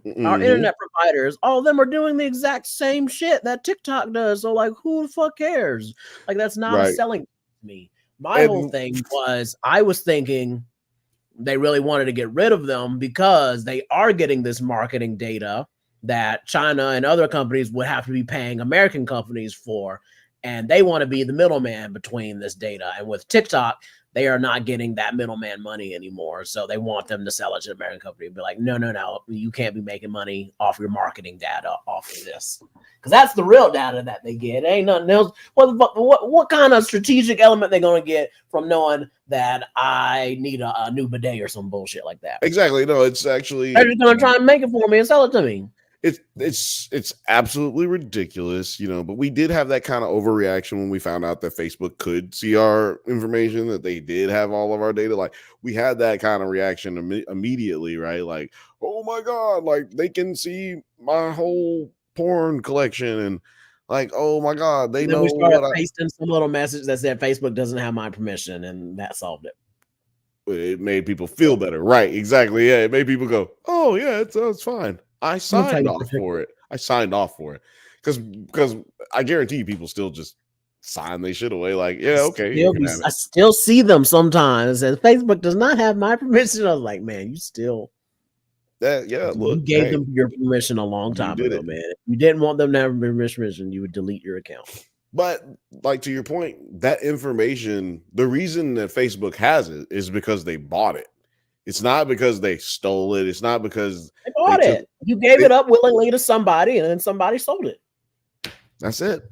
are internet providers. All of them are doing the exact same shit that TikTok does. So like, who the fuck cares? Like, that's not selling to me. My whole thing was I was thinking they really wanted to get rid of them because they are getting this marketing data that China and other companies would have to be paying American companies for. And they want to be the middleman between this data. And with TikTok, they are not getting that middleman money anymore. So they want them to sell it to the American company and be like, no, you can't be making money off your marketing data off of this. Because that's the real data that they get. It ain't nothing else. What kind of strategic element they going to get from knowing that I need a new bidet or some bullshit like that? Exactly. No, it's actually... They're just going to try and make it for me and sell it to me. It's absolutely ridiculous, you know, but we did have that kind of overreaction when we found out that Facebook could see our information, that they did have all of our data. Like, we had that kind of reaction immediately, right? Like, oh my God, like they can see my whole porn collection, and like, oh my God, they know. We started pasting some little message that said Facebook doesn't have my permission, and that solved it. It made people feel better, right? Exactly. Yeah, it made people go, oh yeah, it's fine. I signed off for it. Because I guarantee you people still just sign their shit away. Like, yeah, okay. I still see them sometimes, and Facebook does not have my permission. I was like, man, you still look, you gave them your permission a long time ago, man. If you didn't want them to have permission, you would delete your account. But like, to your point, that information, the reason that Facebook has it is because they bought it. It's not because they stole it. It's not because they bought it. You gave it up willingly to somebody, and then somebody sold it. That's it.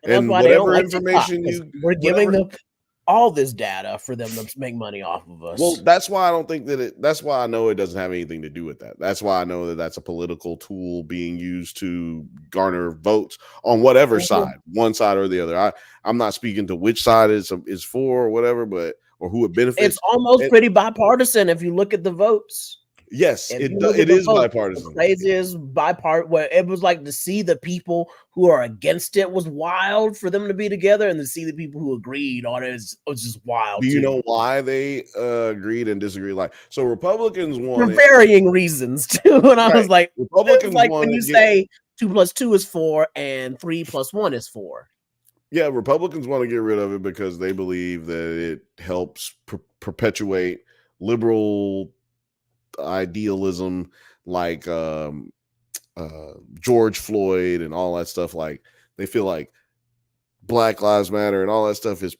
And whatever information we're giving them all this data for them to make money off of us. Well, that's why I don't think that that's why I know it doesn't have anything to do with that. That's why I know that that's a political tool being used to garner votes on whatever side, one side or the other. I'm not speaking to which side is for or whatever, but or who it benefits. It's almost pretty bipartisan if you look at the votes. Yes, it is bipartisan. The craziest bipartisan, where it was like to see the people who are against it was wild for them to be together, and to see the people who agreed on it was just wild. Do you know why they agreed and disagreed? Like, so Republicans wanted for varying reasons too. And I was like, Republicans like when you say 2 + 2 is 4 and 3 + 1 is 4. Yeah, Republicans want to get rid of it because they believe that it helps perpetuate liberal idealism, like George Floyd and all that stuff. Like, they feel like Black Lives Matter and all that stuff is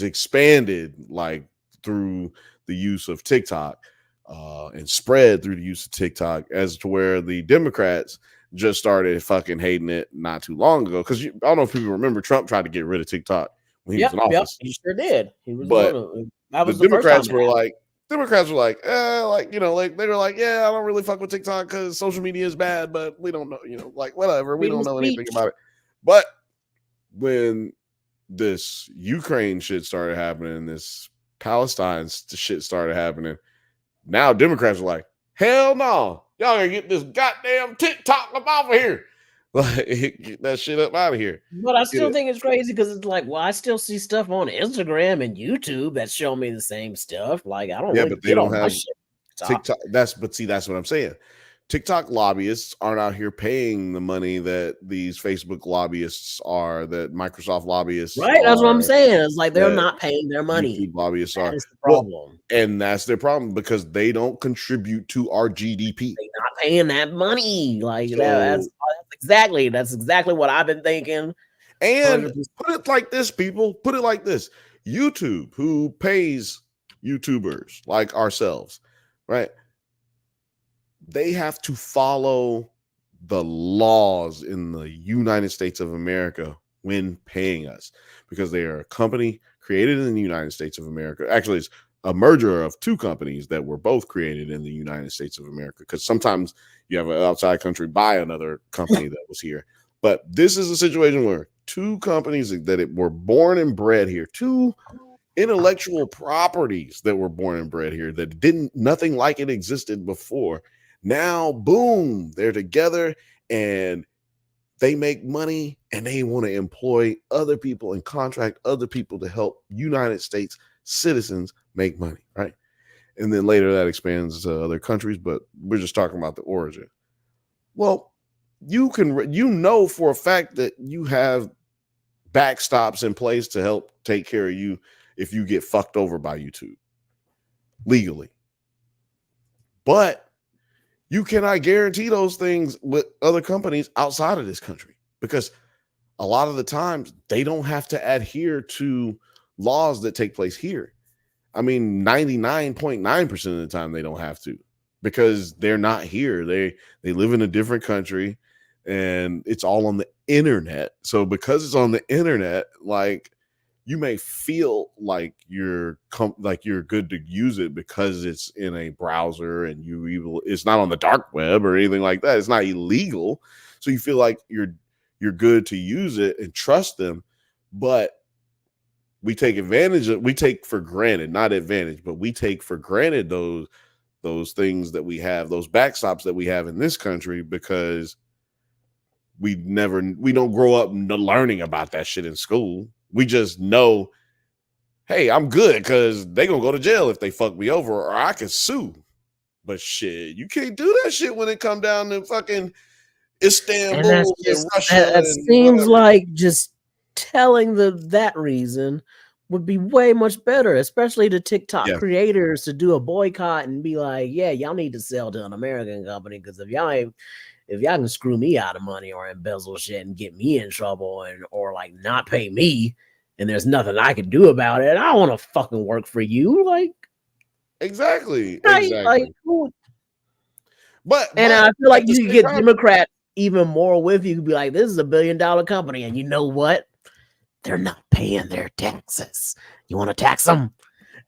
expanded like through the use of TikTok and spread through the use of TikTok, as to where the Democrats just started fucking hating it not too long ago. Because I don't know if people remember, Trump tried to get rid of TikTok when he was in office. He sure did. He was the Democrats were like, you know, like they were like, yeah, I don't really fuck with TikTok because social media is bad, but we don't know, you know, like whatever, we don't know anything about it. But when this Ukraine shit started happening, this Palestine shit started happening, now Democrats are like, hell no, y'all gotta get this goddamn TikTok up off of here. Like, get that shit up out of here. But I still think it's crazy because it's like, well, I still see stuff on Instagram and YouTube that show me the same stuff. Like, I don't. Yeah, but they don't have TikTok. That's what I'm saying. TikTok lobbyists aren't out here paying the money that these Facebook lobbyists are, that Microsoft lobbyists right. That's what I'm saying. It's like they're not paying their money. YouTube lobbyists are. That's the problem. And that's their problem, because they don't contribute to our GDP. They're not paying that money. Like, that's exactly what I've been thinking. And 100%. Put it like this, people. Put it like this. YouTube, who pays YouTubers like ourselves, right? They have to follow the laws in the United States of America when paying us, because they are a company created in the United States of America. Actually, it's a merger of two companies that were both created in the United States of America, because sometimes you have an outside country buy another company that was here. But this is a situation where two companies that were born and bred here, two intellectual properties that were born and bred here that nothing like it existed before. Now, boom, they're together and they make money, and they want to employ other people and contract other people to help United States citizens make money, right? And then later that expands to other countries, but we're just talking about the origin. Well, you know for a fact that you have backstops in place to help take care of you if you get fucked over by YouTube legally. But you cannot guarantee those things with other companies outside of this country, because a lot of the times they don't have to adhere to laws that take place here. I mean, 99.9% of the time they don't have to, because they're not here. They live in a different country, and it's all on the internet. So because it's on the internet, like, you may feel like you're good to use it because it's in a browser and it's not on the dark web or anything like that. It's not illegal. So you feel like you're good to use it and trust them. But we take for granted, not advantage, but we take for granted those things that we have, those backstops that we have in this country, because we don't grow up learning about that shit in school. We just know, hey, I'm good because they gonna go to jail if they fuck me over, or I can sue. But shit, you can't do that shit when it come down to fucking Istanbul and Russia. That seems like just telling that reason would be way much better, especially to TikTok creators, to do a boycott and be like, yeah, y'all need to sell to an American company, because if y'all can screw me out of money or embezzle shit and get me in trouble or like not pay me, and there's nothing I can do about it, I don't want to fucking work for you. Like, exactly. Like, but I feel like you could get Democrats even more with you. Could be like, this is $1 billion company, and you know what? They're not paying their taxes. You want to tax them?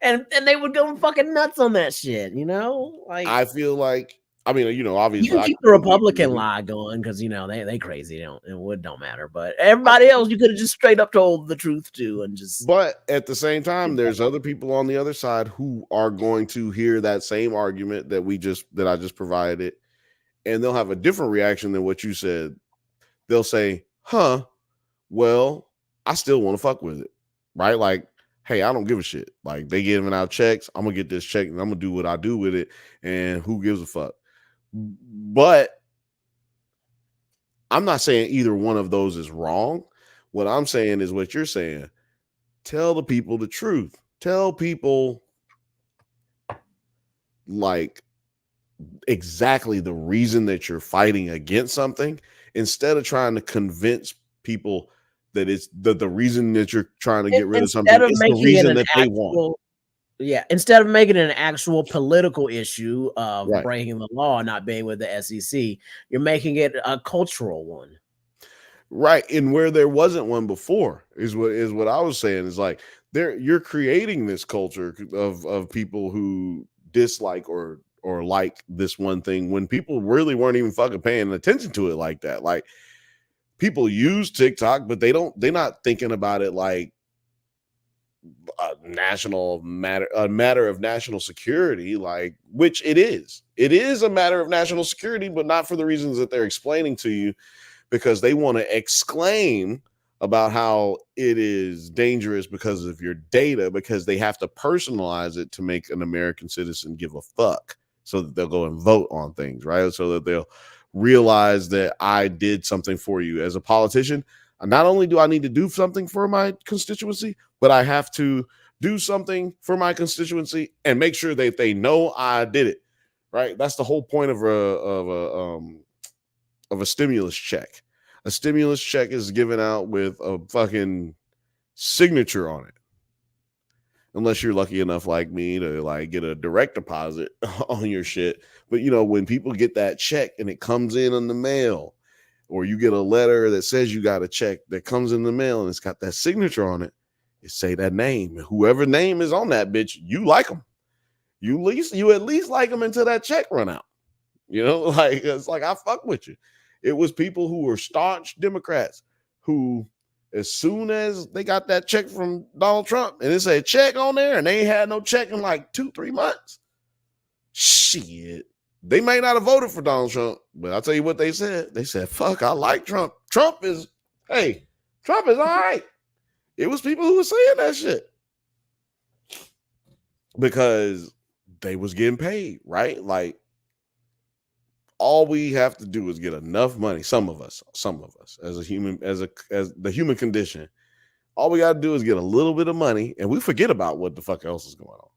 And they would go fucking nuts on that shit, you know? Like, I feel like, I mean, you know, obviously you can keep the Republican lie going because, you know, they crazy. It don't matter. But everybody else, you could have just straight up told the truth to, and just. But at the same time, there's other people on the other side who are going to hear that same argument that I just provided, and they'll have a different reaction than what you said. They'll say, huh, well, I still want to fuck with it, right? Like, hey, I don't give a shit. Like, they giving out checks. I'm going to get this check and I'm going to do what I do with it. And who gives a fuck? But I'm not saying either one of those is wrong. What I'm saying is what you're saying. Tell the people the truth. Tell people like exactly the reason that you're fighting against something, instead of trying to convince people that it's the reason that you're trying to get rid of something is the reason that they want. Yeah, instead of making it an actual political issue of breaking the law and not being with the SEC, you're making it a cultural one. Right. And where there wasn't one before is what I was saying, is like you're creating this culture of people who dislike or like this one thing when people really weren't even fucking paying attention to it like that. Like, people use TikTok, but they're not thinking about it like a matter of national security, like, which it is. It is a matter of national security, but not for the reasons that they're explaining to you, because they want to exclaim about how it is dangerous because of your data, because they have to personalize it to make an American citizen give a fuck, so that they'll go and vote on things, right? So that they'll realize that I did something for you. As a politician, not only do I need to do something for my constituency, but I have to do something for my constituency and make sure that they know I did it, right? That's the whole point of a stimulus check. A stimulus check is given out with a fucking signature on it. unless you're lucky enough like me to like get a direct deposit on your shit. But you know, when people get that check and it comes in the mail, or you get a letter that says you got a check that comes in the mail and it's got that signature on it, it say that name. Whoever name is on that bitch, you like them. You at least like them until that check run out. You know, like it's like I fuck with you. It was people who were staunch Democrats who, as soon as they got that check from Donald Trump and it said check on there, and they ain't had no check in like 2-3 months. Shit. They may not have voted for Donald Trump, but I'll tell you what they said. They said, fuck, I like Trump. Trump is all right. It was people who were saying that shit because they was getting paid, right? Like, all we have to do is get enough money. Some of us as a human, as the human condition, all we got to do is get a little bit of money and we forget about what the fuck else is going on.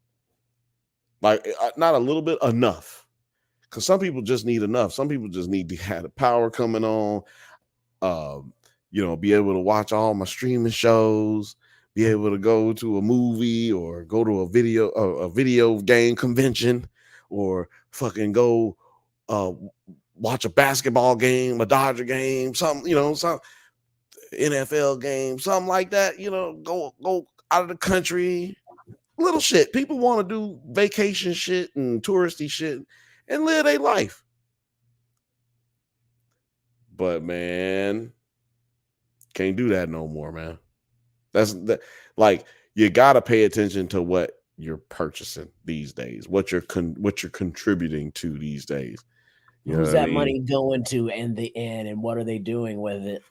Like, not a little bit, enough. Because some people just need enough. Some people just need to have the power coming on, you know, be able to watch all my streaming shows, be able to go to a movie or go to a video game convention, or fucking go watch a basketball game, a Dodger game, something, you know, some NFL game, something like that, you know, go out of the country, little shit. People want to do vacation shit and touristy shit and live their life. But man, can't do that no more, man. Like, you gotta pay attention to what you're purchasing these days, what you're contributing to these days. Who's that money going to in the end, and what are they doing with it?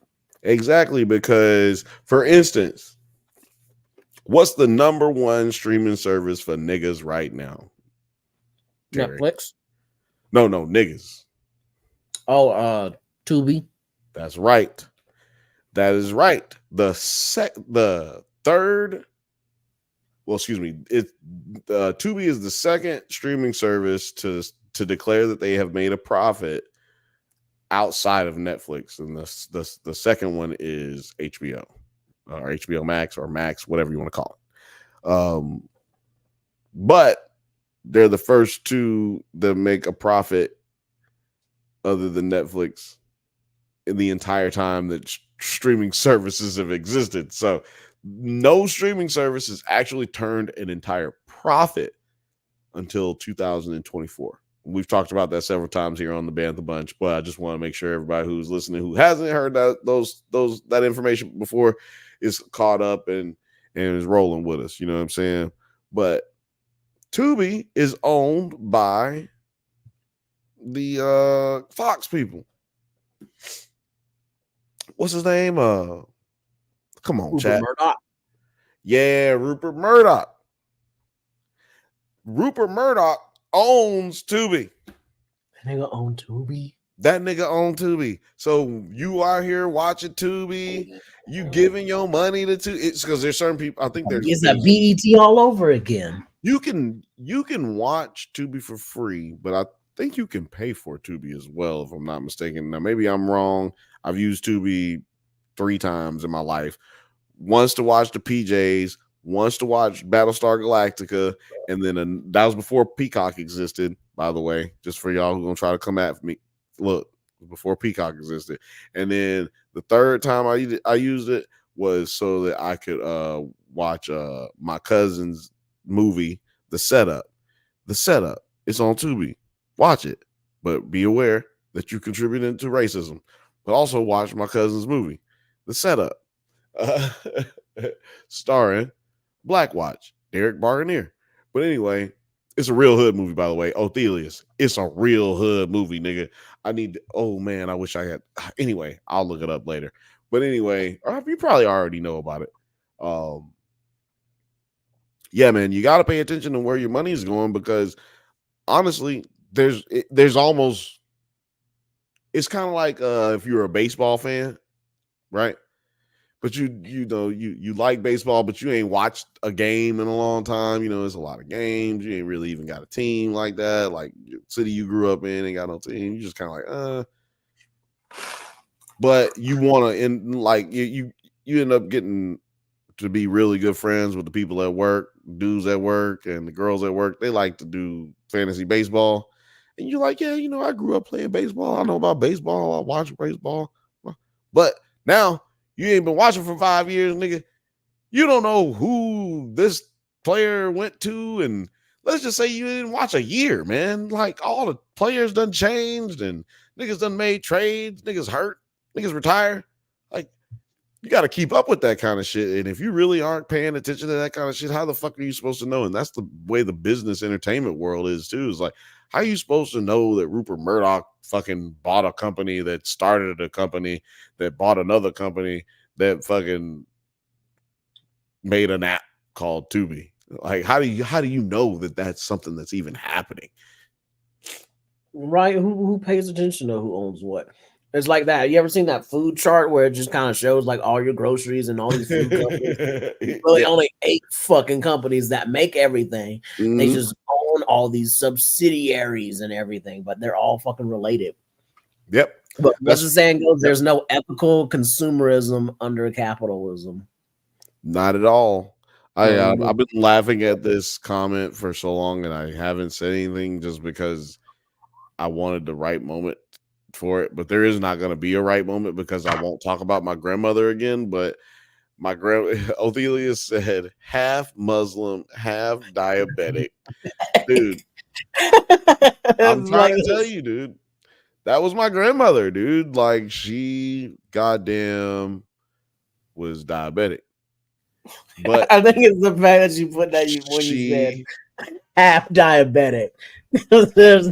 Exactly, because for instance, what's the number one streaming service for niggas right now? Derek? Netflix? No, niggas. Oh, Tubi. That's right. That is right. The third. Well, excuse me. Tubi is the second streaming service to declare that they have made a profit outside of Netflix, and the second one is HBO or HBO Max or Max, whatever you want to call it. But they're the first two that make a profit other than Netflix in the entire time that streaming services have existed. So no streaming service has actually turned an entire profit until 2024. We've talked about that several times here on the Bantha Bunch, but I just want to make sure everybody who's listening, who hasn't heard that information before, is caught up and is rolling with us. You know what I'm saying? But Tubi is owned by the Fox people. What's his name? Come on, chat. Murdoch. Yeah, Rupert Murdoch. Rupert Murdoch owns Tubi. That nigga own Tubi. That nigga own Tubi. So you are here watching Tubi. You giving your money to Tubi. It's because there's certain people. I think there's. It's a BET all over again. You can watch Tubi for free, but I think you can pay for Tubi as well, if I'm not mistaken. Now maybe I'm wrong. I've used Tubi 3 times in my life. Once to watch the PJs, once to watch Battlestar Galactica, and then that was before Peacock existed, by the way, just for y'all who gonna try to come at me. Look, before Peacock existed. And then the third time I used it was so that I could watch my cousin's movie, The Setup. The Setup. It's on Tubi. Watch it, but be aware that you contributed to racism. But also watch my cousin's movie, The Setup, starring Black Watch, Derek Barganier. But anyway, it's a real hood movie, by the way. Othelius. It's a real hood movie, nigga. Oh man, I wish I had. Anyway, I'll look it up later. But anyway, you probably already know about it. Yeah, man, you got to pay attention to where your money is going, because honestly, there's almost, it's kind of like if you're a baseball fan, right? But you know you like baseball, but you ain't watched a game in a long time. You know, there's a lot of games. You ain't really even got a team like that. Like city you grew up in ain't got no team. You just kind of like, but you want to, and like you end up getting to be really good friends with the people at work, dudes at work, and the girls at work. They like to do fantasy baseball. And you're like, yeah, you know, I grew up playing baseball. I know about baseball. I watch baseball. But now you ain't been watching for 5 years, nigga. You don't know who this player went to. And let's just say you didn't watch a year, man. Like all the players done changed and niggas done made trades. Niggas hurt. Niggas retire. Like, you got to keep up with that kind of shit. And if you really aren't paying attention to that kind of shit, how the fuck are you supposed to know? And that's the way the business entertainment world is too. Is like, how are you supposed to know that Rupert Murdoch fucking bought a company that started a company that bought another company that fucking made an app called Tubi? Like, how do you know that that's something that's even happening? Right? Who pays attention to who owns what? It's like that. You ever seen that food chart where it just kind of shows like all your groceries and all these food companies? Really, only 8 fucking companies that make everything. Mm-hmm. They just own all these subsidiaries and everything, but they're all fucking related. Yep. But as the saying goes, there's no ethical consumerism under capitalism. Not at all. I've been laughing at this comment for so long, and I haven't said anything just because I wanted the right moment for it. But there is not going to be a right moment because I won't talk about my grandmother again. But my Othelia said half Muslim, half diabetic. Dude, I'm trying to tell you, dude. That was my grandmother, dude. Like, she goddamn was diabetic. But I think it's the fact that you put that when you said half diabetic. There's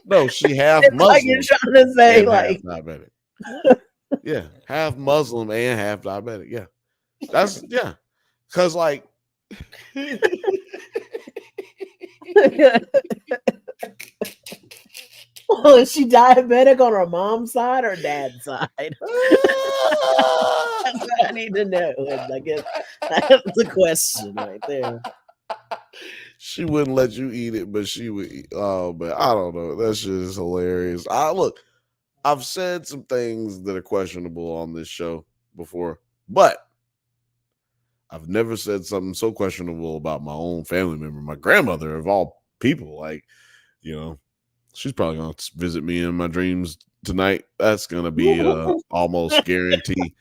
no, she half Muslim. Like you're trying to say, like, half diabetic. Yeah, half Muslim and half diabetic. Yeah, that's because like. Well, is she diabetic on her mom's side or dad's side? That's what I need to know. I guess that's the question right there. She wouldn't let you eat it, but she would eat. Oh, but I don't know. That shit is hilarious. I've said some things that are questionable on this show before, but I've never said something so questionable about my own family member, my grandmother of all people. Like, you know, she's probably going to visit me in my dreams tonight. That's going to be almost guaranteed.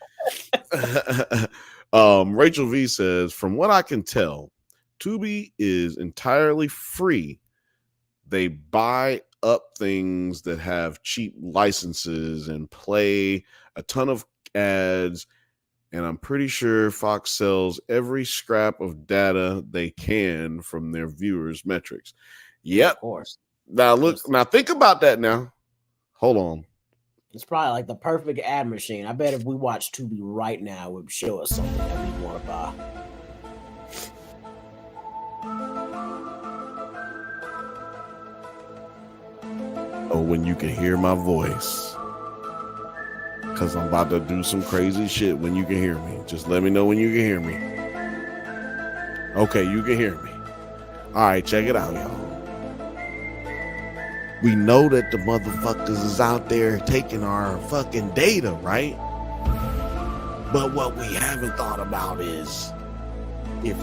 Rachel V says, from what I can tell, Tubi is entirely free. They buy up things that have cheap licenses and play a ton of ads. And I'm pretty sure Fox sells every scrap of data they can from their viewers' metrics. Yep. Of course. Now think about that now. Hold on. It's probably like the perfect ad machine. I bet if we watch Tubi right now, it would show us something that we want to buy. Oh, when you can hear my voice. Because I'm about to do some crazy shit when you can hear me. Just let me know when you can hear me. Okay, you can hear me. All right, check it out, y'all. We know that the motherfuckers is out there taking our fucking data, right? But what we haven't thought about is if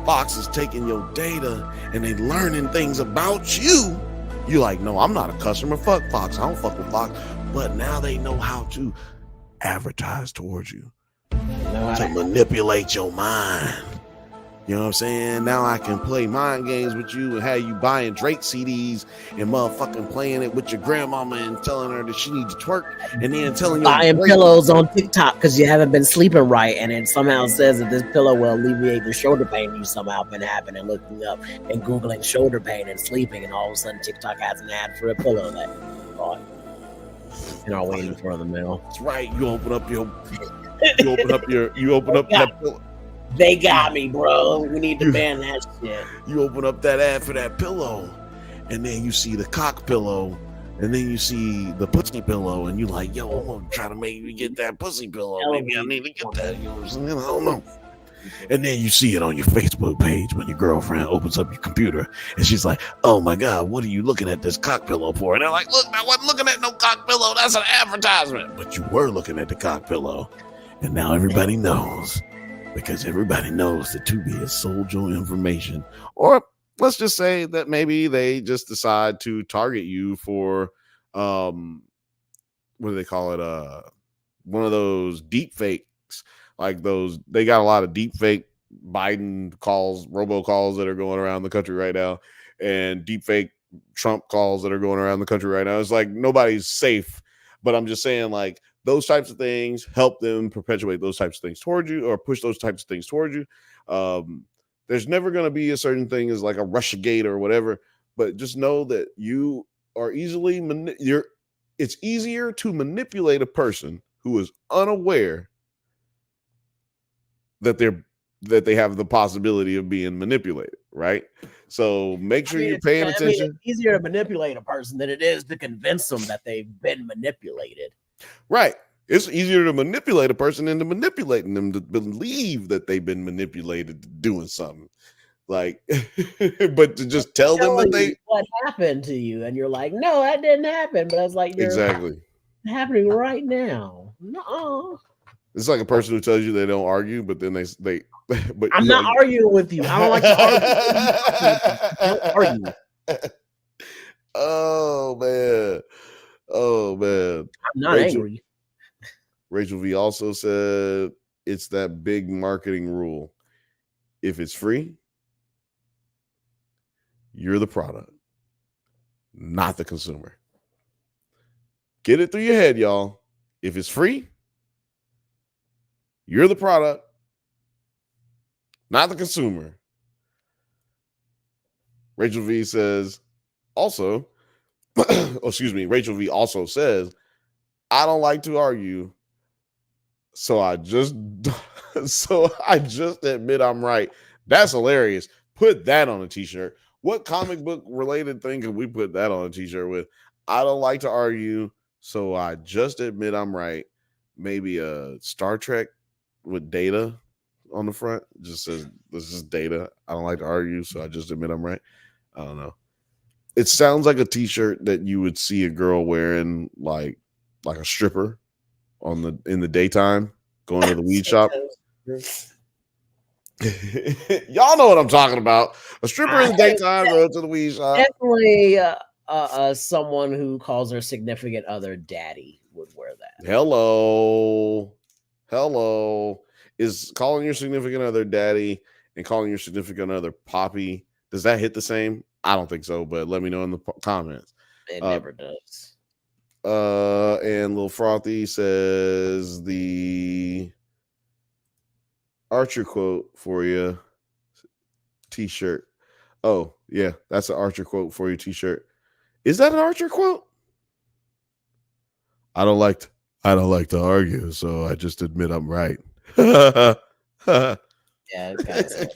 Fox is taking your data and they learning things about you, you're like, no, I'm not a customer. Fuck Fox. I don't fuck with Fox. But now they know how to advertise towards you, to manipulate your mind. You know what I'm saying? Now I can play mind games with you and have you buying Drake CDs and motherfucking playing it with your grandmama and telling her that she needs to twerk and then telling you buying pillows on TikTok because you haven't been sleeping right, and it somehow says that this pillow will alleviate the shoulder pain you somehow been having, and looking up and Googling shoulder pain and sleeping, and all of a sudden TikTok has an ad for a pillow that you bought and are waiting for the mail. That's right. You open up that pillow. They got me, bro. We need to ban that shit. You open up that ad for that pillow, and then you see the cock pillow, and then you see the pussy pillow, and you're like, yo, I'm going to try to make you get that pussy pillow. Maybe I need to get that. You know what I'm saying? I don't know. And then you see it on your Facebook page when your girlfriend opens up your computer, and she's like, oh, my God, what are you looking at this cock pillow for? And they're like, look, I wasn't looking at no cock pillow. That's an advertisement. But you were looking at the cock pillow. And now everybody knows, because everybody knows that Tubi has sold your information. Or let's just say that maybe they just decide to target you for, what do they call it? One of those deep fakes, like those. They got a lot of deep fake Biden calls, robocalls that are going around the country right now, and deep fake Trump calls that are going around the country right now. It's like nobody's safe, but I'm just saying, like, those types of things help them perpetuate those types of things towards you, or push those types of things towards you. There's never going to be a certain thing as like a Russiagate or whatever, but just know that you are easily it's easier to manipulate a person who is unaware that they have the possibility of being manipulated, right? So make sure you're paying attention. It's easier to manipulate a person than it is to convince them that they've been manipulated. Right. It's easier to manipulate a person than to manipulating them to believe that they've been manipulated to doing something. Like, but to just tell them that what happened to you, and you're like, no, that didn't happen. But it's like, exactly happening right now. No. It's like a person who tells you they don't argue, but then they but I'm not arguing with you. I don't like to argue. Don't argue. Oh man. I'm not angry. Rachel V also said it's that big marketing rule. If it's free, you're the product, not the consumer. Get it through your head, y'all. If it's free, you're the product, not the consumer. Rachel V says also, Rachel V also says, I don't like to argue, so I just admit I'm right. That's hilarious. Put that on a t-shirt. What comic book related thing can we put that on a t-shirt with? I don't like to argue, so I just admit I'm right. Maybe a Star Trek with Data on the front. It just says, this is Data. I don't like to argue, so I just admit I'm right. I don't know. It sounds like a t-shirt that you would see a girl wearing, like a stripper in the daytime, going to the weed shop. Y'all know what I'm talking about. A stripper in the daytime, going to the weed shop. Definitely someone who calls their significant other daddy would wear that. Hello. Is calling your significant other daddy and calling your significant other poppy, does that hit the same? I don't think so, but let me know in the comments. It never does. And Lil Frothy says the Archer quote for you t-shirt. Oh, yeah, that's an Archer quote for your t-shirt. Is that an Archer quote? I don't like to argue, so I just admit I'm right. Yeah, it's kind of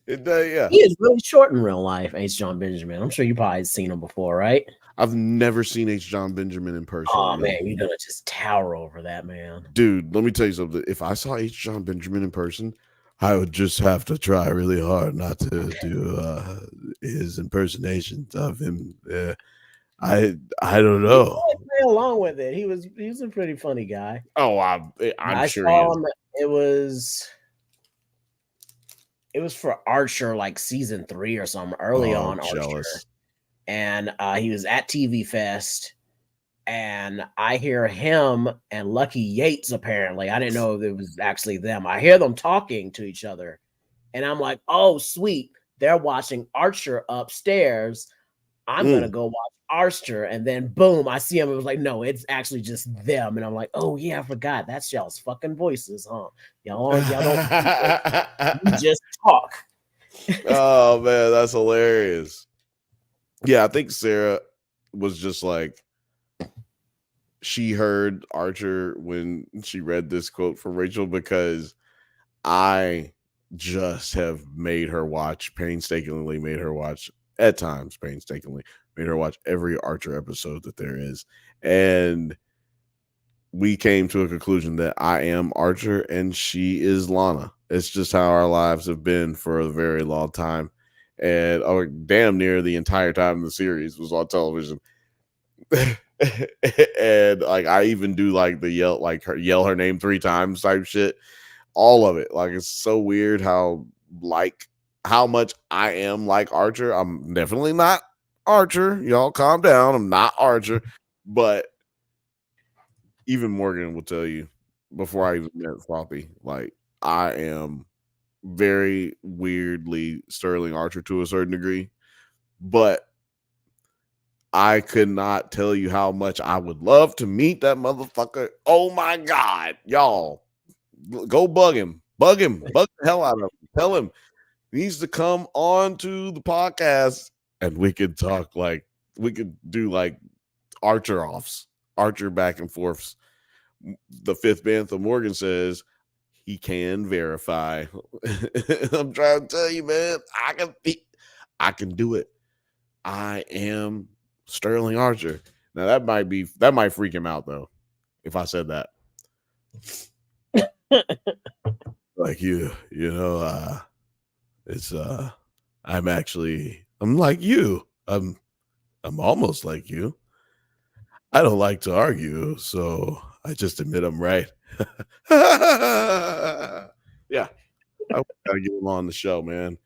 yeah. He is really short in real life, H. John Benjamin. I'm sure you probably seen him before, right? I've never seen H. John Benjamin in person. Oh man, you're gonna just tower over that man. Dude, let me tell you something. If I saw H. John Benjamin in person, I would just have to try really hard not to do his impersonations of him. I don't know. Play along with it. He was a pretty funny guy. Oh, I'm sure saw him. It was for Archer, like season 3 or something, early on. Jealous. Archer, and he was at TV Fest, and I hear him and Lucky Yates. Apparently, I didn't know if it was actually them. I hear them talking to each other, and I'm like, "Oh, sweet! They're watching Archer upstairs. I'm gonna go watch Archer." And then, boom! I see him. It was like, no, it's actually just them. And I'm like, "Oh yeah, I forgot. That's y'all's fucking voices, huh? Y'all don't you just talk." Oh man, that's hilarious. Yeah, I think Sarah was just like, she heard Archer when she read this quote from Rachel, because I just have painstakingly made her watch every Archer episode that there is. And we came to a conclusion that I am Archer and she is Lana. It's just how our lives have been for a very long time. And damn near the entire time the series was on television. And like I even do like the yell her name 3 times type shit. All of it. Like it's so weird how much I am like Archer. I'm definitely not Archer. Y'all calm down. I'm not Archer. But even Morgan will tell you before I even met Floppy, like I am very weirdly Sterling Archer to a certain degree. But I could not tell you how much I would love to meet that motherfucker. Oh my God, y'all. Go bug him. Bug the hell out of him. Tell him he needs to come on to the podcast and we could talk we could do like Archer offs, Archer back and forths. The 5th Bantha Morgan says he can verify. I'm trying to tell you, man, I can do it. I am Sterling Archer. Now that might freak him out though, if I said that. Like it's I'm like you. I'm almost like you. I don't like to argue, so I just admit I'm right. Yeah. I gotta get him on the show, man.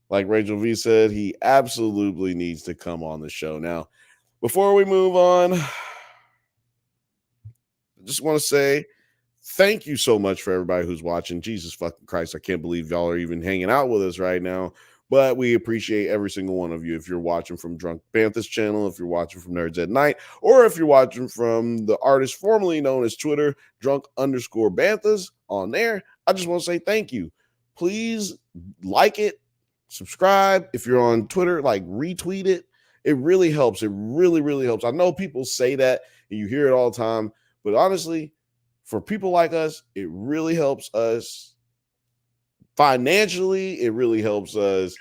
Like Rachel V said, he absolutely needs to come on the show. Now, before we move on, I just want to say thank you so much for everybody who's watching. Jesus fucking Christ, I can't believe y'all are even hanging out with us right now. But we appreciate every single one of you. If you're watching from Drunk Bantha's channel, if you're watching from Nerds at Night, or if you're watching from the artist formerly known as Twitter, Drunk_Banthas on there, I just want to say thank you. Please like it, subscribe. If you're on Twitter, like retweet it. It really helps. It really, really helps. I know people say that and you hear it all the time, but honestly, for people like us, it really helps us financially. It really helps us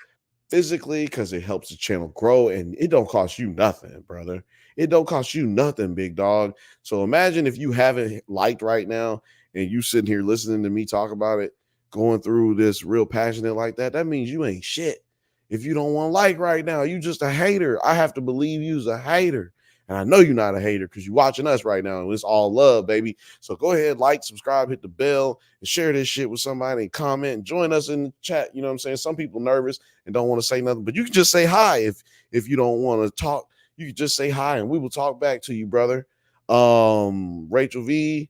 physically because it helps the channel grow and it don't cost you nothing, brother. It don't cost you nothing, big dog. So imagine if you haven't liked right now and you sitting here listening to me talk about it, going through this real passionate like that. That means you ain't shit. If you don't want to like right now, you just a hater. I have to believe you's a hater. And I know you're not a hater because you're watching us right now. And it's all love, baby. So go ahead, like, subscribe, hit the bell, and share this shit with somebody and comment and join us in the chat. You know what I'm saying? Some people nervous and don't want to say nothing, but you can just say hi if you don't want to talk. You can just say hi and we will talk back to you, brother. Rachel V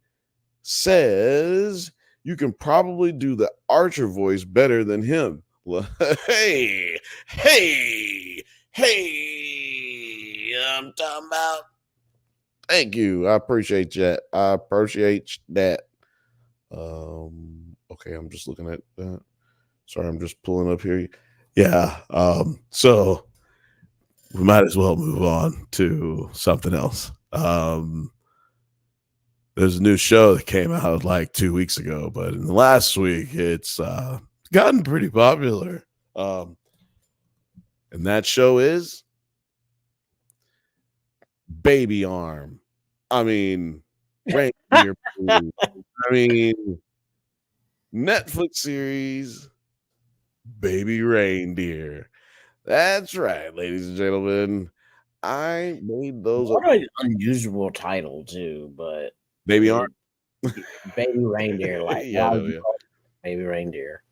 says you can probably do the Archer voice better than him. Hey, I'm talking about. Thank you. I appreciate that. Okay, I'm just looking at that. Sorry, I'm just pulling up here. Yeah. So we might as well move on to something else. There's a new show that came out like 2 weeks ago, but in the last week, it's gotten pretty popular. And that show is Baby Arm. I mean, Reindeer. I mean, Netflix series Baby Reindeer. That's right, ladies and gentlemen. I made those. What an unusual title too, but Baby Arm. Baby Reindeer, like Yeah, Baby Reindeer.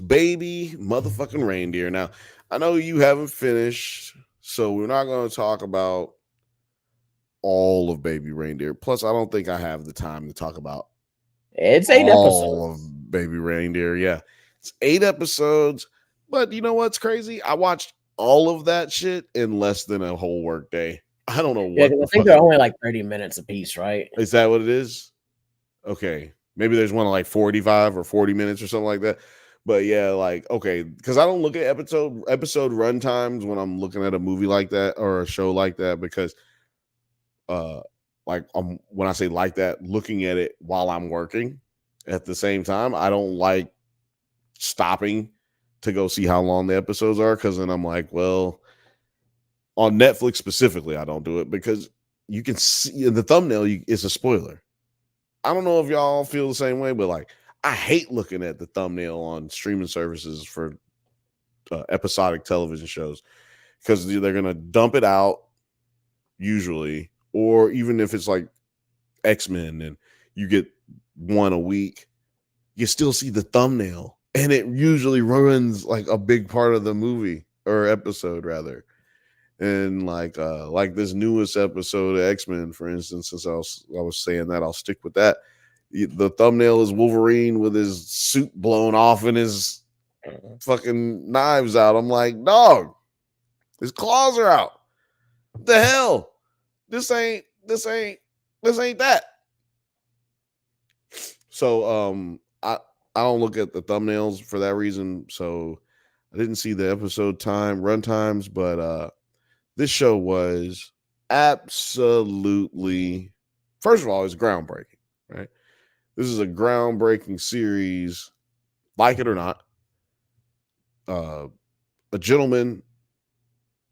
Baby motherfucking Reindeer. Now, I know you haven't finished, so we're not going to talk about all of Baby Reindeer. Plus, I don't think I have the time to talk about It's 8 all episodes of Baby Reindeer. Yeah, it's 8 episodes. But you know what's crazy? I watched all of that shit in less than a whole work day. I don't know what. Yeah, I think they're only like 30 minutes a piece, right? Is that what it is? Okay, maybe there's one like 45 or 40 minutes or something like that. But yeah, like okay, because I don't look at episode run times when I'm looking at a movie like that or a show like that because like when I say like that, looking at it while I'm working at the same time, I don't like stopping to go see how long the episodes are because then I'm like, well, on Netflix specifically, I don't do it because you can see in the thumbnail it's a spoiler. I don't know if y'all feel the same way, but like I hate looking at the thumbnail on streaming services for episodic television shows because they're gonna dump it out usually, or even if it's like X-Men and you get one a week, you still see the thumbnail, and it usually ruins like a big part of the movie or episode rather. And like this newest episode of X-Men, for instance, since I was saying that, I'll stick with that. The thumbnail is Wolverine with his suit blown off and his fucking knives out. I'm like, dog, his claws are out. What the hell? This ain't that. So I don't look at the thumbnails for that reason. So I didn't see the episode run times, but this show was absolutely, first of all, it's groundbreaking, right? This is a groundbreaking series, like it or not. A gentleman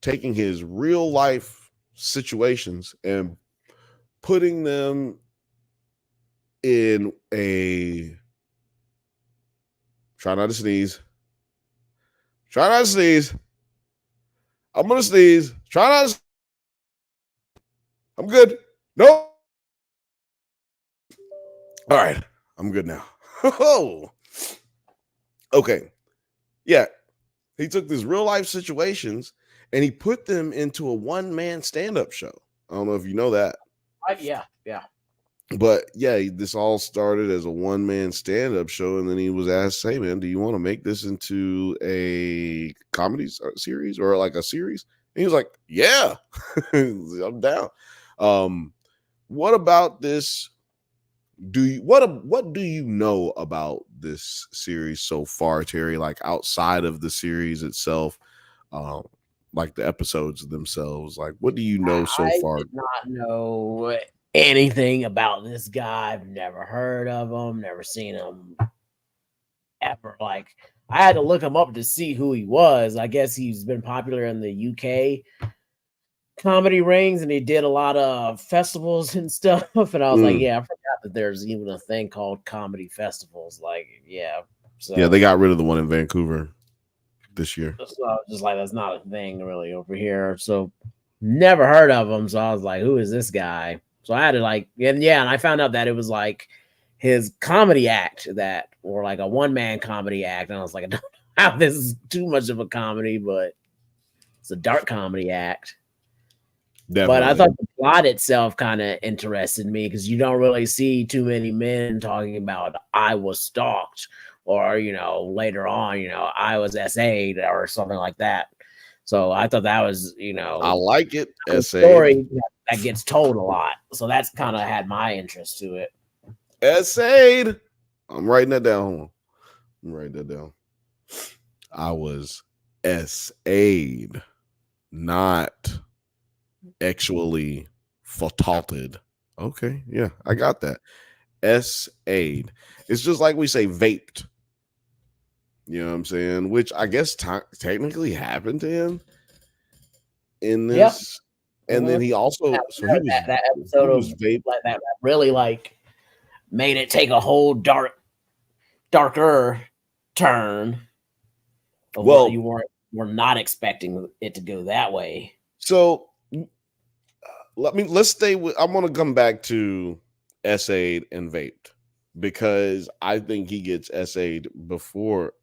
taking his real life situations and putting them in a, try not to sneeze. Try not to sneeze. I'm gonna sneeze. Try not to. I'm good. No. All right. I'm good now. Okay. Yeah. He took these real life situations and he put them into a one-man stand-up show. I don't know if you know that. Yeah. But yeah, this all started as a one-man stand-up show, and then he was asked, "Hey man, do you want to make this into a comedy series or like a series?" And he was like, "Yeah, I'm down." What about this? What do you know about this series so far, Terry? Like outside of the series itself, like the episodes themselves. Like, what do you know so far? I did not know anything about this guy. I've never heard of him, never seen him ever. Like, I had to look him up to see who he was. I guess he's been popular in the UK comedy rings, and he did a lot of festivals and stuff. And I was like, yeah, I forgot that there's even a thing called comedy festivals. Like, yeah. So yeah, they got rid of the one in Vancouver this year. So just like, that's not a thing really over here. So never heard of him. So I was like, who is this guy? So I had to like, and I found out that it was like his comedy act or like a one-man comedy act. And I was like, I don't know how this is too much of a comedy, but it's a dark comedy act. Definitely. But I thought the plot itself kind of interested me because you don't really see too many men talking about I was stalked or, later on, I was SA'd or something like that. So I thought that was, I like it. A story that gets told a lot. So that's kind of had my interest to it. SA'd. I'm writing that down. I was SA'd, not actually fatalted. Okay, yeah, I got that. SA'd. It's just like we say vaped. You know what I'm saying? Which I guess technically happened to him in this. Yeah. And then he also that episode of vape like that really like made it take a whole darker turn. Well, you were not expecting it to go that way. So let's stay with. I'm gonna come back to SA'd and vaped because I think he gets SA'd before.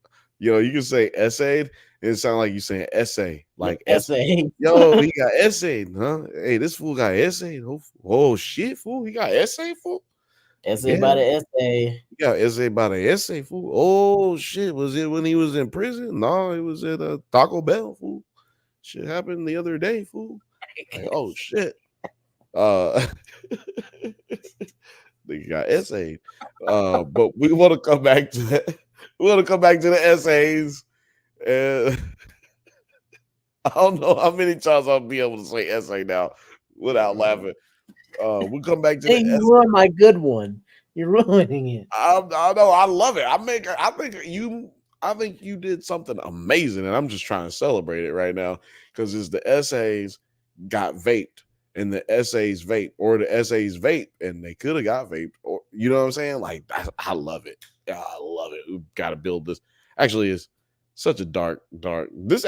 You can say SA'd and it sounds like you saying essay, like essay. Yo, he got SA'd, huh? Hey, this fool got SA'd. Oh shit, fool, he got SA'd, fool. Essay by the essay. He got SA'd by the essay, fool. Oh shit, was it when he was in prison? No, it was at a Taco Bell, fool. Shit happened the other day, fool. Like, oh shit. They got SA'd. But we want to come back to that. We want to come back to the essays. And I don't know how many times I'll be able to say essay now without laughing. We'll come back to the you ruined my good one. You're ruining it. I know. I love it. I think you did something amazing, and I'm just trying to celebrate it right now because it's the essays got vaped and the essays vape, or the essays vape and they could have got vaped, or you know what I'm saying? Like I love it. Yeah, I love it. We've got to build this. Actually, it's Such a dark. This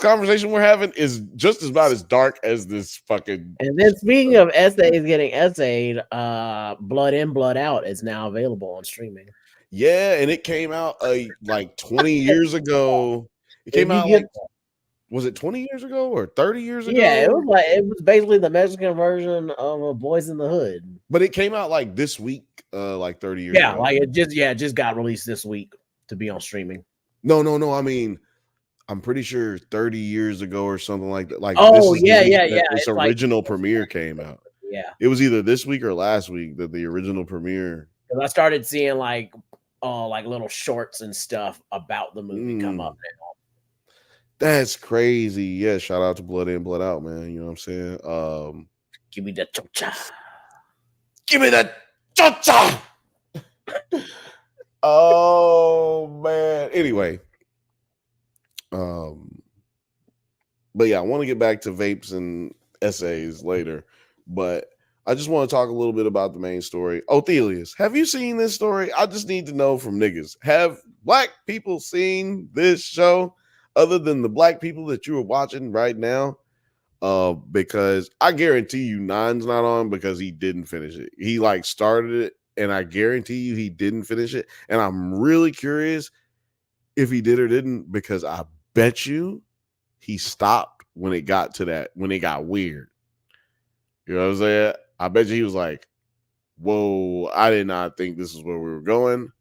conversation we're having is just about as dark as this fucking. And then speaking of essays getting essayed, Blood In, Blood Out is now available on streaming. Yeah, and it came out like 20 years ago. It came out was it 20 years ago or 30 years ago? Yeah, it was basically the Mexican version of Boys in the Hood. But it came out like this week, like 30 years ago. ago. Like it just got released this week to be on streaming. No. I mean, I'm pretty sure 30 years ago or something like that. Like, Its original premiere came out. Yeah, it was either this week or last week that the original premiere. Because I started seeing like little shorts and stuff about the movie come up now. That's crazy. Yeah, shout out to Blood In, Blood Out, man. You know what I'm saying? Give me the chocha. Give me that chocha. Oh man. Anyway. But yeah, I want to get back to vapes and essays later. But I just want to talk a little bit about the main story. Othelius, have you seen this story? I just need to know from niggas. Have black people seen this show other than the black people that you are watching right now? Because I guarantee you Nine's not on because he didn't finish it. He like started it, and I guarantee you he didn't finish it. And I'm really curious if he did or didn't, because I bet you he stopped when it got to that, when it got weird. You know what I'm saying? I bet you he was like, whoa, I did not think this is where we were going.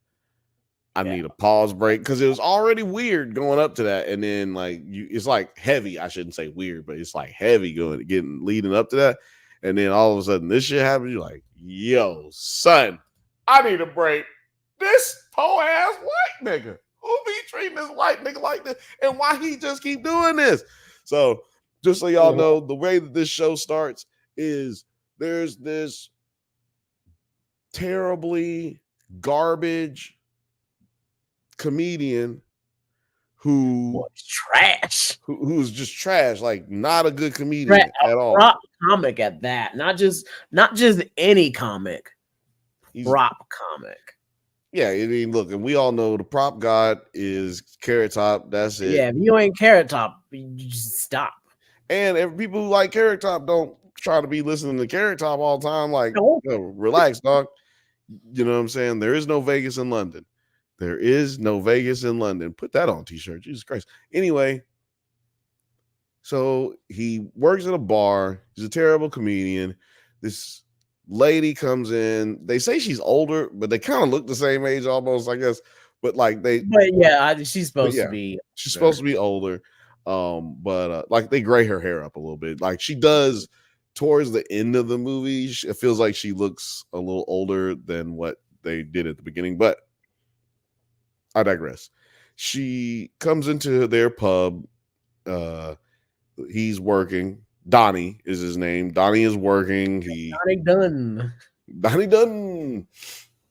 I need a pause break, because it was already weird going up to that, and then like it's like heavy. I shouldn't say weird, but it's like heavy leading up to that, and then all of a sudden this shit happens. You're like, yo, son, I need a break. This whole ass white nigga who be treating this white nigga like this, and why he just keep doing this? So just so y'all know, the way that this show starts is there's this terribly garbage comedian who's just trash, like not a good comedian at all. Prop comic at that, not just any comic. Prop comic. Yeah, I mean, look, and we all know the prop god is Carrot Top. That's it. Yeah, if you ain't Carrot Top, you just stop. And if people who like Carrot Top don't try to be listening to Carrot Top all the time, like, relax, dog. You know what I'm saying? There is no Vegas in London. There is no Vegas in London. Put that on t-shirt. Jesus Christ. Anyway, so he works at a bar. He's a terrible comedian. This lady comes in. They say she's older, but they kind of look the same age almost, I guess. But like she's supposed to be. She's supposed to be older. But like they gray her hair up a little bit. Like she does towards the end of the movie. It feels like she looks a little older than what they did at the beginning, but I digress. She comes into their pub. He's working. Donnie is his name. Donnie is working. Donnie Dunn.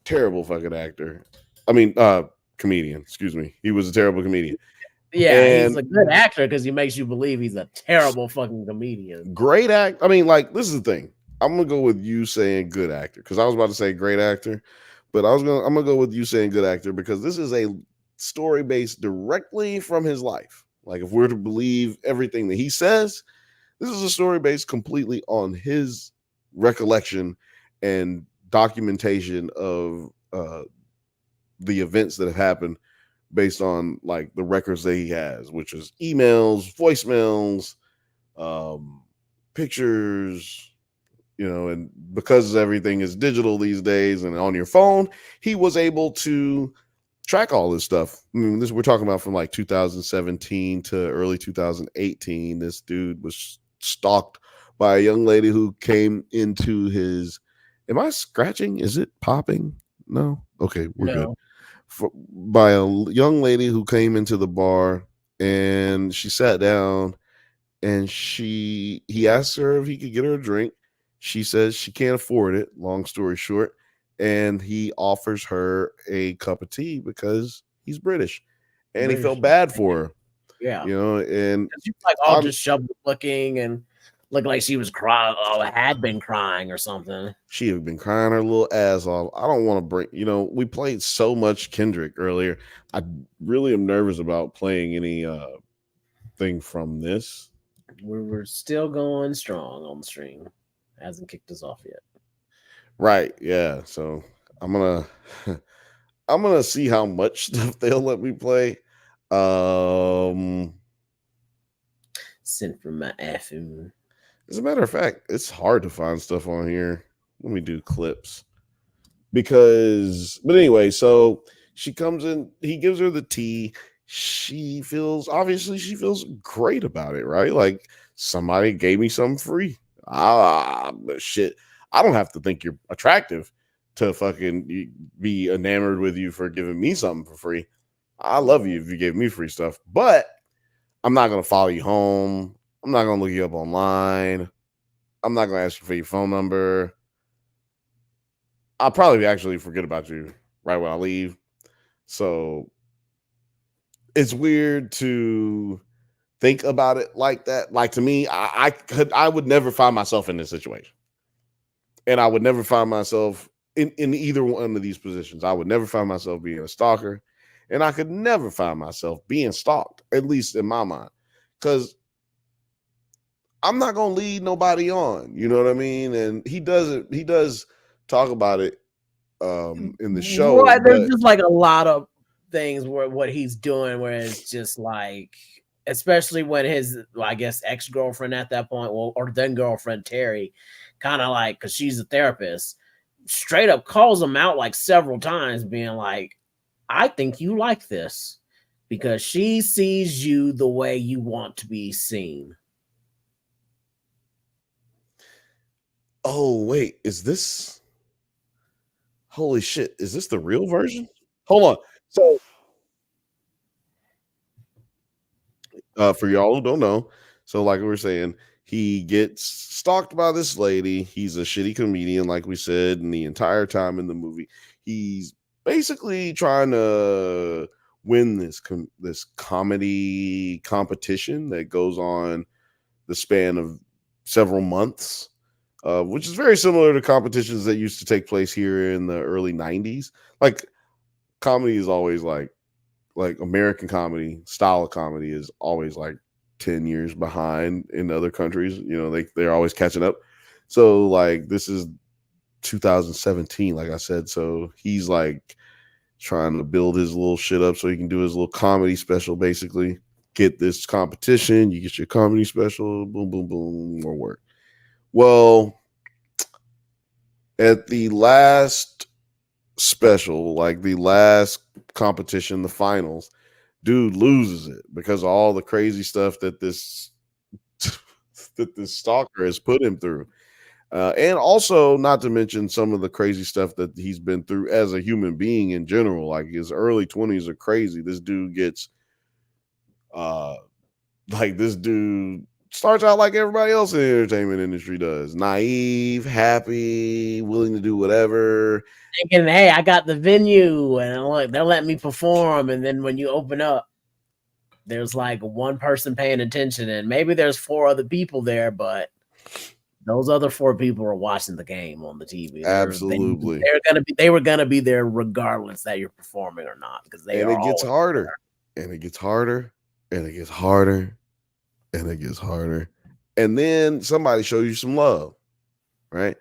Terrible fucking actor. I mean, comedian. Excuse me. He was a terrible comedian. Yeah, he's a good actor because he makes you believe he's a terrible fucking comedian. Great act. I mean, like, this is the thing. I'm gonna go with you saying good actor, because I was about to say great actor, but I'm gonna go with you saying good actor, because this is a story based directly from his life. Like, if we're to believe everything that he says, this is a story based completely on his recollection and documentation of the events that have happened, based on like the records that he has, which is emails, voicemails, pictures, you know, and because everything is digital these days and on your phone, he was able to track all this stuff. I mean, we're talking about from like 2017 to early 2018. This dude was stalked by a young lady who came into his. Am I scratching? Is it popping? No. Okay, we're good. By a young lady who came into the bar, and she sat down, and he asked her if he could get her a drink. She says she can't afford it, long story short, and he offers her a cup of tea because he's British, and he felt bad for her. Yeah, you know, and she's like all disheveled looking, and Looked like she was crying, had been crying or something. She had been crying her little ass off. I don't want to bring, we played so much Kendrick earlier. I really am nervous about playing any thing from this. We're still going strong on the stream. Hasn't kicked us off yet. Right. Yeah. So I'm gonna see how much stuff they'll let me play. Sent from my FM. As a matter of fact, it's hard to find stuff on here. Let me do clips. But anyway, so she comes in, he gives her the tea. She feels great about it, right? Like somebody gave me something free. Shit. I don't have to think you're attractive to fucking be enamored with you for giving me something for free. I love you if you gave me free stuff, but I'm not going to follow you home. I'm not going to look you up online. I'm not going to ask you for your phone number. I'll probably actually forget about you right when I leave. So it's weird to think about it like that. Like to me, I would never find myself in this situation. And I would never find myself in either one of these positions. I would never find myself being a stalker. And I could never find myself being stalked, at least in my mind. Because I'm not going to lead nobody on. You know what I mean? And he does talk about it in the show. Right, there's just like a lot of things where what he's doing where it's just like, especially when his, I guess, ex-girlfriend at that point, or then girlfriend Terry, kind of like, because she's a therapist, straight up calls him out like several times, being like, I think you like this because she sees you the way you want to be seen. Oh, wait, is this? Holy shit, is this the real version? Hold on. So, for y'all who don't know, so like we were saying, he gets stalked by this lady. He's a shitty comedian, like we said, and the entire time in the movie, he's basically trying to win this comedy competition that goes on the span of several months. Which is very similar to competitions that used to take place here in the early 90s. Like comedy is always like American comedy, style of comedy is always like 10 years behind in other countries. They're always catching up. So like this is 2017, like I said. So he's like trying to build his little shit up so he can do his little comedy special, basically. Get this competition, you get your comedy special, boom, boom, boom, more work. Well, at the last special, like the last competition, the finals, dude loses it because of all the crazy stuff that this stalker has put him through. And also, not to mention some of the crazy stuff that he's been through as a human being in general. Like his early 20s are crazy. This dude gets this dude starts out like everybody else in the entertainment industry does. Naive, happy, willing to do whatever. Thinking, hey, I got the venue and look, they'll let me perform. And then when you open up, there's like one person paying attention, and maybe there's 4 other people there, but those other 4 people are watching the game on the TV. Absolutely. They were gonna be there regardless that you're performing or not, because it gets harder, and it gets harder, and it gets harder, and it gets harder. And then somebody shows you some love, right?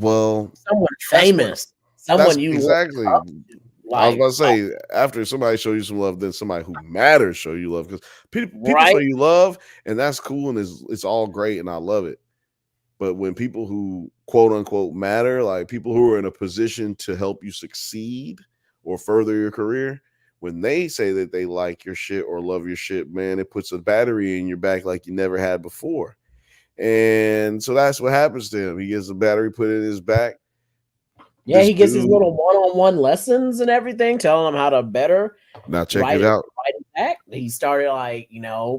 Well, someone famous, someone you exactly. I was about to say, after somebody show you some love, then somebody who matters show you love, because people show you love, and that's cool, and it's all great, and I love it. But when people who quote unquote matter, like people who are in a position to help you succeed or further your career, when they say that they like your shit or love your shit, man, it puts a battery in your back like you never had before. And so that's what happens to him. He gets a battery put in his back. Yeah, he gets his little one-on-one lessons and everything, telling him how to better. Now check it out. He started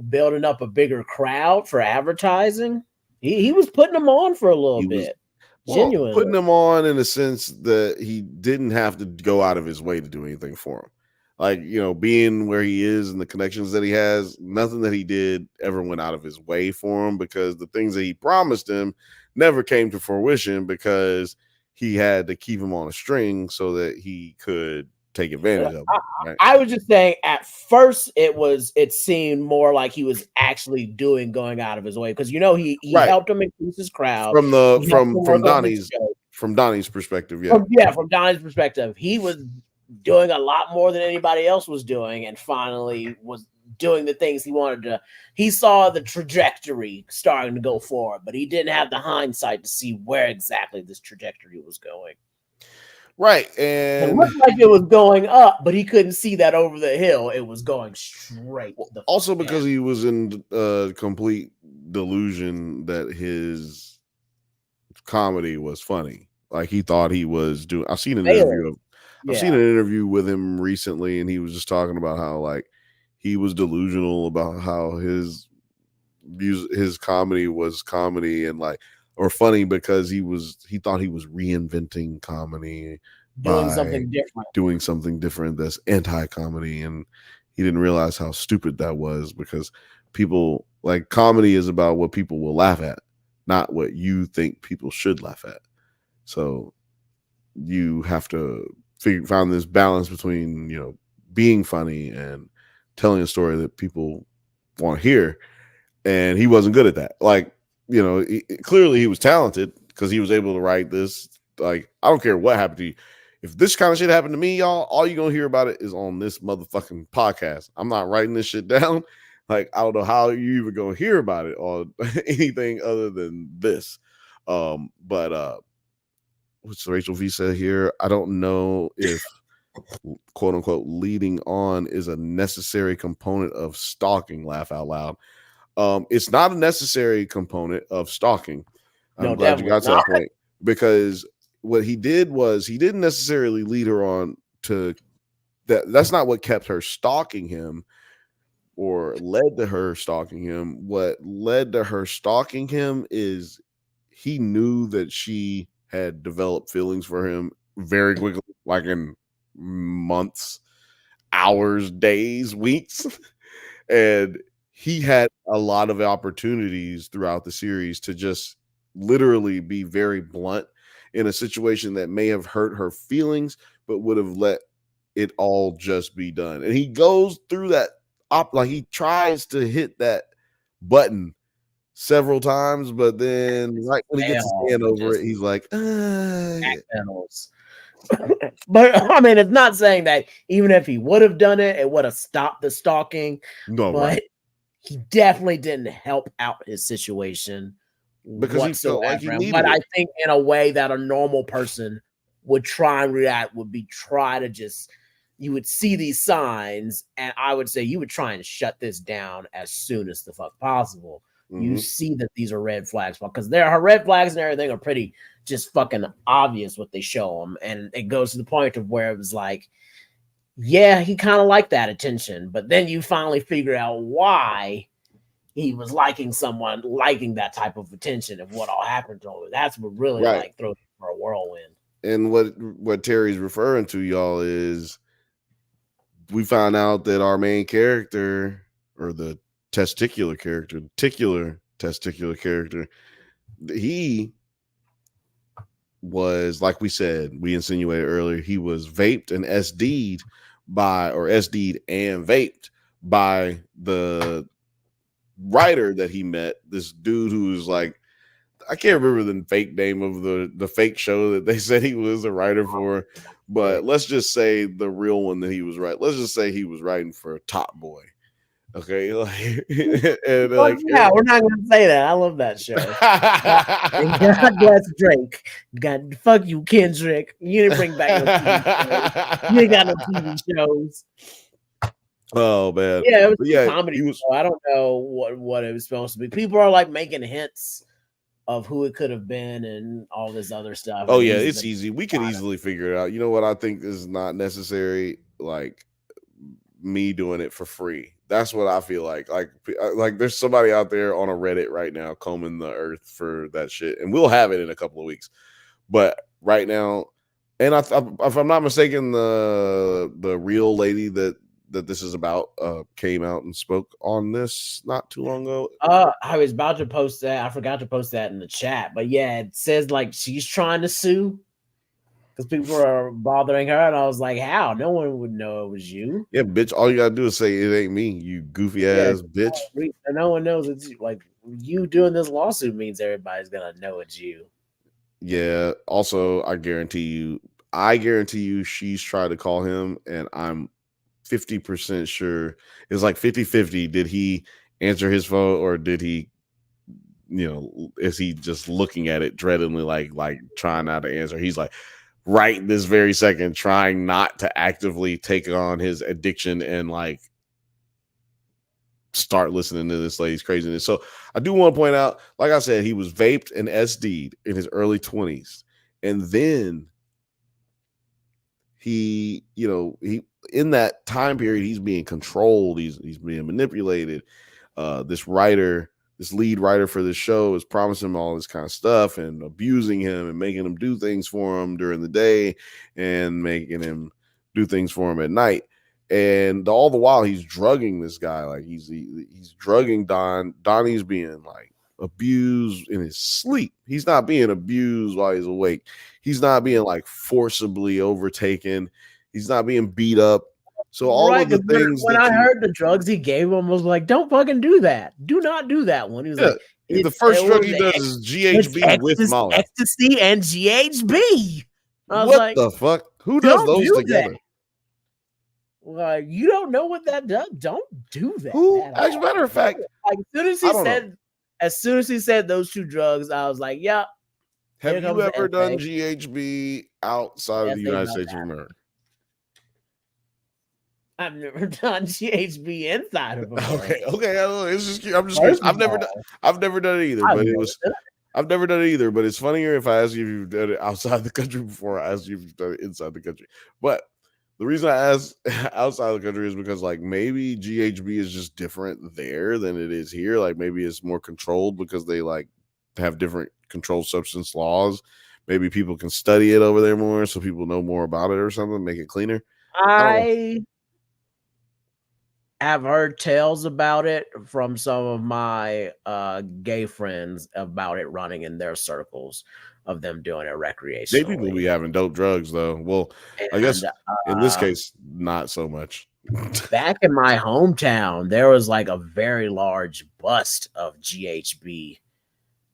building up a bigger crowd for advertising. He was putting them on for a little bit. Genuinely putting them on in the sense that he didn't have to go out of his way to do anything for him. Like, being where he is and the connections that he has, nothing that he did ever went out of his way for him, because the things that he promised him never came to fruition because he had to keep him on a string so that he could take advantage of it. Right? I was just saying, at first it seemed more like he was actually going out of his way, because he Right. helped him increase his crowd from Donnie's perspective. From Donnie's perspective, he was doing a lot more than anybody else was doing, and finally was doing the things he wanted to. He saw the trajectory starting to go forward, but he didn't have the hindsight to see where exactly this trajectory was going. Right. And it looked like it was going up, but he couldn't see that over the hill. It was going straight. Also because he was in complete delusion that his comedy was funny. Like, he thought he was doing. I've seen an interview with him recently, and he was just talking about how, like, he was delusional about how his comedy was comedy, and like, or funny, because he thought he was reinventing comedy, doing something different that's anti-comedy, and he didn't realize how stupid that was, because people, like, comedy is about what people will laugh at, not what you think people should laugh at. So you have to find this balance between being funny and telling a story that people want to hear. And he wasn't good at that. Like, clearly he was talented, because he was able to write this. Like, I don't care what happened to you. If this kind of shit happened to me, y'all, all you're going to hear about it is on this motherfucking podcast. I'm not writing this shit down. Like, I don't know how you even going to hear about it on anything other than this. But what's Rachel V said here? I don't know if quote unquote leading on is a necessary component of stalking. Laugh out loud. It's not a necessary component of stalking. I'm glad you got to that point, because what he did was he didn't necessarily lead her on to that. That's not what kept her stalking him or led to her stalking him. What led to her stalking him is he knew that she had developed feelings for him very quickly, like in months, hours, days, weeks. And he had a lot of opportunities throughout the series to just literally be very blunt in a situation that may have hurt her feelings, but would have let it all just be done. And he goes through that like, he tries to hit that button several times, but then right when he gets his hand over it, he's like, But I mean, it's not saying that even if he would have done it, it would have stopped the stalking. No, but right. He definitely didn't help out his situation, because he felt like he needed but it. I think in a way that a normal person would try and react would be you would see these signs, and I would say you would try and shut this down as soon as the fuck possible. Mm-hmm. You see that these are red flags, because her red flags and everything are pretty just fucking obvious what they show them, and it goes to the point of where it was like, yeah, he kind of liked that attention, but then you finally figure out why he was liking that type of attention and what all happened to him. That's what really like throws him for a whirlwind. And what Terry's referring to, y'all, is we found out that our main character, or the testicular character, he was, like we said, we insinuated earlier, he was vaped and SD'd and vaped by the writer that he met, this dude who's like, I can't remember the fake name of the fake show that they said he was a writer for, but let's just say the real one that he was writing. Let's just say he was writing for Top Boy. Okay, and yeah, we're not gonna say that. I love that show. God bless Drake. God, fuck you, Kendrick. You didn't bring back no TV shows. You ain't got no TV shows. Oh man, yeah, it was a comedy show. I don't know what it was supposed to be. People are like making hints of who it could have been and all this other stuff. Oh yeah, it's easy. We could easily figure it out. You know what I think is not necessary? Like me doing it for free. That's what I feel like. Like there's somebody out there on a Reddit right now combing the earth for that shit, and we'll have it in a couple of weeks. But right now, And if I'm not mistaken, the real lady that this is about came out and spoke on this not too long ago. I was about to post that. I forgot to post that in the chat, but yeah, it says like she's trying to sue because people are bothering her, and I was like, "How? No one would know it was you." Yeah, bitch. All you gotta do is say it ain't me, you goofy ass bitch. No one knows it's you. Like you doing this lawsuit means everybody's gonna know it's you. Yeah. Also, I guarantee you, she's tried to call him, and I'm 50% sure it's like 50-50. Did he answer his phone, or did he, is he just looking at it dreadingly, like trying not to answer? He's like right this very second trying not to actively take on his addiction and like start listening to this lady's craziness. So I do want to point out, like I said, he was vaped and SD'd in his early 20s, and then he in that time period he's being controlled, he's being manipulated. This lead writer for this show is promising him all this kind of stuff and abusing him and making him do things for him during the day and making him do things for him at night. And all the while he's drugging this guy, like he's drugging Don. Donnie's being like abused in his sleep. He's not being abused while he's awake. He's not being like forcibly overtaken. He's not being beat up. So all of the things. When I heard the drugs he gave him, was like, "Don't fucking do that. Do not do that one." He was like, "The first drug he does is GHB with Molly, ecstasy, and GHB." I was what the fuck? Who does those together? Like, you don't know what that does. Don't do that. Who? As a matter of fact, like as soon as he said those two drugs, I was like, "Yeah." Have you ever done GHB outside of the United States of America? I've never done GHB inside of America. Okay. It's just I'm just curious. I've never done it either, I've never done it either. But it's funnier if I ask you if you've done it outside the country before I ask you if you've done it inside the country. But the reason I ask outside the country is because like maybe GHB is just different there than it is here. Like maybe it's more controlled because they like have different controlled substance laws. Maybe people can study it over there more, so people know more about it or something, make it cleaner. I have heard tales about it from some of my gay friends about it running in their circles of them doing it recreationally. Gay people be having dope drugs though. Well, I guess in this case, not so much. Back in my hometown, there was like a very large bust of GHB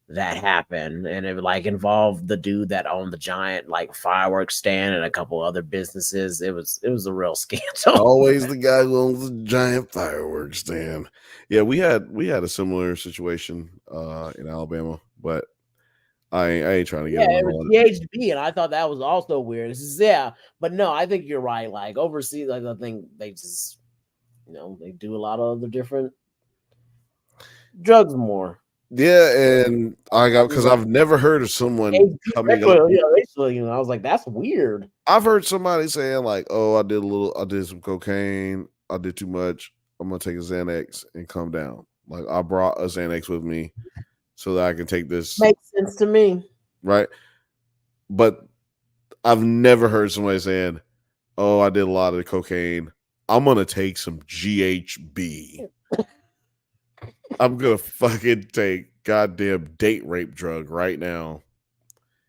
that happened, and it like involved the dude that owned the giant like fireworks stand and a couple other businesses. It was a real scandal. Always the guy who owns the giant fireworks stand. Yeah, we had a similar situation in Alabama, but I ain't trying to get it was GHB, and I thought that was also weird. But no, I think you're right. Like overseas, like I think they just they do a lot of other different drugs more. Yeah, and because I've never heard of someone coming up. I was like, that's weird. I've heard somebody saying like, "Oh, I did some cocaine. I did too much. I'm gonna take a Xanax and come down." Like I brought a Xanax with me so that I can take this. Makes sense to me, right? But I've never heard somebody saying, "Oh, I did a lot of cocaine. I'm gonna take some GHB." I'm gonna fucking take goddamn date rape drug right now.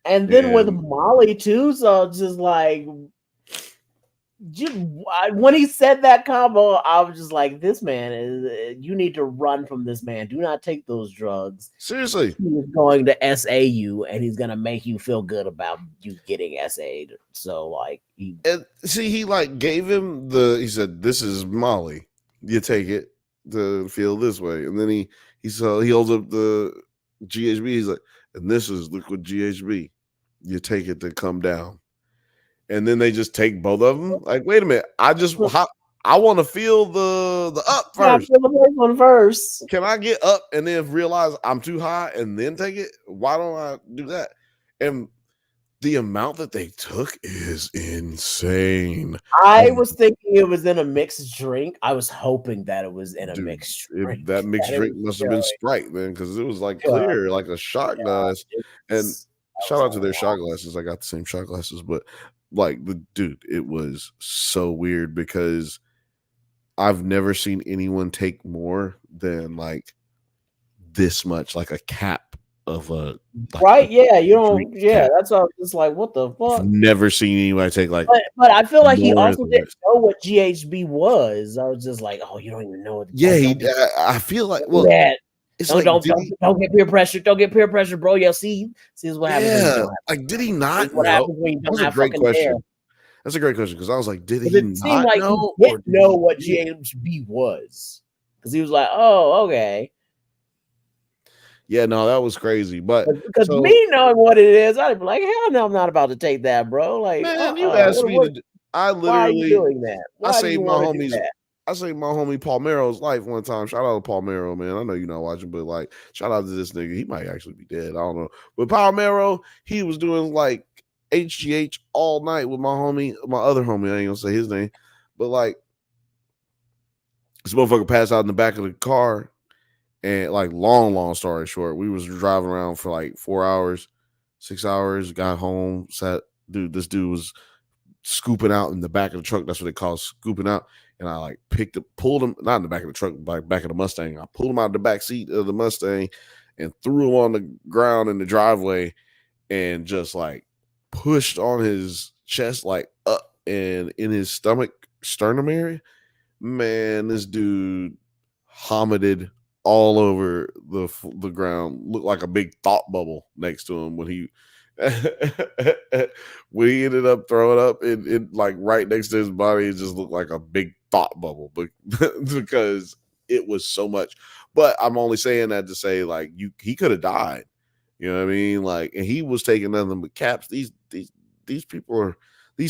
And then with Molly too, so just like when he said that combo, I was just like, this man is, you need to run from this man. Do not take those drugs. Seriously. He's going to SA you, and he's going to make you feel good about you getting SA'd. So like, he like gave him he said, "This is Molly. You take it to feel this way." And then he holds up the GHB. He's like, "And this is liquid GHB. You take it to come down." And then they just take both of them. Like, wait a minute. I want to feel the up first. Feel the first one first. Can I get up and then realize I'm too high and then take it? Why don't I do that? And the amount that they took is insane. I was thinking it was in a mixed drink. I was hoping that it was in a mixed drink. That mixed drink must have been Sprite, man, because it was like clear, like a shot glass. And shout out to their shot glasses. I got the same shot glasses, but like the dude, it was so weird because I've never seen anyone take more than like this much, like a cap of a like right? Yeah, you drink don't. Yeah, cap. that's all. It's like what the fuck. I've never seen anybody take like. But I feel like he more also than didn't this. know what GHB was. I was just like, oh, you don't even know what. Yeah, don't I feel like well, that. it's Don't, like don't get peer pressure. Don't get peer pressure, bro. Yeah, see this is what happens when you yeah, don't have. like did he not What know? happens when you That don't was a have great fucking question. hair? That's a great question because I was like, did Because he it seemed not like know he or didn't know he what did? GHB was. Because he was like, oh, okay. Yeah, no, that was crazy. But Because so me knowing what it is, I'd be like, hell no, I'm not about to take that, bro. Like, man, you asked me to. I why are you literally, doing that? I Why do you saved my want to do homies. that? I saved my homie Palmero's life one time. Shout out to Palmero, man. I know you're not watching, but like, shout out to this nigga. He might actually be dead. I don't know. But Palmero, he was doing like HGH all night with my homie, my other homie. I ain't gonna say his name, but like, this motherfucker passed out in the back of the car. And like, long story short, we was driving around for like 4 hours, 6 hours, got home, this dude was scooping out in the back of the truck. That's what they call scooping out. And I like pulled him, not in the back of the truck, but back of the Mustang. I pulled him out of the back seat of the Mustang and threw him on the ground in the driveway and just like pushed on his chest, like up and in his sternum area. Man, this dude vomited all over the ground. Looked like a big thought bubble next to him when he we ended up throwing up it like right next to his body. It just looked like a big thought bubble, but because it was so much. But I'm only saying that to say like he could have died. You know what I mean? Like, and he was taking nothing but caps. These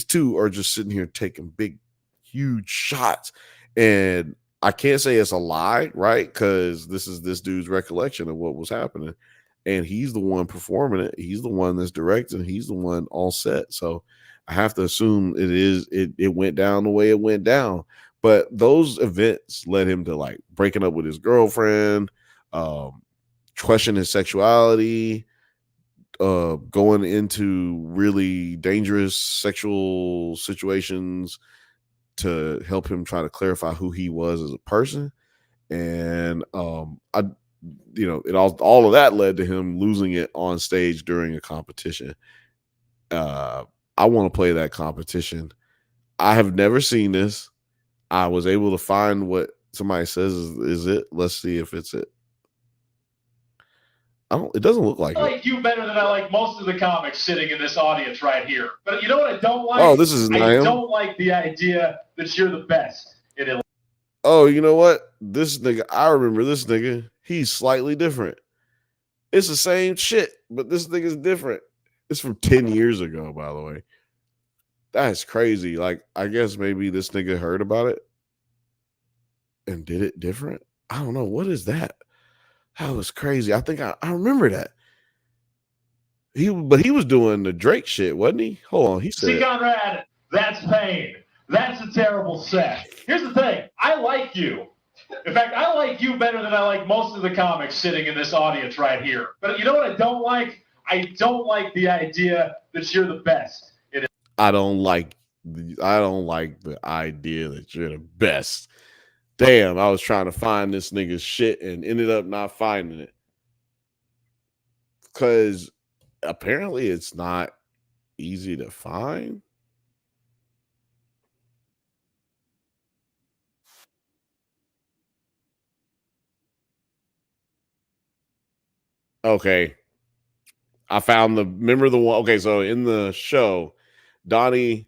two are just sitting here taking big, huge shots, and I can't say it's a lie, right? Because this is this dude's recollection of what was happening. And he's the one performing it. He's the one that's directing. He's the one all set. So I have to assume it went down the way it went down. But those events led him to like breaking up with his girlfriend, questioning his sexuality, going into really dangerous sexual situations to help him try to clarify who he was as a person. And all of that led to him losing it on stage during a competition. I want to play that competition. I have never seen this. I was able to find what somebody says is it. Let's see if it's it. It doesn't look like I it. like you better than I like most of the comics sitting in this audience right here. But you know what I don't like? Oh, this is I don't like the idea that you're the best. Oh, you know what? This nigga, I remember this nigga. He's slightly different. It's the same shit, but this nigga's different. It's from 10 years ago, by the way. That's crazy. Like, I guess maybe this nigga heard about it and did it different. I don't know. What is that? That was crazy. I think I remember that. He was doing the Drake shit, wasn't he? Hold on. He said, "See, Conrad, that's pain. That's a terrible set." Here's the thing. I like you. In fact, I like you better than I like most of the comics sitting in this audience right here. But you know what I don't like? I don't like the idea that you're the best. I don't like the idea that you're the best. Damn, I was trying to find this nigga's shit and ended up not finding it. Because apparently it's not easy to find. Okay. I found remember the one. Okay, so in the show, Donnie's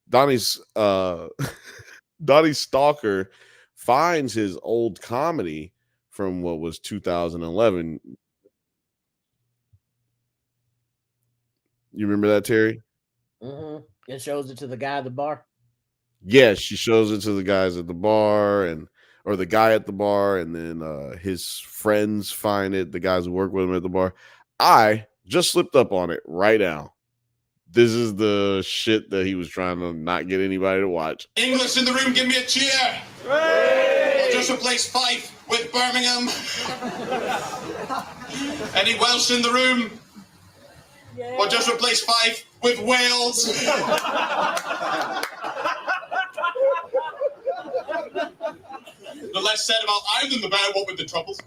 Donnie Stalker finds his old comedy from what was 2011. You remember that, Terry? Mm-hmm. It shows it to the guy at the bar. Yes, she shows it to the guys at the bar or the guy at the bar, and then his friends find it, the guys who work with him at the bar. I just slipped up on it right now. This is the shit that he was trying to not get anybody to watch. English in the room, give me a cheer. Hooray! Just replace Fife with Birmingham. Any Welsh in the room? Yeah. Or just replace Fife with whales. The less said about I than the bad one with the troubles.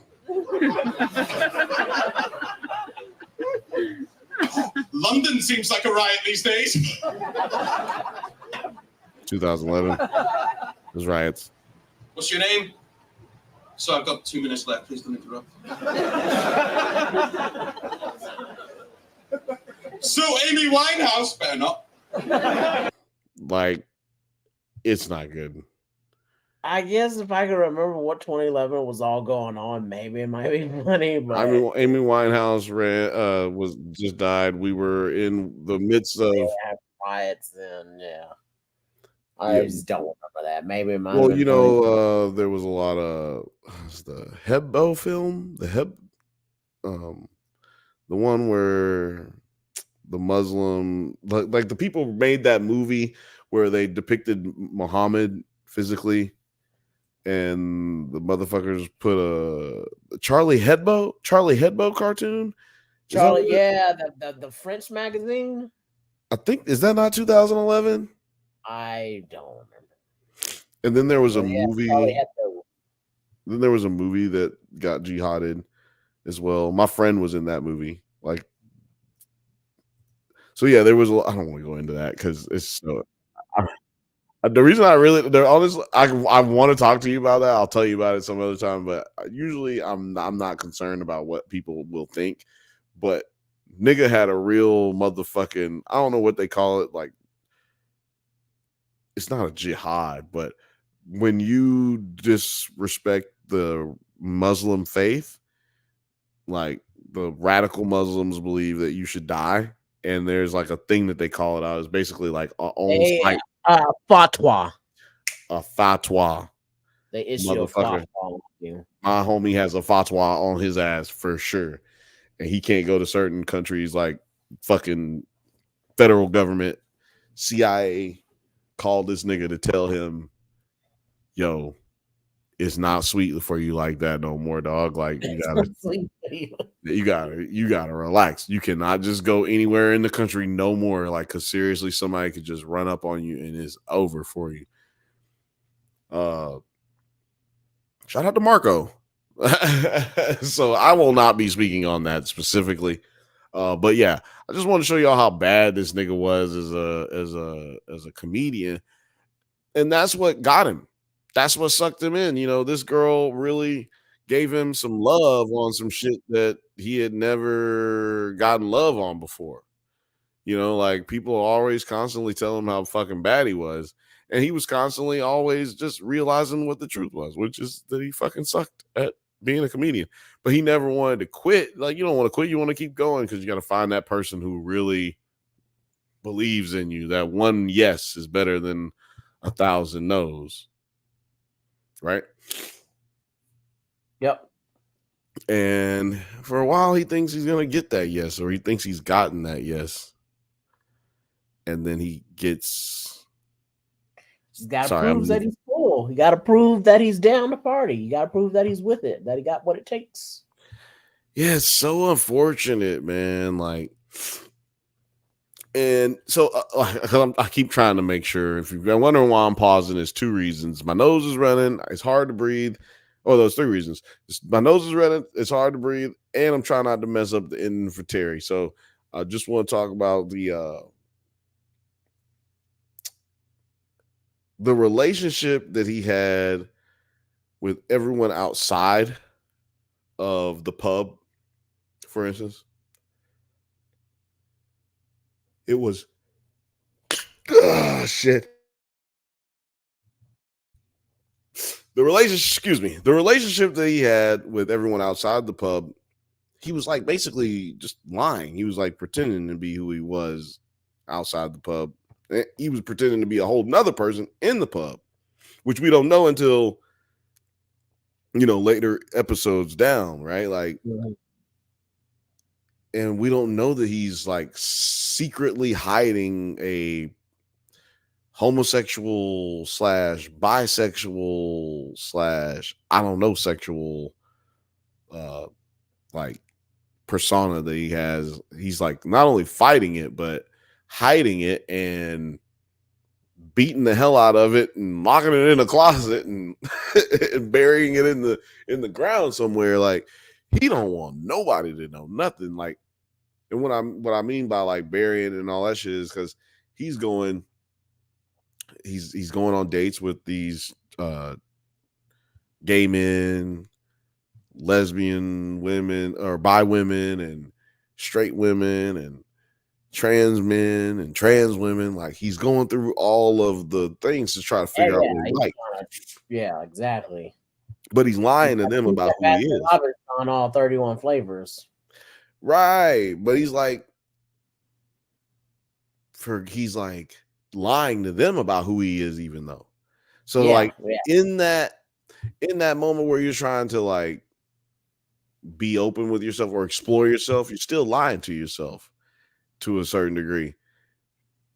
London seems like a riot these days. 2011. Those riots. What's your name? So I've got 2 minutes left. Please don't interrupt. So Amy Winehouse, better not. Like, it's not good. I guess if I could remember what 2011 was all going on, maybe it might be funny. But I mean, Amy Winehouse was just died. We were in the midst of riots, and I just don't remember that. Maybe it might. Well, you know, there was a lot of the Hebbo film, the one where the Muslim, like the people made that movie where they depicted Muhammad physically, and the motherfuckers put a Charlie Hebdo cartoon. Charlie, the French magazine. I think, is that not 2011? I don't remember. And then there was a movie. Then there was a movie that got jihaded as well. My friend was in that movie. Like, so yeah, there was. I don't want to go into that because it's so. The reason I want to talk to you about that. I'll tell you about it some other time. But usually, I'm not concerned about what people will think. But nigga had a real motherfucking. I don't know what they call it. Like, it's not a jihad, but when you disrespect the Muslim faith, like the radical Muslims believe that you should die, and there's like a thing that they call it out. It's basically like almost like fatwa. A fatwa. They issue a fatwa on you. My homie has a fatwa on his ass for sure, and he can't go to certain countries. Like fucking federal government, CIA called this nigga to tell him, yo, it's not sweet for you like that no more, dog. Like you gotta relax. You cannot just go anywhere in the country no more. Like, cause seriously, somebody could just run up on you and it's over for you. Shout out to Marco. So I will not be speaking on that specifically. But yeah, I just want to show y'all how bad this nigga was as a comedian. And that's what got him. That's what sucked him in. You know, this girl really gave him some love on some shit that he had never gotten love on before. You know, like people always constantly tell him how fucking bad he was. And he was constantly always just realizing what the truth was, which is that he fucking sucked at being a comedian. But he never wanted to quit. Like, you don't want to quit. You want to keep going because you got to find that person who really believes in you. That one yes is better than 1,000 no's. Right? Yep. And for a while, he thinks he's going to get that yes, or he thinks he's gotten that yes. And then he gets... He's got to prove that he's full. He got to prove that he's down to party. You got to prove that he's with it, that he got what it takes. Yeah, it's so unfortunate, man. Like, and so I keep trying to make sure. If you're wondering why I'm pausing, there's two reasons. My nose is running. It's hard to breathe. Oh, those three reasons. My nose is running. It's hard to breathe. And I'm trying not to mess up the ending for Terry. So I just want to talk about the relationship that he had with everyone outside of the pub, for instance. It was shit. The relationship that he had with everyone outside the pub, he was like basically just lying. He was like pretending to be who he was outside the pub. He was pretending to be a whole nother person in the pub, which we don't know until, you know, later episodes down, right? Like, and we don't know that he's like secretly hiding a homosexual / bisexual / I don't know, sexual like persona that he has. He's like not only fighting it, but hiding it and beating the hell out of it and locking it in a closet and, and burying it in the ground somewhere. Like, he don't want nobody to know nothing. Like, and what I mean by like burying and all that shit is because he's going on dates with these gay men, lesbian women, or bi women, and straight women, and trans men and trans women. Like, he's going through all of the things to try to figure out what he likes. Yeah, exactly. But he's lying to them about who he is. On all 31 flavors. Right. But he's like lying to them about who he is, even though. So in that moment where you're trying to like be open with yourself or explore yourself, you're still lying to yourself to a certain degree.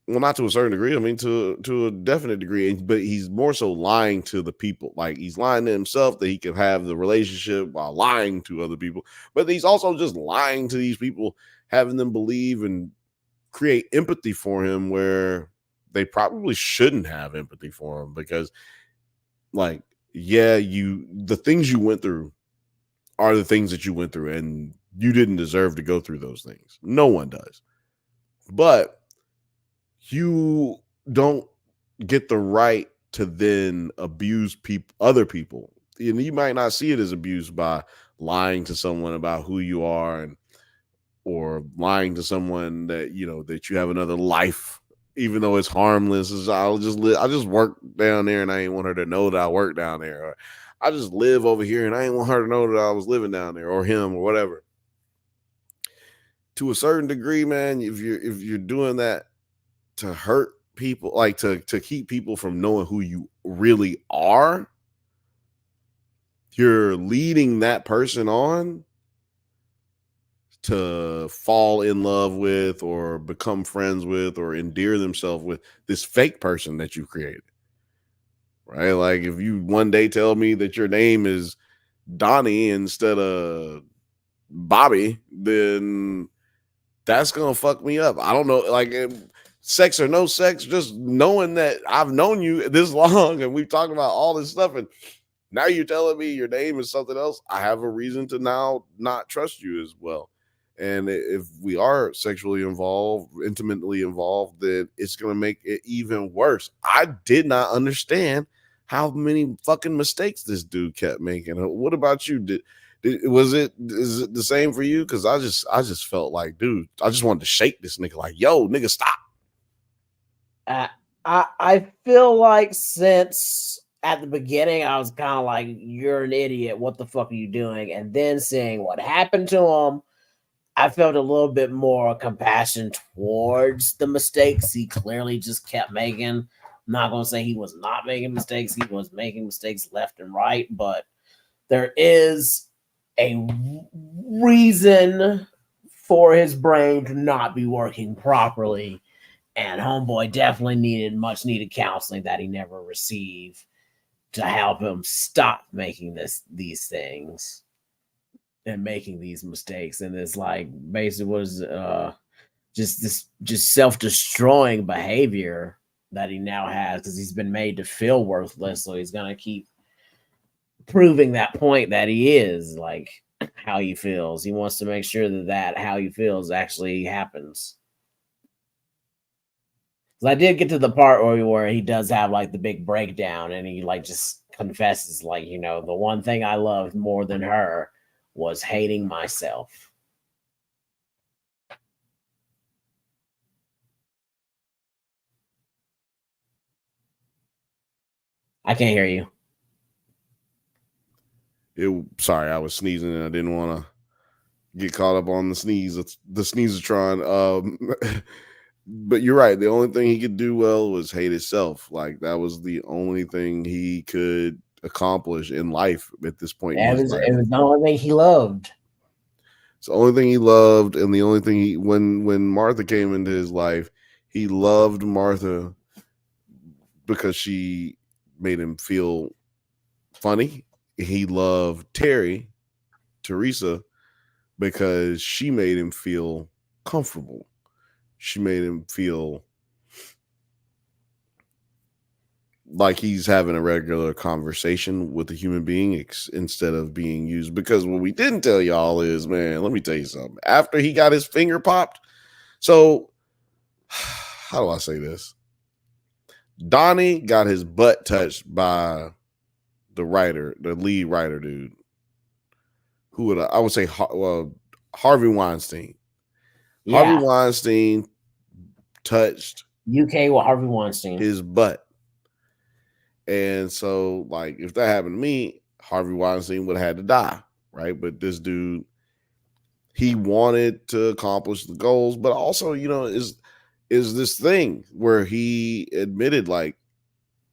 Well, not to a certain degree. I mean, to a definite degree, but he's more so lying to the people. Like, he's lying to himself that he can have the relationship while lying to other people. But he's also just lying to these people, having them believe and create empathy for him where they probably shouldn't have empathy for him, because, like, yeah, the things you went through are the things that you went through, and you didn't deserve to go through those things. No one does. But you don't get the right to then abuse other people. And you might not see it as abuse by lying to someone about who you are, or lying to someone that that you have another life, even though it's harmless. I just work down there and I ain't want her to know that I work down there. Or I just live over here and I ain't want her to know that I was living down there, or him, or whatever. To a certain degree, man, if you're doing that to hurt people, like to keep people from knowing who you really are, you're leading that person on to fall in love with, or become friends with, or endear themselves with this fake person that you created. Right? Like, if you one day tell me that your name is Donnie instead of Bobby, then that's gonna fuck me up. I don't know, like, sex or no sex, just knowing that I've known you this long and we've talked about all this stuff, and now you're telling me your name is something else, I have a reason to now not trust you as well. And if we are sexually involved, intimately involved, then it's going to make it even worse. I did not understand how many fucking mistakes this dude kept making. What about you? Is it the same for you? Because I just felt like, dude, I just wanted to shake this nigga, like, yo, nigga, stop. I feel like since at the beginning I was kind of like, you're an idiot, what the fuck are you doing? And then seeing what happened to him, I felt a little bit more compassion towards the mistakes he clearly just kept making. I'm not going to say he was not making mistakes. He was making mistakes left and right, but there is a reason for his brain to not be working properly. And homeboy definitely needed much needed counseling that he never received to help him stop making these things and making these mistakes. And it's like basically was just self-destroying behavior that he now has, because he's been made to feel worthless. So he's gonna keep proving that point that he is, like, how he feels. He wants to make sure that how he feels actually happens. I did get to the part where he does have like the big breakdown, and he like just confesses, like, the one thing I loved more than her was hating myself. I can't hear you. Sorry, I was sneezing and I didn't want to get caught up on the sneeze. The sneezatron. But you're right. The only thing he could do well was hate himself. Like, that was the only thing he could accomplish in life at this point. It was the only thing he loved. It's the only thing he loved, and the only thing when Martha came into his life, he loved Martha because she made him feel funny. He loved Teresa, because she made him feel comfortable. she made him feel like he's having a regular conversation with a human being instead of being used. Because what we didn't tell y'all is, man, let me tell you something. After he got his finger popped, so how do I say this? Donnie got his butt touched by the lead writer dude. Who would I would say? Harvey Weinstein. Yeah. Harvey Weinstein touched UK with Harvey Weinstein his butt. And so, like, if that happened to me, Harvey Weinstein would have had to die, right? But this dude, he wanted to accomplish the goals, but also, you know, is this thing where he admitted, like,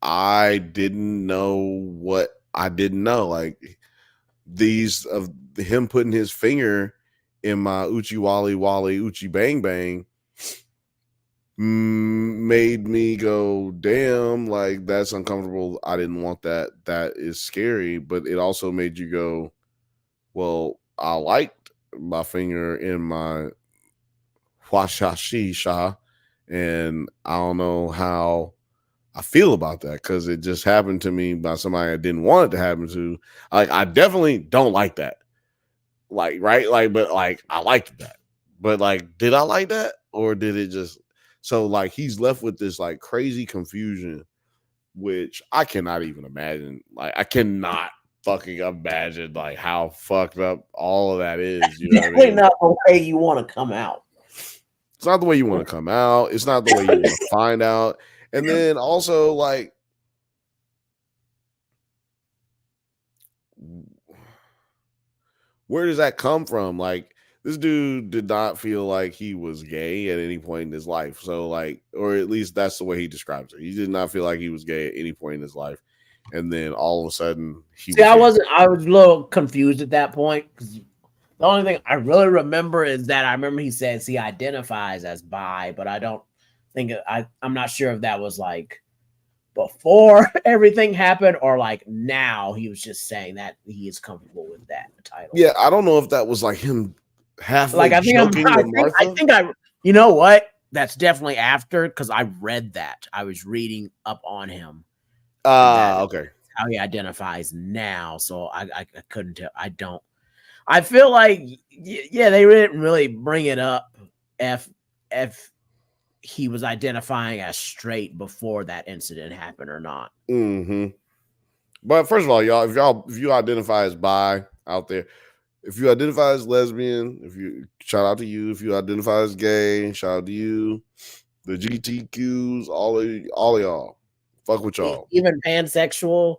I didn't know what I didn't know. Like, these of him putting his finger in my Uchi Wally Wally Uchi Bang Bang made me go, damn, like, that's uncomfortable. I didn't want that. That is scary. But it also made you go, well, I liked my finger in my Huashashi, and I don't know how I feel about that because it just happened to me by somebody I didn't want it to happen to. Like, I definitely don't like that. Like, right? Like, but like, I liked that. But like, did I like that? Or did it just so like he's left with this like crazy confusion, which I cannot even imagine. Like, I cannot fucking imagine like how fucked up all of that is. You know what I mean? not the way you want to come out. It's not the way you want to come out. It's not the way you want to find out. And then also, like, where does that come from? Like, this dude did not feel like he was gay at any point in his life. So, like, or at least that's the way he describes it. He did not feel like he was gay at any point in his life. And then all of a sudden, I was a little confused at that point because the only thing I really remember is that I remember he says he identifies as bi, but I don't think I'm not sure if that was like before everything happened or like now he was just saying that he is comfortable with that title. Yeah, I don't know if that was like him halfway like I think you know what? That's definitely after because I read that. I was reading up on him. Okay. How he identifies now. So I couldn't tell. I feel like yeah, they didn't really bring it up if he was identifying as straight before that incident happened or not. Mm-hmm. But first of all, if you identify as bi out there, if you identify as lesbian, shout out to you. If you identify as gay, shout out to you. The GTQs, all of y'all, fuck with y'all. Even pansexuals,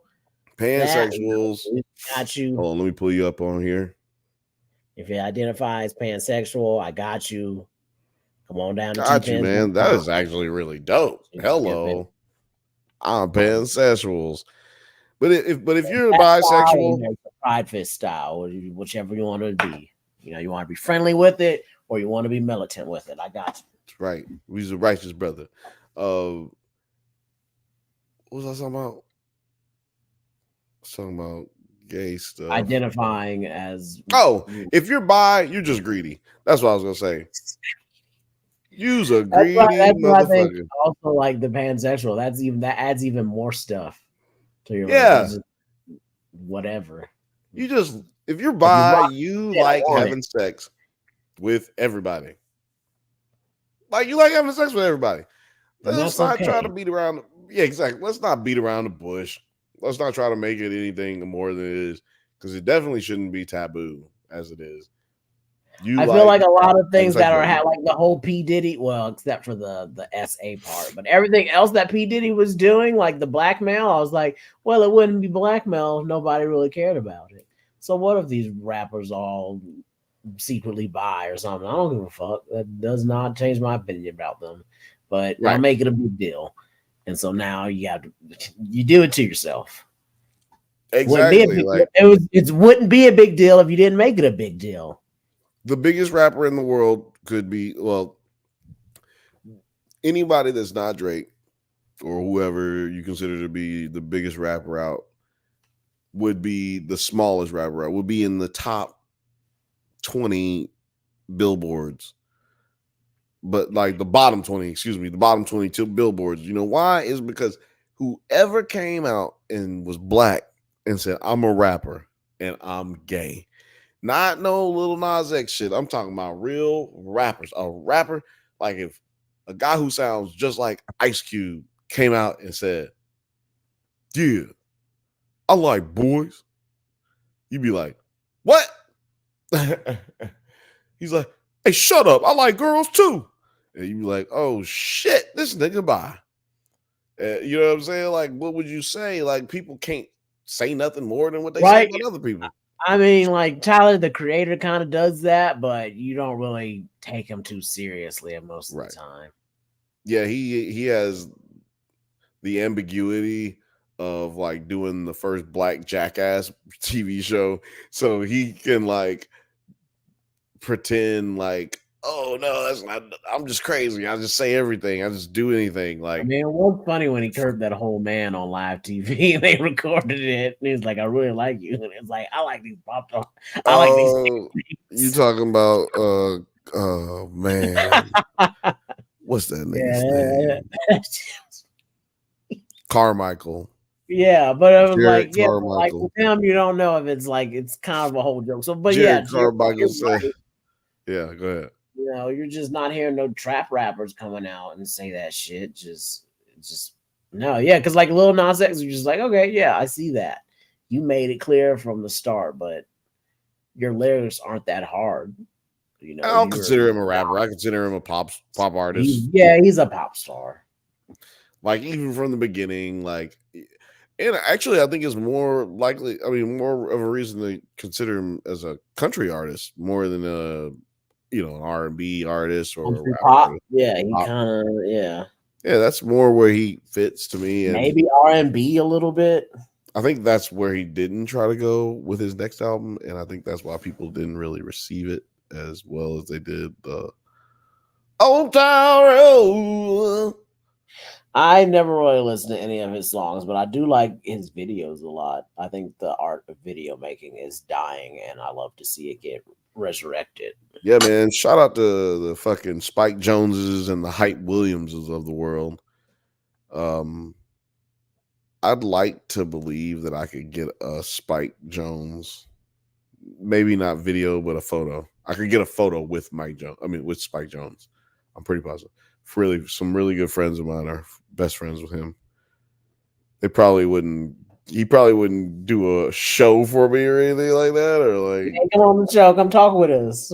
got you. Hold on, let me pull you up on here. If you identify as pansexual, I got you. Come on down. Got you, man. That is actually really dope. Hello, I'm pansexuals. But if you're a bisexual, pride fist style, or whichever you want to be, you know, you want to be friendly with it, or you want to be militant with it. I got you. That's right. He's a righteous brother. What was I talking about? I was talking about gay stuff. Identifying as if you're bi, you're just greedy. That's what I was gonna say. You's a greedy motherfucker. Also, like the pansexual, that adds even more stuff to your life. Whatever. If you're bi, you like having sex with everybody. Like, you like having sex with everybody. Let's not try to beat around. Yeah, exactly. Let's not beat around the bush. Let's not try to make it anything more than it is, because it definitely shouldn't be taboo as it is. I feel like a lot of things that are like the whole P. Diddy, well, except for the SA part, but everything else that P. Diddy was doing, like the blackmail, I was like, well, it wouldn't be blackmail if nobody really cared about it. So what if these rappers all secretly bi or something? I don't give a fuck. That does not change my opinion about them, but I'll make it a big deal. And so now you do it to yourself. Exactly. It wouldn't be a big deal if you didn't make it a big deal. The biggest rapper in the world could be, well, anybody that's not Drake or whoever you consider to be the biggest rapper out would be the smallest rapper out, would be in the top 20 billboards. but like the bottom 20, the bottom 22 billboards. You know why? Is because whoever came out and was black and said, I'm a rapper and I'm gay. Not no little Nas X shit. I'm talking about real rappers. A rapper, like if a guy who sounds just like Ice Cube came out and said, yeah, I like boys. You'd be like, what? He's like, hey, shut up. I like girls too. And you'd be like, oh shit, this nigga bye. You know what I'm saying? Like, what would you say? Like, people can't say nothing more than what they say about other people. I mean, like Tyler, the creator, kind of does that, but you don't really take him too seriously most of the time. Yeah, he has the ambiguity of like doing the first black Jackass TV show, so he can like pretend like, oh no, that's not. I'm just crazy. I just say everything. I just do anything. Like, I mean, it was funny when he curved that whole man on live TV. They recorded it, and he's like, "I really like you," and it's like, "I like these pop songs. I like these." You talking about? Oh man, what's that nigga's name? Carmichael. Yeah, but it was Jared like, yeah, Carmichael. like with him, you don't know if it's like it's kind of a whole joke. So, but Jared yeah, Carmichael said, "Yeah, go ahead." You know, you're just not hearing no trap rappers coming out and say that shit. Just no, yeah, because like Lil Nas X is just like, okay, yeah, I see that. You made it clear from the start, but your lyrics aren't that hard. You know, I don't consider him a rapper. I consider him a pop artist. He's a pop star. Like even from the beginning, like, and actually, I think it's more likely. I mean, more of a reason to consider him as a country artist more than an R&B artist or a rap pop. Artist. Yeah, he kind of yeah. That's more where he fits to me. And maybe R&B a little bit. I think that's where he didn't try to go with his next album, and I think that's why people didn't really receive it as well as they did the Old Town Road. I never really listened to any of his songs, but I do like his videos a lot. I think the art of video making is dying, and I love to see it get resurrected. Yeah, man. Shout out to the fucking Spike Joneses and the Hype Williamses of the world. I'd like to believe that I could get a Spike Jones, maybe not video, but a photo. I could get a photo with with Spike Jones. I'm pretty positive. Some really good friends of mine are best friends with him. He probably wouldn't do a show for me or anything like that, or like, hey, come on the show, come talk with us.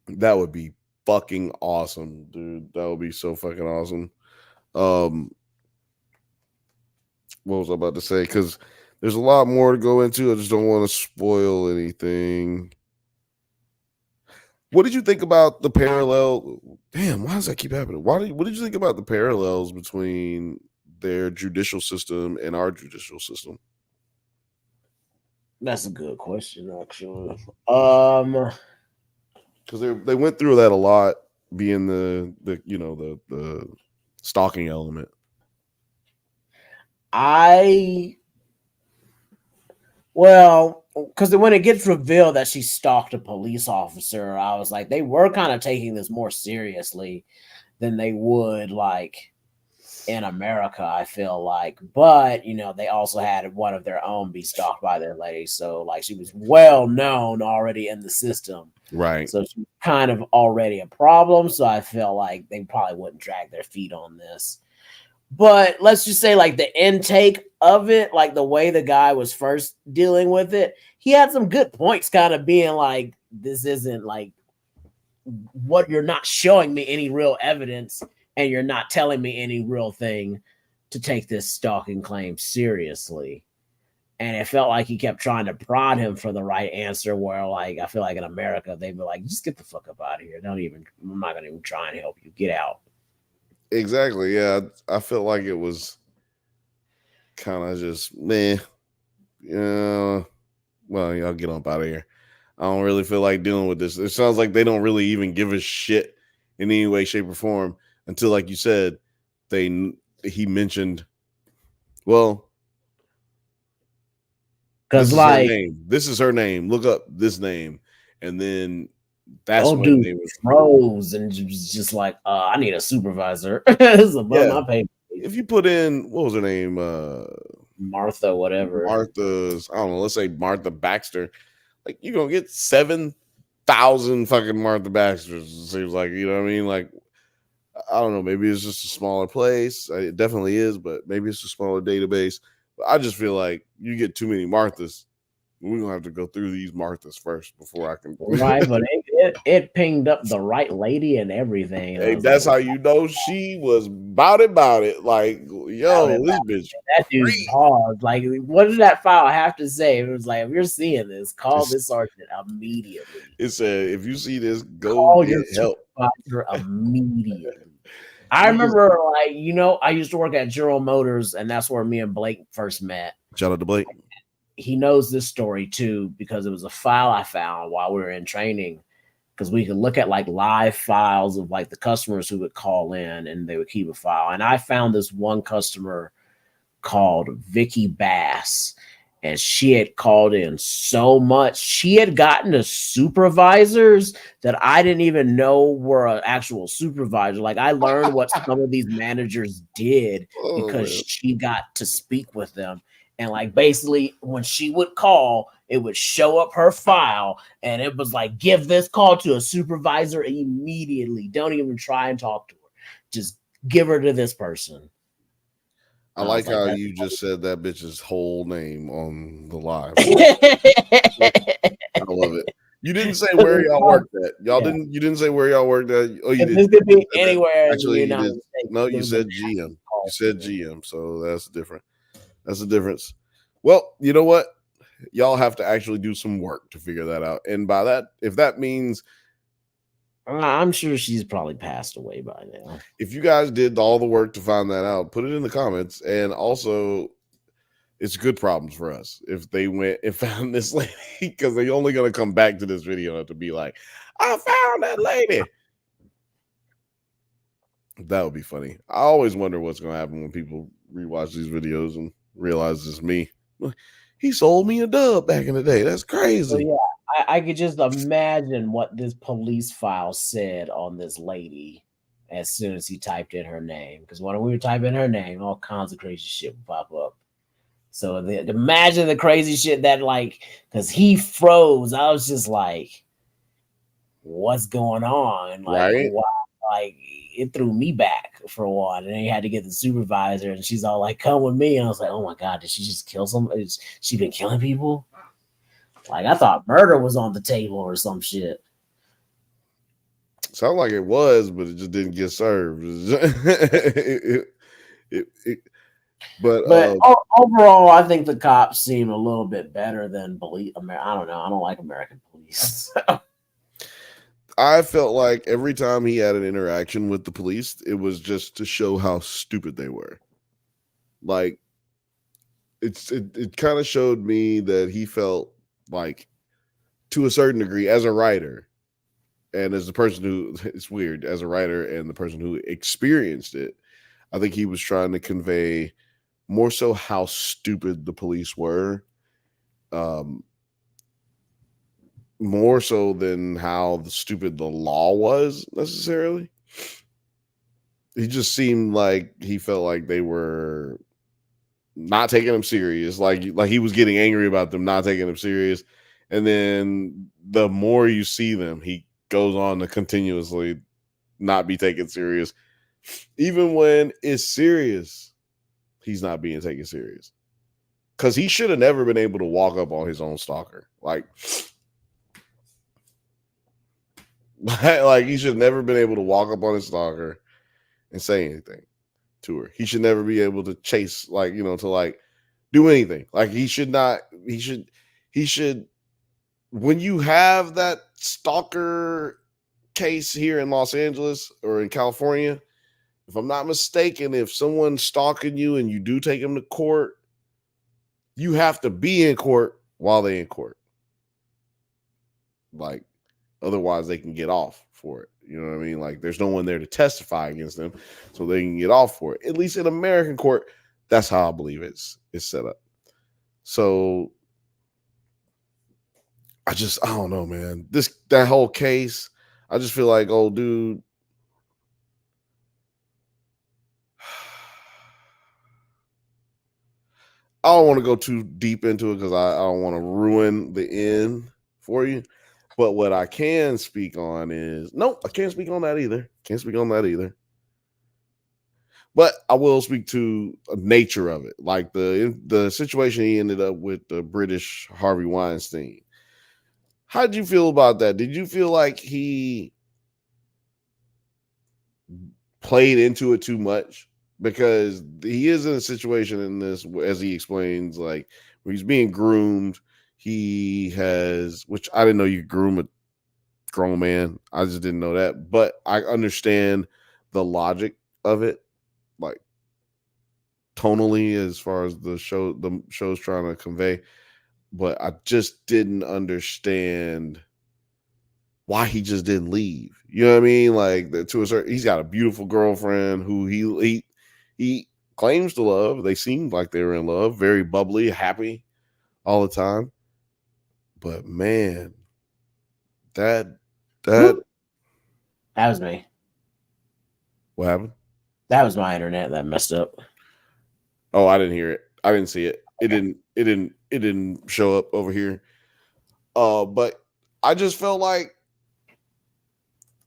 That would be fucking awesome, dude. That would be so fucking awesome. What was I about to say? Because there's a lot more to go into. I just don't want to spoil anything. What did you think about the parallel? Damn, why does that keep happening? What did you think about the parallels between their judicial system and our judicial system? That's a good question, actually. Because they went through that a lot, being the stalking element. Because when it gets revealed that she stalked a police officer, I was like, they were kind of taking this more seriously than they would like in America, I feel like. But, they also had one of their own be stalked by their lady. So, like, she was well known already in the system. Right. So she was kind of already a problem. So I feel like they probably wouldn't drag their feet on this. But let's just say, like, the intake of it, like the way the guy was first dealing with it, he had some good points, kind of being like, this isn't like what you're not showing me any real evidence, and you're not telling me any real thing to take this stalking claim seriously. And it felt like he kept trying to prod him for the right answer, where, like, I feel like in America, they'd be like, just get the fuck up out of here. I'm not going to even try and help you. Get out. Exactly. Yeah, I felt like it was kind of just meh. Yeah. Well, y'all get up out of here. I don't really feel like dealing with this. It sounds like they don't really even give a shit in any way, shape, or form until, like you said, he mentioned, well, because this is her name. Look up this name, and then that's Oh, when dude they was froze and was just like, I need a supervisor. It's above my pay. If you put in, what was her name? Martha, whatever. Martha's, I don't know, let's say Martha Baxter. Like, you're gonna get 7,000 fucking Martha Baxters. It seems like, you know what I mean? Like, I don't know, maybe it's just a smaller place. It definitely is, but maybe it's a smaller database. But I just feel like you get too many Marthas. We're gonna have to go through these Marthas first before I can. Right, but it pinged up the right lady and everything. And Hey, that's how you know she was about it. Like, yo, this bitch. That dude's hard. Like, what did that file have to say? It was like, if you're seeing this, call this sergeant immediately. It said, if you see this, go call get your help. Supervisor immediately. I remember, like, I used to work at General Motors, and that's where me and Blake first met. Shout out to Blake. He knows this story too because it was a file I found while we were in training, because we could look at like live files of like the customers who would call in and they would keep a file. And I found this one customer called Vicky Bass, and she had called in so much. She had gotten to supervisors that I didn't even know were an actual supervisor. Like, I learned what some of these managers did because she got to speak with them. And like, basically when she would call, it would show up her file and it was like, give this call to a supervisor immediately. Don't even try and talk to her. Just give her to this person. I like how you just said that bitch's whole name on the live. I love it. You didn't say where y'all worked at. You didn't say where y'all worked at. Oh, you did. This could be anywhere. Actually, you did. No, you said GM. You said GM. So that's different. That's the difference. Well, you know what? Y'all have to actually do some work to figure that out. And by that, if that means, I'm sure she's probably passed away by now. If you guys did all the work to find that out, put it in the comments. And also, it's good problems for us if they went and found this lady, because they're only going to come back to this video to be like, I found that lady. That would be funny. I always wonder what's going to happen when people rewatch these videos and realize it's me. He sold me a dub back in the day. That's crazy. So yeah, I could just imagine what this police file said on this lady as soon as he typed in her name. Because when we were typing in her name, all kinds of crazy shit would pop up. So imagine the crazy shit that, like, because he froze. I was just like, what's going on? Like, right? Why? Like, it threw me back for one. And then you had to get the supervisor, and she's all like, come with me. And I was like, oh my God, did she just kill somebody? Has she been killing people? Like, I thought murder was on the table or some shit. Sounds like it was, but it just didn't get served. But overall, I think the cops seem a little bit better than I don't know. I don't like American police. I felt like every time he had an interaction with the police, it was just to show how stupid they were. Like, it kind of showed me that he felt like, to a certain degree, as a writer and as the person who, it's weird, as a writer and the person who experienced it, I think he was trying to convey more so how stupid the police were. More so than how stupid the law was necessarily. He just seemed like he felt like they were not taking him serious. Like he was getting angry about them not taking him serious. And then the more you see them, he goes on to continuously not be taken serious. Even when it's serious, he's not being taken serious. Because he should have never been able to walk up on his own stalker. Like he should have never been able to walk up on his stalker and say anything to her. He should never be able to chase, to do anything. Like he should, when you have that stalker case here in Los Angeles or in California, if I'm not mistaken, if someone's stalking you and you do take them to court, you have to be in court while they're in court. Like, otherwise they can get off for it. You know what I mean? Like, there's no one there to testify against them, so they can get off for it. At least in American court, that's how I believe it's set up. So I don't know, man. That whole case, I just feel like, oh, dude. I don't want to go too deep into it because I don't want to ruin the end for you. But what I can speak on is I can't speak on that either. Can't speak on that either. But I will speak to the nature of it, like the situation he ended up with the British Harvey Weinstein. How did you feel about that? Did you feel like he played into it too much? Because he is in a situation in this, as he explains, like where he's being groomed. He has, which I didn't know you groom a grown man. I just didn't know that, but I understand the logic of it, like tonally, as far as the show's trying to convey. But I just didn't understand why he just didn't leave. You know what I mean? Like he's got a beautiful girlfriend who he claims to love. They seemed like they were in love, very bubbly, happy all the time. But man, that was me. What happened? That was my internet that messed up. Oh, I didn't hear it. I didn't see it. Okay. It didn't show up over here. But I just felt like,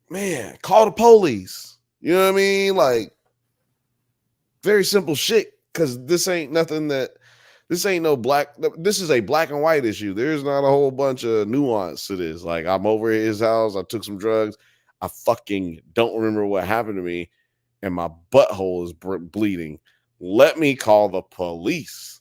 man, call the police. You know what I mean? Like, very simple shit. Because this ain't nothing this ain't no black. This is a black and white issue. There's not a whole bunch of nuance to this. Like, I'm over at his house. I took some drugs. I fucking don't remember what happened to me. And my butthole is bleeding. Let me call the police.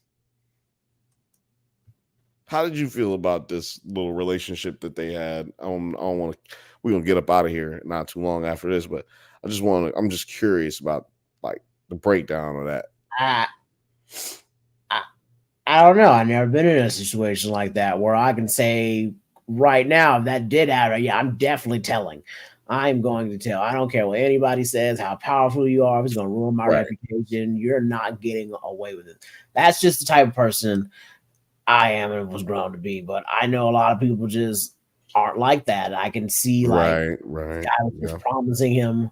How did you feel about this little relationship that they had? I don't want to. We're gonna get up out of here not too long after this, but I'm just curious about like the breakdown of that. I don't know. I've never been in a situation like that where I can say right now if that did happen. Yeah, I'm definitely telling. I'm going to tell. I don't care what anybody says, how powerful you are. If it's going to ruin my reputation, you're not getting away with it. That's just the type of person I am and was grown to be. But I know a lot of people just aren't like that. I can see like right. I was just promising him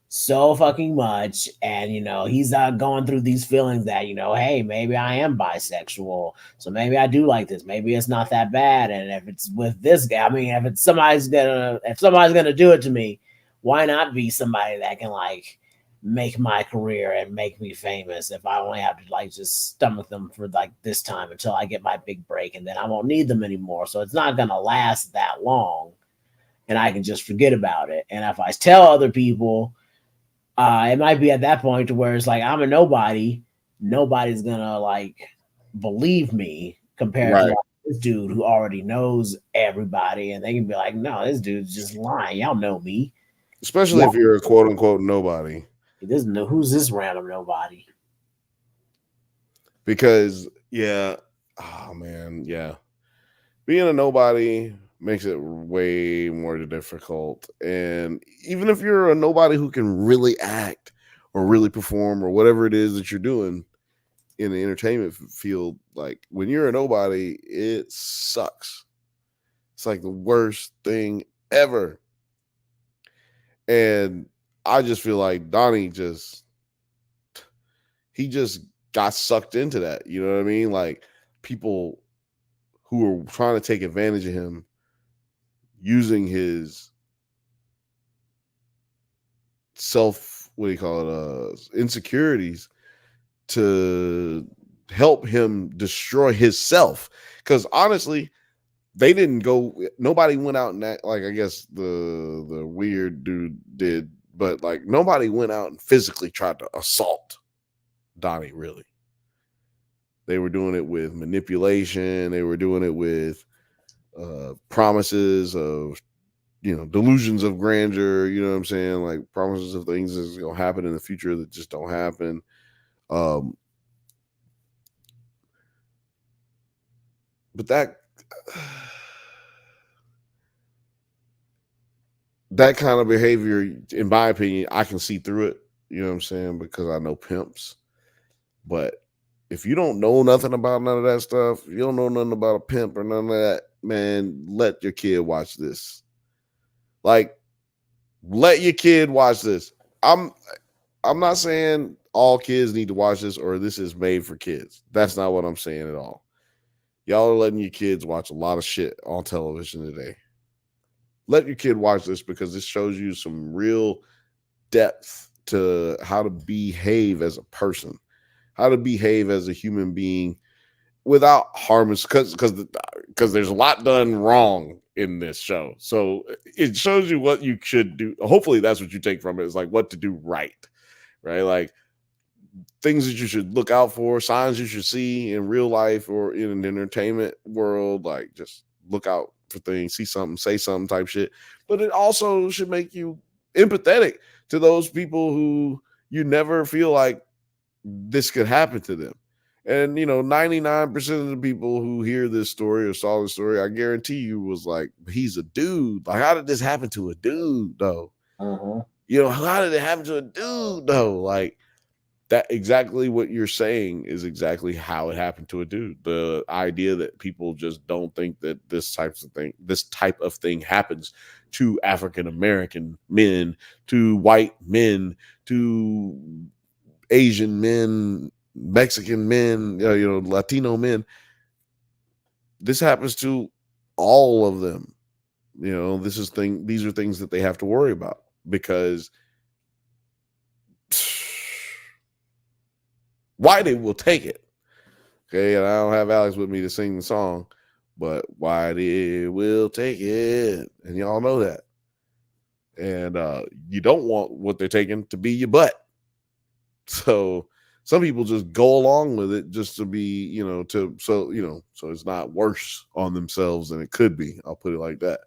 so fucking much, and he's going through these feelings that hey, maybe I am bisexual, so maybe I do like this, maybe it's not that bad. And if it's with this guy, I mean, if somebody's gonna do it to me, why not be somebody that can like make my career and make me famous if I only have to like just stomach them for like this time until I get my big break, and then I won't need them anymore, so it's not gonna last that long and I can just forget about it. And if I tell other people, it might be at that point to where it's like I'm a nobody. Nobody's gonna like believe me compared to like, this dude who already knows everybody, and they can be like, "No, this dude's just lying. Y'all know me." Especially if you're a quote unquote nobody. He doesn't know who's this random nobody. Because oh man, being a nobody makes it way more difficult. And even if you're a nobody who can really act or really perform or whatever it is that you're doing in the entertainment field, like when you're a nobody, it sucks. It's like the worst thing ever. And I just feel like Donnie just got sucked into that. You know what I mean? Like people who are trying to take advantage of him, using his insecurities to help him destroy his self. Because honestly, nobody went out and that, like I guess the weird dude did, but like nobody went out and physically tried to assault Donnie, really. They were doing it with manipulation. They were doing it with promises of, delusions of grandeur. You know what I'm saying? Like promises of things that's going to happen in the future that just don't happen. But that kind of behavior, in my opinion, I can see through it. You know what I'm saying? Because I know pimps. But if you don't know nothing about none of that stuff, you don't know nothing about a pimp or none of that, man, let your kid watch this. Like, let your kid watch this. I'm not saying all kids need to watch this or this is made for kids. That's not what I'm saying at all. Y'all are letting your kids watch a lot of shit on television today. Let your kid watch this because this shows you some real depth to how to behave as a person, how to behave as a human being without harm, because there's a lot done wrong in this show. So it shows you what you should do. Hopefully that's what you take from it, is like what to do right? Like things that you should look out for, signs you should see in real life or in an entertainment world. Like just look out for things, see something, say something type shit. But it also should make you empathetic to those people who you never feel like this could happen to them. And, 99% of the people who hear this story or saw this story, I guarantee you was like, he's a dude. Like, how did this happen to a dude, though? How did it happen to a dude, though? Like, that exactly what you're saying is exactly how it happened to a dude. The idea that people just don't think that this type of thing happens to African-American men, to white men, to Asian men, Mexican men, Latino men. This happens to all of them. These are things that they have to worry about because why they will take it. Okay, and I don't have Alex with me to sing the song, but why they will take it, and y'all know that. And you don't want what they're taking to be your butt. So some people just go along with it just to be, so it's not worse on themselves than it could be. I'll put it like that.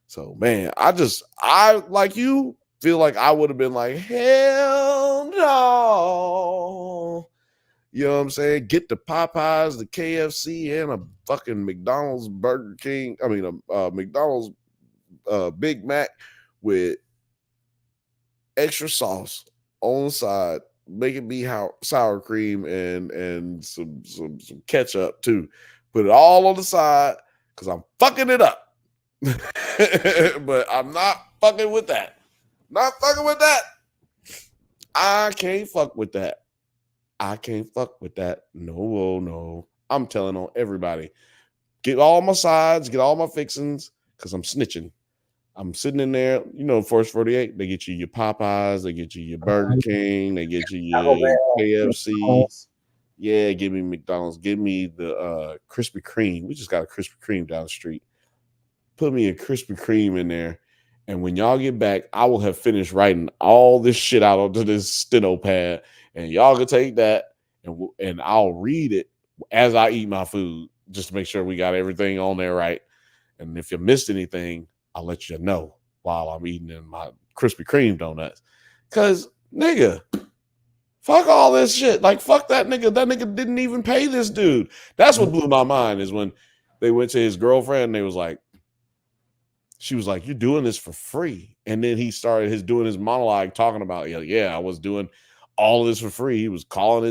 So, man, I like you feel like I would have been like, hell no. You know what I'm saying? Get the Popeyes, the KFC, and a fucking McDonald's Burger King. I mean, a McDonald's Big Mac with extra sauce on the side. Make it be sour cream and some ketchup too. Put it all on the side because I'm fucking it up. But I'm not fucking with that. Not fucking with that. I can't fuck with that. No. I'm telling on everybody. Get all my sides, get all my fixings, because I'm snitching. I'm sitting in there, Force 48, they get you your Popeyes, they get you your Burger King, they get you your KFC. Yeah, give me McDonald's. Give me the Krispy Kreme. We just got a Krispy Kreme down the street. Put me a Krispy Kreme in there. And when y'all get back, I will have finished writing all this shit out onto this steno pad. And y'all can take that and I'll read it as I eat my food just to make sure we got everything on there right. And if you missed anything, I'll let you know while I'm eating in my Krispy Kreme donuts. Because, nigga, fuck all this shit. Like, fuck that nigga. That nigga didn't even pay this dude. That's what blew my mind is when they went to his girlfriend and she was like, you're doing this for free. And then he started doing his monologue talking about, yeah, I was doing all of this for free. He was calling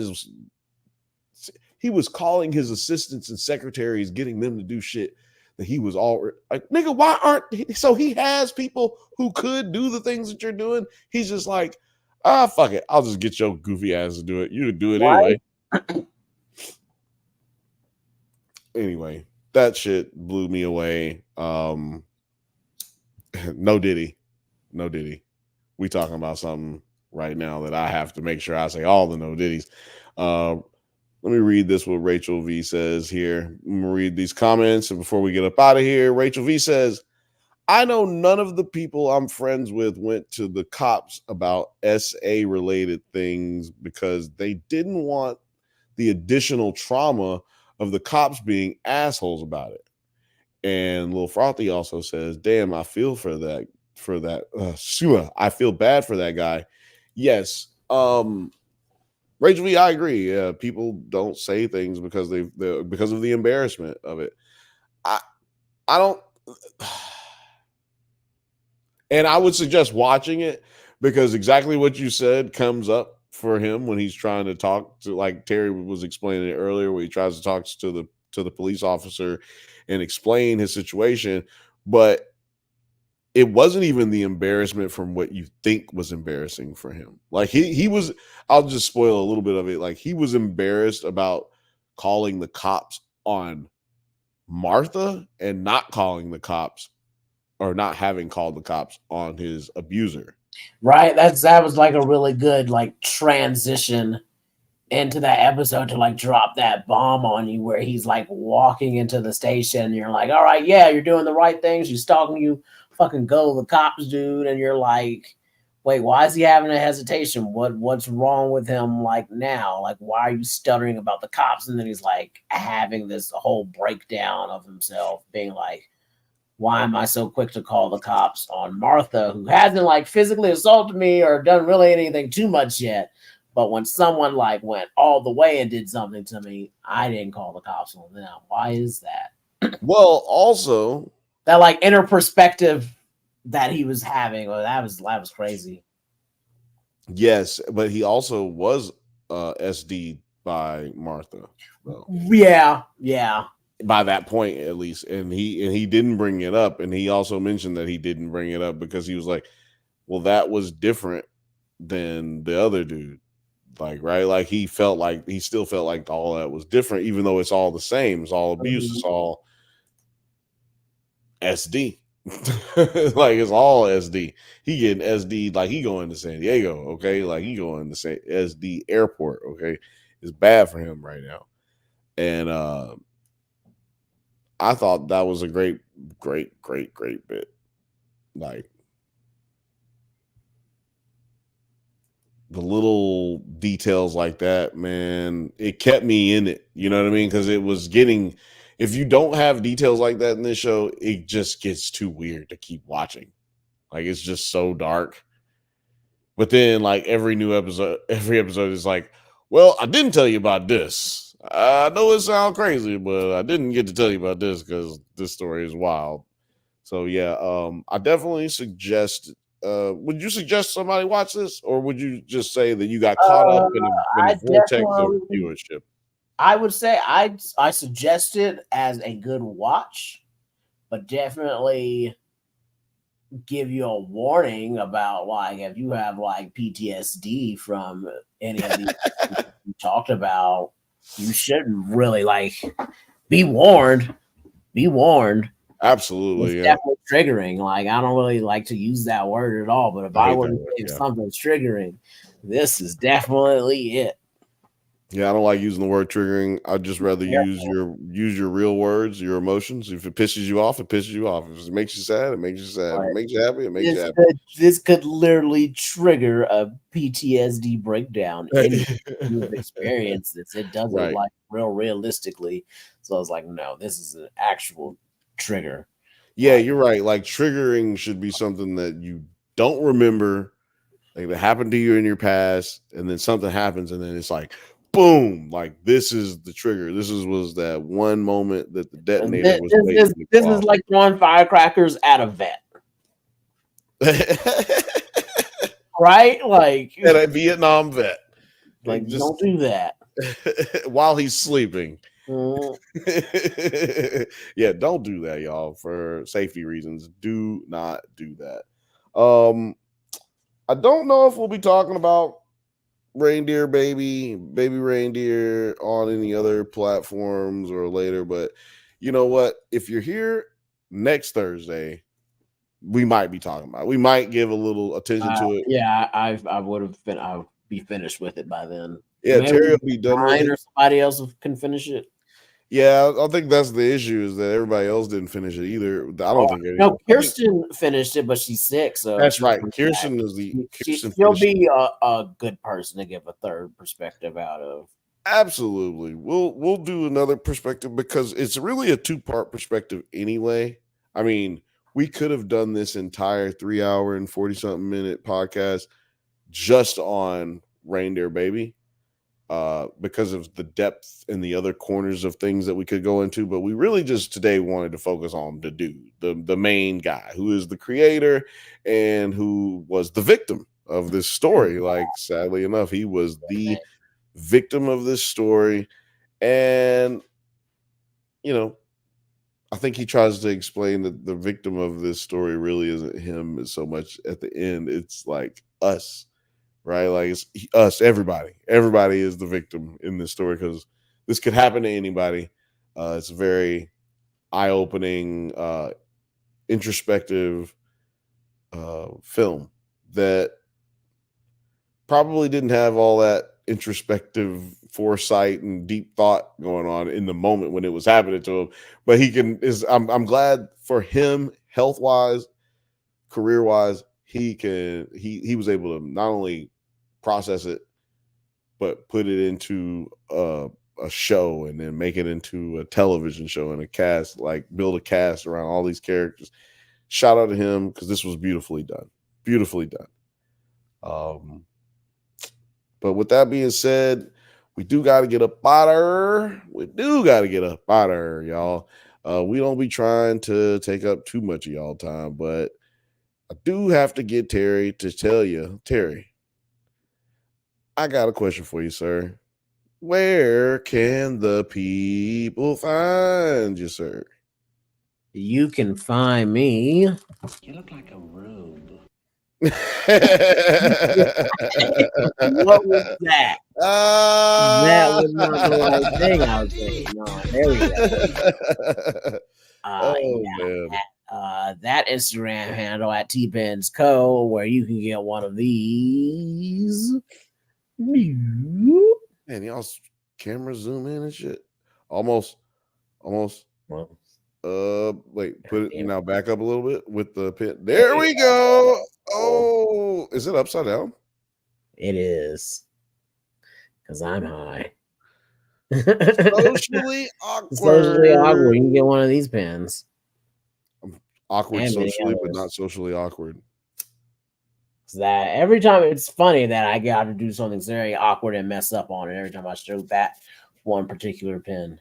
his assistants and secretaries, getting them to do shit that he was all like, nigga, why aren't so he has people who could do the things that you're doing. He's just like, fuck it. I'll just get your goofy ass to do it. You could do it anyway. Anyway, that shit blew me away. No Diddy. We talking about something right now that I have to make sure I say all the no Diddies. Let me read this, what Rachel V says here. I'm going to read these comments. And before we get up out of here, Rachel V says, I know none of the people I'm friends with went to the cops about SA-related things because they didn't want the additional trauma of the cops being assholes about it. And Lil Frothy also says, damn, I feel for that. I feel bad for that guy. Yes. Rachel V, I agree. People don't say things because because of the embarrassment of it. I don't, and I would suggest watching it because exactly what you said comes up for him when he's trying to talk to, like Terry was explaining it earlier, where he tries to talk to to the police officer and explain his situation, but it wasn't even the embarrassment from what you think was embarrassing for him. Like he was, I'll just spoil a little bit of it. Like he was embarrassed about calling the cops on Martha and not calling the cops or not having called the cops on his abuser. Right. That was like a really good like transition into that episode to like drop that bomb on you where he's like walking into the station and you're like, all right, yeah, you're doing the right things. She's stalking you, fucking go the cops, dude. And you're like, wait, why is he having a hesitation? What's wrong with him like now? Like, why are you stuttering about the cops? And then he's like having this whole breakdown of himself, being like, why am I so quick to call the cops on Martha, who hasn't like physically assaulted me or done really anything too much yet? But when someone like went all the way and did something to me, I didn't call the cops on them. Why is that? Well, also that like inner perspective that he was having, that was crazy. Yes, but he also was SD by Martha. So. Yeah. By that point, at least, and he didn't bring it up, and he also mentioned that he didn't bring it up because he was like, "Well, that was different than the other dude." Like, right? Like he still felt like all that was different, even though it's all the same. It's all abuse. It's all SD. Like it's all SD. He getting SD like he going to San Diego, okay? Like he going to say SD airport, okay? It's bad for him right now. And I thought that was a great bit. Like the little details like that, man, it kept me in it. You know what I mean? Because it was getting, if you don't have details like that in this show, it just gets too weird to keep watching. Like it's just so dark. But then, like every episode is like, well, I didn't tell you about this. I know it sounds crazy, but I didn't get to tell you about this because this story is wild. So yeah, I definitely suggest. Would you suggest somebody watch this, or would you just say that you got caught up in a vortex of viewership? I would say I suggest it as a good watch, but definitely give you a warning about like if you have like PTSD from any of these you talked about, you shouldn't really like be warned. Be warned. Absolutely, it's definitely triggering. Like I don't really like to use that word at all, but if I were to say something's triggering, this is definitely it. Yeah, I don't like using the word triggering. I'd just rather use your real words, your emotions. If it pisses you off, it pisses you off. If it makes you sad, it makes you sad. If it makes you happy, it makes you happy. This could literally trigger a PTSD breakdown. Any you've experienced this, it does it like real realistically. So I was like, no, this is an actual trigger. Yeah, you're right. Like triggering should be something that you don't remember, like that happened to you in your past, and then something happens, and then it's like, boom! Like this is the trigger. This was that one moment that the detonator was. This is like throwing firecrackers at a vet, right? Like at a Vietnam vet. Like just don't do that while he's sleeping. Yeah, don't do that, y'all. For safety reasons, do not do that. I don't know if we'll be talking about Baby Reindeer on any other platforms or later, but you know what? If you're here next Thursday, we might be talking about it. We might give a little attention to it. Yeah, I would be finished with it by then. Yeah, Terry will be done with it. Or somebody else can finish it. Yeah, I think that's the issue is that everybody else didn't finish it either. I don't think. No, Kirsten finished it, but she's sick. So that's right. Kirsten is the. She'll be a good person to give a third perspective out of. Absolutely, we'll do another perspective because it's really a 2-part perspective anyway. I mean, we could have done this entire 3-hour and 40-something minute podcast just on Reindeer Baby. Because of the depth and the other corners of things that we could go into, but we really just today wanted to focus on the dude, the main guy who is the creator and who was the victim of this story. Like, sadly enough, he was the victim of this story. And I think he tries to explain that the victim of this story really isn't him so much at the end. It's like us, right? Like it's us, everybody. Everybody is the victim in this story because this could happen to anybody. It's a very eye-opening, introspective film that probably didn't have all that introspective foresight and deep thought going on in the moment when it was happening to him. But I'm glad for him, health-wise, career-wise, he was able to not only process it, but put it into a show and then make it into a television show and a cast, like build a cast around all these characters. Shout out to him because this was beautifully done. Beautifully done. But with that being said, we do got to get up out of her. Y'all. We don't be trying to take up too much of y'all time, but I do have to get Terry to tell you, Terry, I got a question for you, sir. Where can the people find you, sir? You can find me. You look like a rube. What was that? That was not the right thing I was saying. No, there we go. That Instagram handle at T-Ben's Co, where you can get one of these. Man, y'all's camera zoom in and shit. Almost. Well, Wait, put it now back up a little bit with the pin. There we go. Oh, is it upside down? It is. Because I'm high. Socially awkward. Socially awkward. You can get one of these pins. Awkward And socially, but not socially awkward. That every time it's funny that I got to do something very awkward and mess up on it every time I show that one particular pin.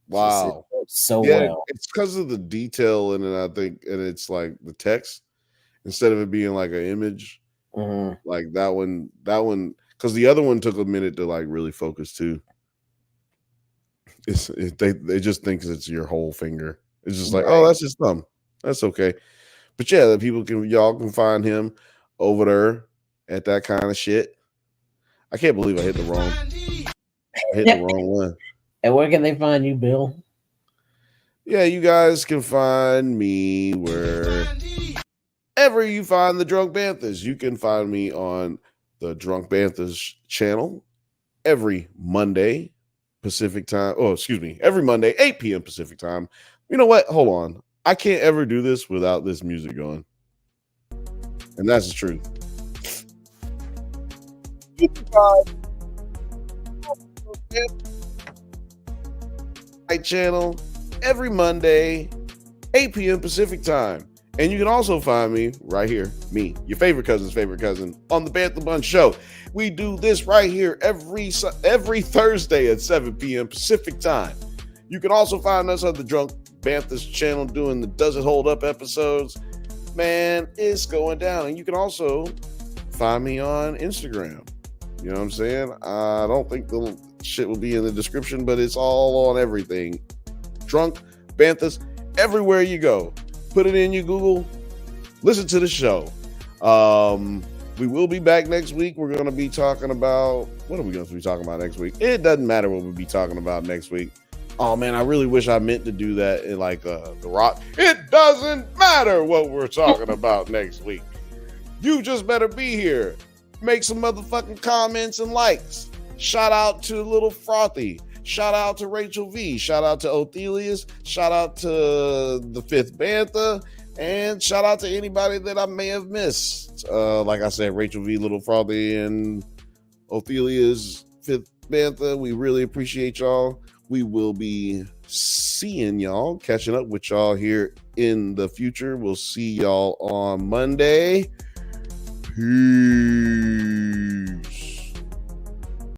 Wow. Well. It's because of the detail in it, I think, and it's like the text instead of it being like an image. Mm-hmm. Like that one, because the other one took a minute to like really focus too. They just think it's your whole finger. It's just like, oh, that's his thumb. That's okay. But yeah, y'all can find him over there at that kind of shit. I can't believe I hit the wrong one. And where can they find you, Bill? Yeah, you guys can find me wherever you find the Drunk Banthas. You can find me on the Drunk Banthas channel every Monday Pacific time. Oh, excuse me, every Monday, 8 p.m. Pacific time. You know what? Hold on. I can't ever do this without this music going. And that's the truth. My channel every Monday, 8 p.m. Pacific time. And you can also find me right here, me, your favorite cousin's favorite cousin, on the Bantha Bunch Show. We do this right here every Thursday at 7 p.m. Pacific time. You can also find us on the Drunk Banthas channel doing the Does It Hold Up episodes. Man, it's going down. And you can also find me on Instagram. You know what I'm saying? I don't think the shit will be in the description, but it's all on everything. Drunk Banthas, everywhere you go. Put it in your Google. Listen to the show. We will be back next week. We're going to be talking about... What are we going to be talking about next week? It doesn't matter what we'll be talking about next week. Oh, man, I really wish I meant to do that in like The Rock. It doesn't matter what we're talking about next week. You just better be here. Make some motherfucking comments and likes. Shout out to Little Frothy. Shout out to Rachel V. Shout out to Othelius. Shout out to the Fifth Bantha. And shout out to anybody that I may have missed. Like I said, Rachel V, Little Frothy, and Othelia's Fifth Bantha. We really appreciate y'all. We will be seeing y'all, catching up with y'all here in the future. We'll see y'all on Monday. Peace.